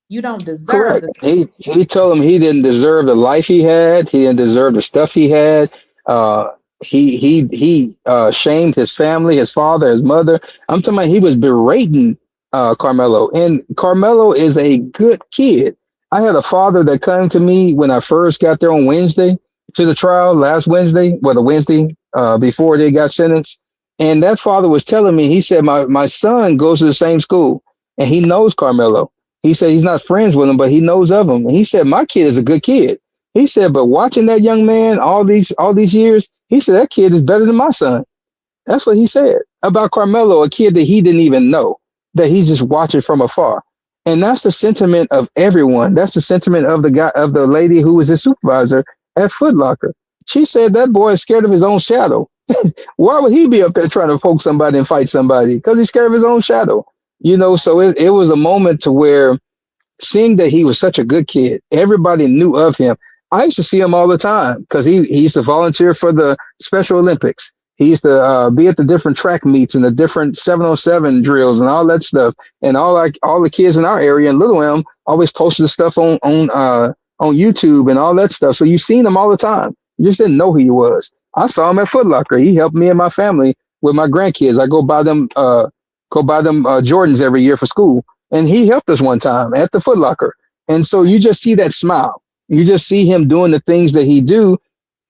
You don't deserve.
Correct. He told him he didn't deserve the life he had. He didn't deserve the stuff he had. He shamed his family, his father, his mother. I'm talking about he was berating Carmelo. And Carmelo is a good kid. I had a father that came to me when I first got there on Wednesday to the trial last Wednesday, the Wednesday before they got sentenced. And that father was telling me, he said, my son goes to the same school and he knows Carmelo. He said he's not friends with him, but he knows of him. And he said, my kid is a good kid. He said, but watching that young man all these years, he said that kid is better than my son. That's what he said about Carmelo, a kid that he didn't even know, that he's just watching from afar. And that's the sentiment of everyone. That's the sentiment of the lady who was his supervisor at Foot Locker. She said that boy is scared of his own shadow. Why would he be up there trying to poke somebody and fight somebody? Because he's scared of his own shadow. So it was a moment to where, seeing that he was such a good kid, everybody knew of him. I used to see him all the time because he used to volunteer for the Special Olympics. He used to be at the different track meets and the different 707 drills and all that stuff. And all the kids in our area in Little Elm always posted stuff on YouTube and all that stuff. So you've seen him all the time. You just didn't know who he was. I saw him at Foot Locker. He helped me and my family with my grandkids. I go buy them Jordans every year for school. And he helped us one time at the Foot Locker. And so you just see that smile. You just see him doing the things that he do,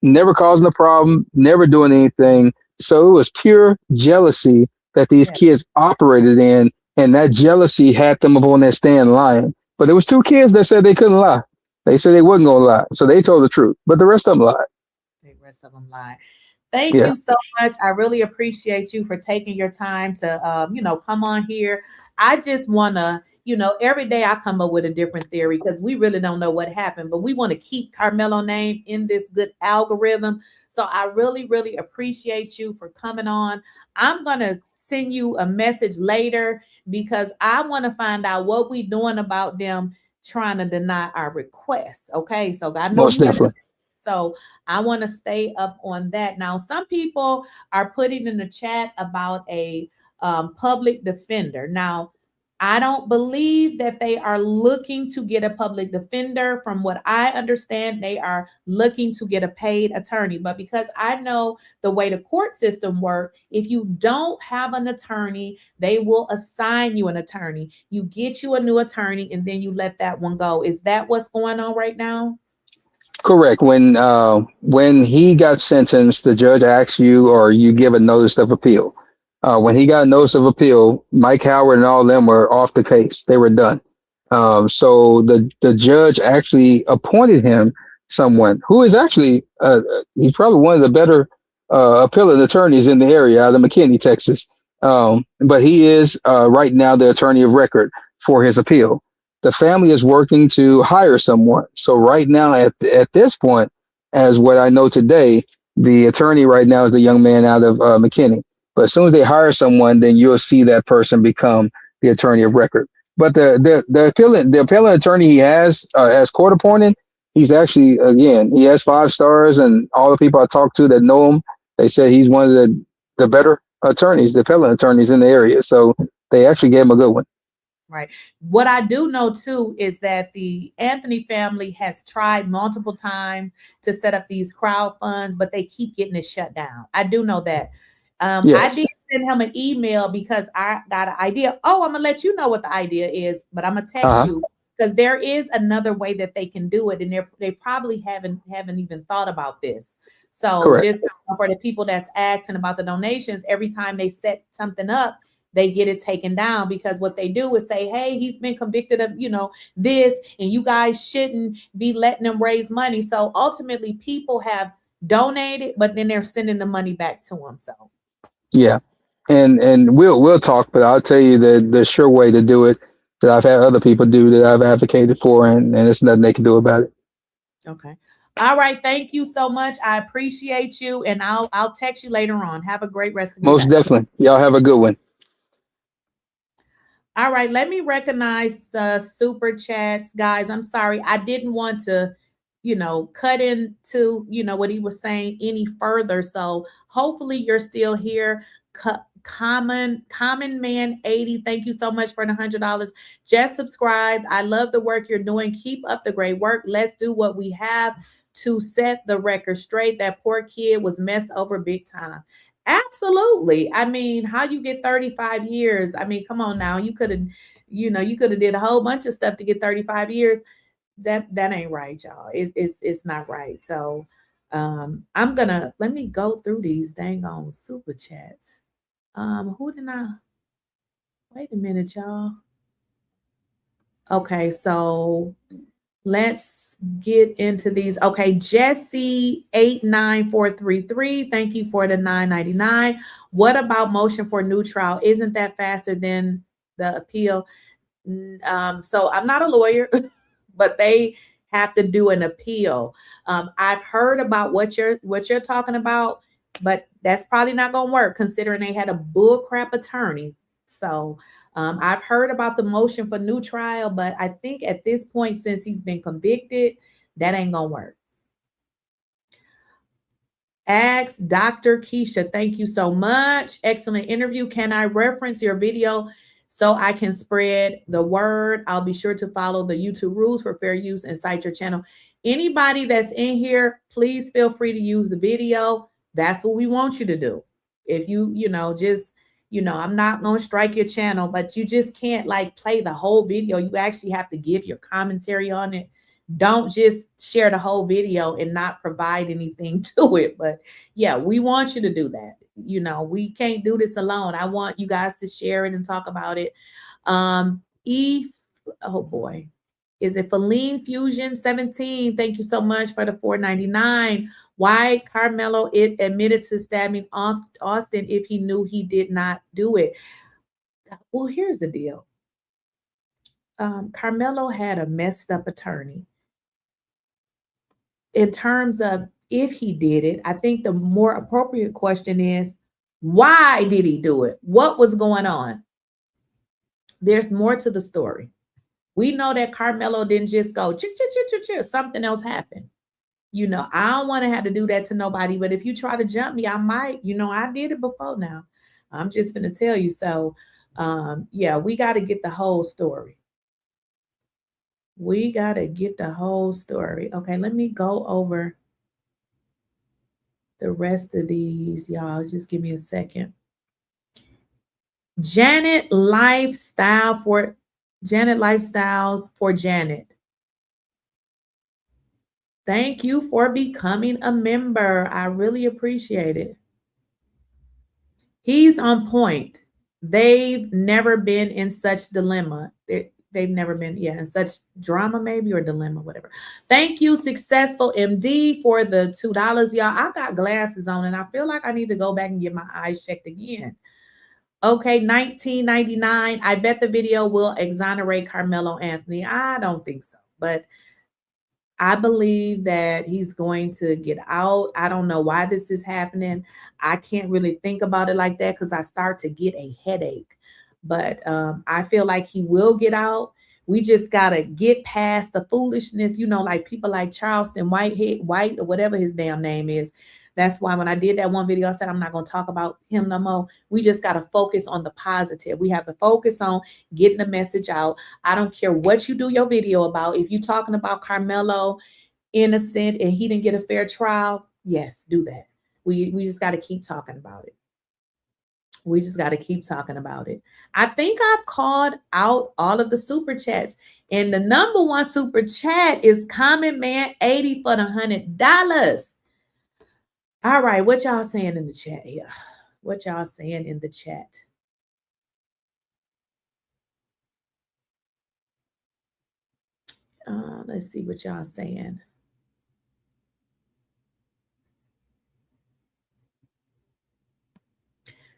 never causing a problem, never doing anything. So it was pure jealousy that these kids operated in. And that jealousy had them up on that stand lying. But there was 2 kids that said they couldn't lie. They said they wasn't going to lie. So they told the truth. But the rest of them lied.
The rest of them lied. Thank you so much. I really appreciate you for taking your time to, come on here. I just want to, every day I come up with a different theory because we really don't know what happened, but we want to keep Carmelo name in this good algorithm. So I really, really appreciate you for coming on. I'm going to send you a message later because I want to find out what we're doing about them trying to deny our requests. Okay. So I know
most definitely.
So I want to stay up on that. Now, some people are putting in the chat about a public defender. Now, I don't believe that they are looking to get a public defender. From what I understand, they are looking to get a paid attorney. But because I know the way the court system works, if you don't have an attorney, they will assign you an attorney. You get you a new attorney and then you let that one go. Is that what's going on right now?
Correct. When he got sentenced, the judge asks you or you give a notice of appeal. When he got a notice of appeal, Mike Howard and all of them were off the case. They were done. So the judge actually appointed him someone who is actually he's probably one of the better appellate attorneys in the area out of McKinney, Texas. But he is right now the attorney of record for his appeal. The family is working to hire someone. So right now at this point, as what I know today, the attorney right now is the young man out of McKinney. But as soon as they hire someone, then you'll see that person become the attorney of record. But the appellant attorney he has as court appointed, he's actually, again, he has 5 stars, and all the people I talked to that know him, they said he's one of the better attorneys, the appellant attorneys in the area. So they actually gave him a good one.
Right. What I do know too is that the Anthony family has tried multiple times to set up these crowd funds, but they keep getting it shut down. I do know that. I did send him an email because I got an idea. Oh, I'm gonna let you know what the idea is, but I'm gonna text you because there is another way that they can do it, and they probably haven't even thought about this. So just for the people that's asking about the donations, every time they set something up, they get it taken down because what they do is say, hey, he's been convicted of, this, and you guys shouldn't be letting them raise money. So ultimately people have donated, but then they're sending the money back to them. So
yeah. And we'll talk, but I'll tell you the sure way to do it that I've had other people do that I've advocated for, and there's nothing they can do about it.
Okay. All right. Thank you so much. I appreciate you. And I'll text you later on. Have a great rest of your day.
Most definitely. Y'all have a good one.
All right, let me recognize super chats, guys. I'm sorry, I didn't want to, cut into, what he was saying any further. So hopefully you're still here. Common Man 80, thank you so much for the $100. Just subscribe. I love the work you're doing. Keep up the great work. Let's do what we have to set the record straight. That poor kid was messed over big time. Absolutely. I mean, how you get 35 years? I mean, come on now. You could have, did a whole bunch of stuff to get 35 years. That ain't right, y'all. It's not right. So let me go through these dang on super chats. Who did I? Wait a minute, y'all. Okay, so let's get into these. Okay, Jesse 89433. Thank you for the $9.99. What about motion for new trial? Isn't that faster than the appeal? So I'm not a lawyer, but they have to do an appeal. I've heard about what you're talking about, but that's probably not gonna work considering they had a bullcrap attorney. So I've heard about the motion for new trial, but I think at this point, since he's been convicted, that ain't gonna work. Ask Dr. Keysha, thank you so much. Excellent interview. Can I reference your video so I can spread the word? I'll be sure to follow the YouTube rules for fair use and cite your channel. Anybody that's in here, please feel free to use the video. That's what we want you to do. If I'm not going to strike your channel, but you just can't like play the whole video. You actually have to give your commentary on it. Don't just share the whole video and not provide anything to it. But yeah, we want you to do that. We can't do this alone. I want you guys to share it and talk about it. Oh boy. Is it Feline Fusion 17? Thank you so much for the $4.99. Why Carmelo admitted to stabbing Austin if he knew he did not do it? Well, here's the deal. Carmelo had a messed up attorney. In terms of if he did it, I think the more appropriate question is, why did he do it? What was going on? There's more to the story. We know that Carmelo didn't just go, something else happened. I don't want to have to do that to nobody, but if you try to jump me, I might. I did it before now. I'm just going to tell you. So, yeah, we got to get the whole story. We got to get the whole story. Okay, let me go over the rest of these, y'all. Just give me a second. Janet Lifestyles for Janet. Thank you for becoming a member. I really appreciate it. He's on point. They've never been in such dilemma. They've never been, in such drama maybe, or dilemma, whatever. Thank you, Successful MD, for the $2. Y'all, I got glasses on and I feel like I need to go back and get my eyes checked again. Okay, $19.99. I bet the video will exonerate Carmelo Anthony. I don't think so, but I believe that he's going to get out. I don't know why this is happening. I can't really think about it like that because I start to get a headache. But I feel like he will get out. We just got to get past the foolishness, like people like Charleston White or whatever his damn name is. That's why when I did that one video, I said I'm not going to talk about him no more. We just got to focus on the positive. We have to focus on getting the message out. I don't care what you do your video about. If you're talking about Carmelo innocent and he didn't get a fair trial, yes, do that. We just got to keep talking about it. We just got to keep talking about it. I think I've called out all of the super chats. And the number one super chat is Comment Man 80 for the $100. All right, what y'all saying in the chat here? What y'all saying in the chat? Let's see what y'all saying.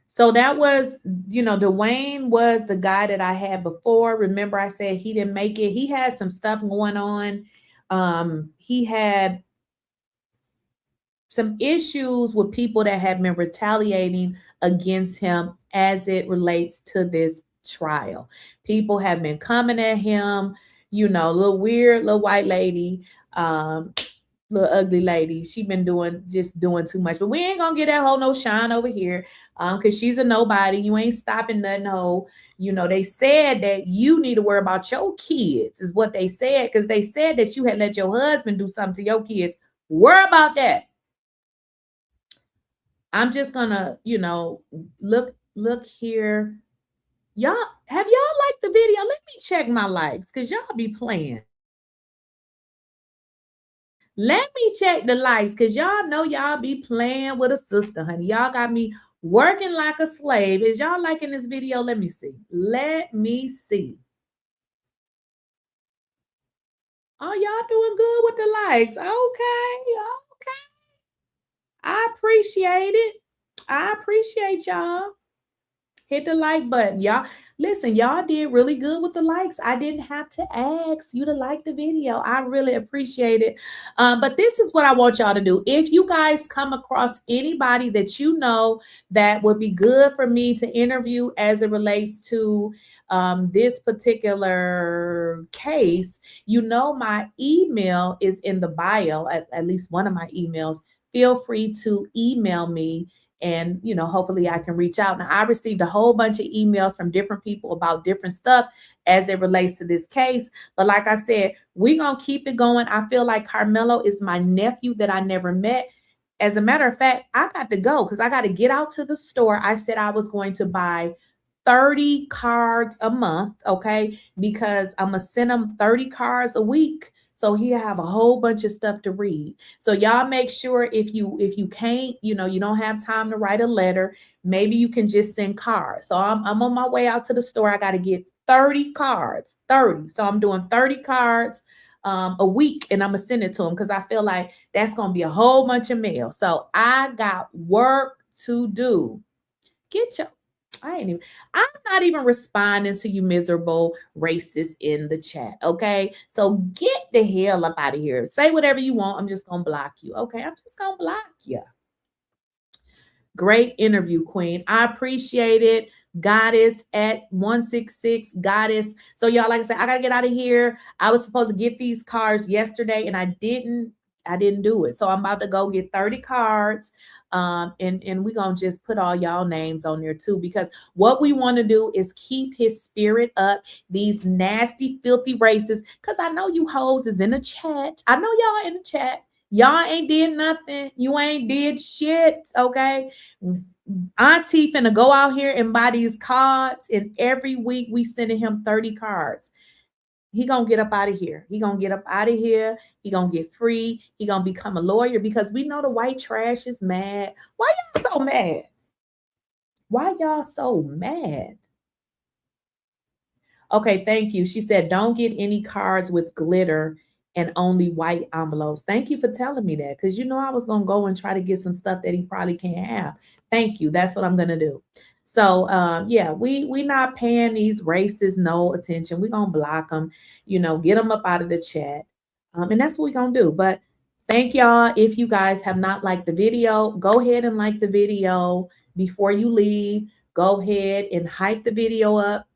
So that was, Dwayne was the guy that I had before. Remember, I said he didn't make it. He had some stuff going on. He had some issues with people that have been retaliating against him as it relates to this trial. People have been coming at him, little weird, little white lady, little ugly lady. She been doing too much, but we ain't gonna get that whole no shine over here, because she's a nobody. You ain't stopping nothing, ho. They said that you need to worry about your kids, is what they said, because they said that you had let your husband do something to your kids. Worry about that. I'm just gonna, look here. Y'all, have y'all liked the video? Let me check my likes, because y'all be playing. Let me check the likes, because y'all know y'all be playing with a sister, honey. Y'all got me Working like a slave. Is y'all liking this video? Let me see. Let me see. Oh, y'all doing good with the likes. Okay. Okay. I appreciate it. I appreciate y'all. Hit the like button. Y'all, listen, y'all did really good with the likes. I didn't have to ask you to like the video. I really appreciate it. But this is what I want y'all to do. If you guys come across anybody that you know that would be good for me to interview as it relates to this particular case, you know my email is in the bio, at least one of my emails. Feel free to email me. And, you know, hopefully I can reach out. Now, I received a whole bunch of emails from different people about different stuff as it relates to this case. But like I said, we're going to keep it going. I feel like Carmelo is my nephew that I never met. As a matter of fact, I got to go because I got to get out to the store. I said I was going to buy 30 cards a month, okay? Because I'm going to send him 30 cards a week. So he'll have a whole bunch of stuff to read. So y'all make sure if you can't, you know, you don't have time to write a letter, maybe you can just send cards. So I'm on my way out to the store. I got to get 30 cards, 30. So I'm doing 30 cards a week, and I'm going to send it to him because I feel like that's going to be a whole bunch of mail. So I got work to do. I'm not even responding to you miserable racists in the chat, okay? So get the hell up out of here. Say whatever you want. I'm just going to block you, okay? I'm just going to block you. Great interview, Queen. I appreciate it. Goddess at 166, Goddess. So y'all, like I said, I got to get out of here. I was supposed to get these cards yesterday, and I didn't do it. So I'm about to go get 30 cards. And we're going to just put all y'all names on there too, because what we want to do is keep his spirit up, these nasty, filthy racists, because I know you hoes is in the chat. I know y'all in the chat. Y'all ain't did nothing. You ain't did shit, okay? Auntie finna go out here and buy these cards, and every week we sending him 30 cards. He gonna get up out of here. He gonna get up out of here. He gonna get free. He gonna become a lawyer because we know the white trash is mad. Why y'all so mad? Why y'all so mad? Okay, thank you. She said, don't get any cards with glitter and only white envelopes. Thank you for telling me that, because you know I was gonna go and try to get some stuff that he probably can't have. Thank you. That's what I'm gonna do. So, yeah, we not paying these racists no attention. We're going to block them, you know, get them up out of the chat. And that's what we're going to do. But thank y'all. If you guys have not liked the video, go ahead and like the video before you leave. Go ahead and hype the video up.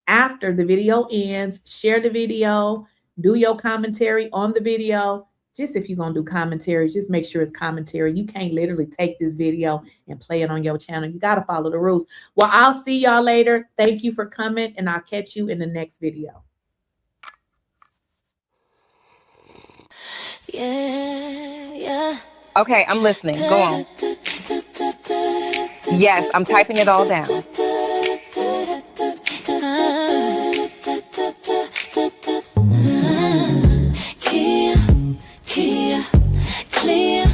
After the video ends, share the video, do your commentary on the video. Just if you're going to do commentary, just make sure it's commentary. You can't literally take this video and play it on your channel. You got to follow the rules. Well, I'll see y'all later. Thank you for coming, and I'll catch you in the next video.
Yeah.
Okay, I'm listening. Go on. Yes, I'm typing it all down.
Clear,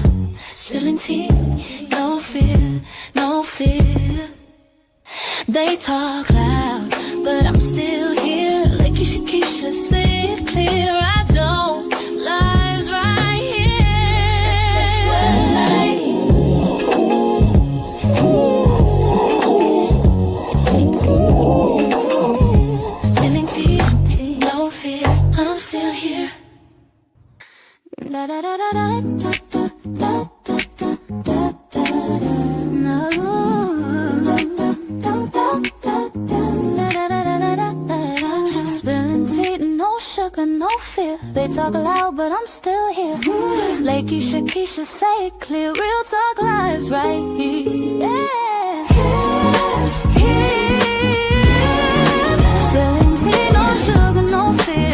spilling tea, no fear, no fear. They talk loud, but I'm still here. Lakeysha Keysha, say it clear. I don't lies right here. Spilling tea, no fear. I'm still here. Da da da da da da da da da da no. Spilling tea, no sugar, no fear. They talk loud, but I'm still here. Lakeysha Keysha, say it clear. Real talk lives right here. Yeah. Spilling tea, no sugar, no fear.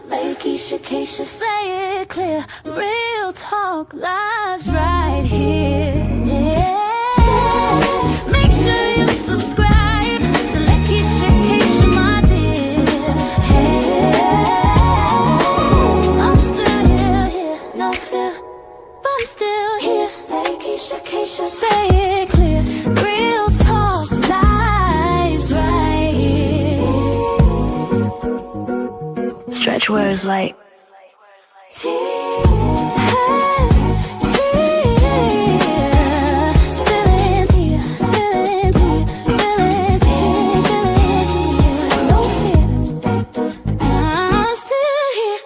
Lakeysha Keysha, say it clear. Real talk lives right here. Yeah. Make sure you subscribe to Lakeysha Keysha, my dear. Yeah.
Rich words like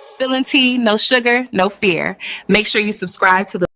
Spilling tea, no sugar, no fear. Make sure you subscribe to the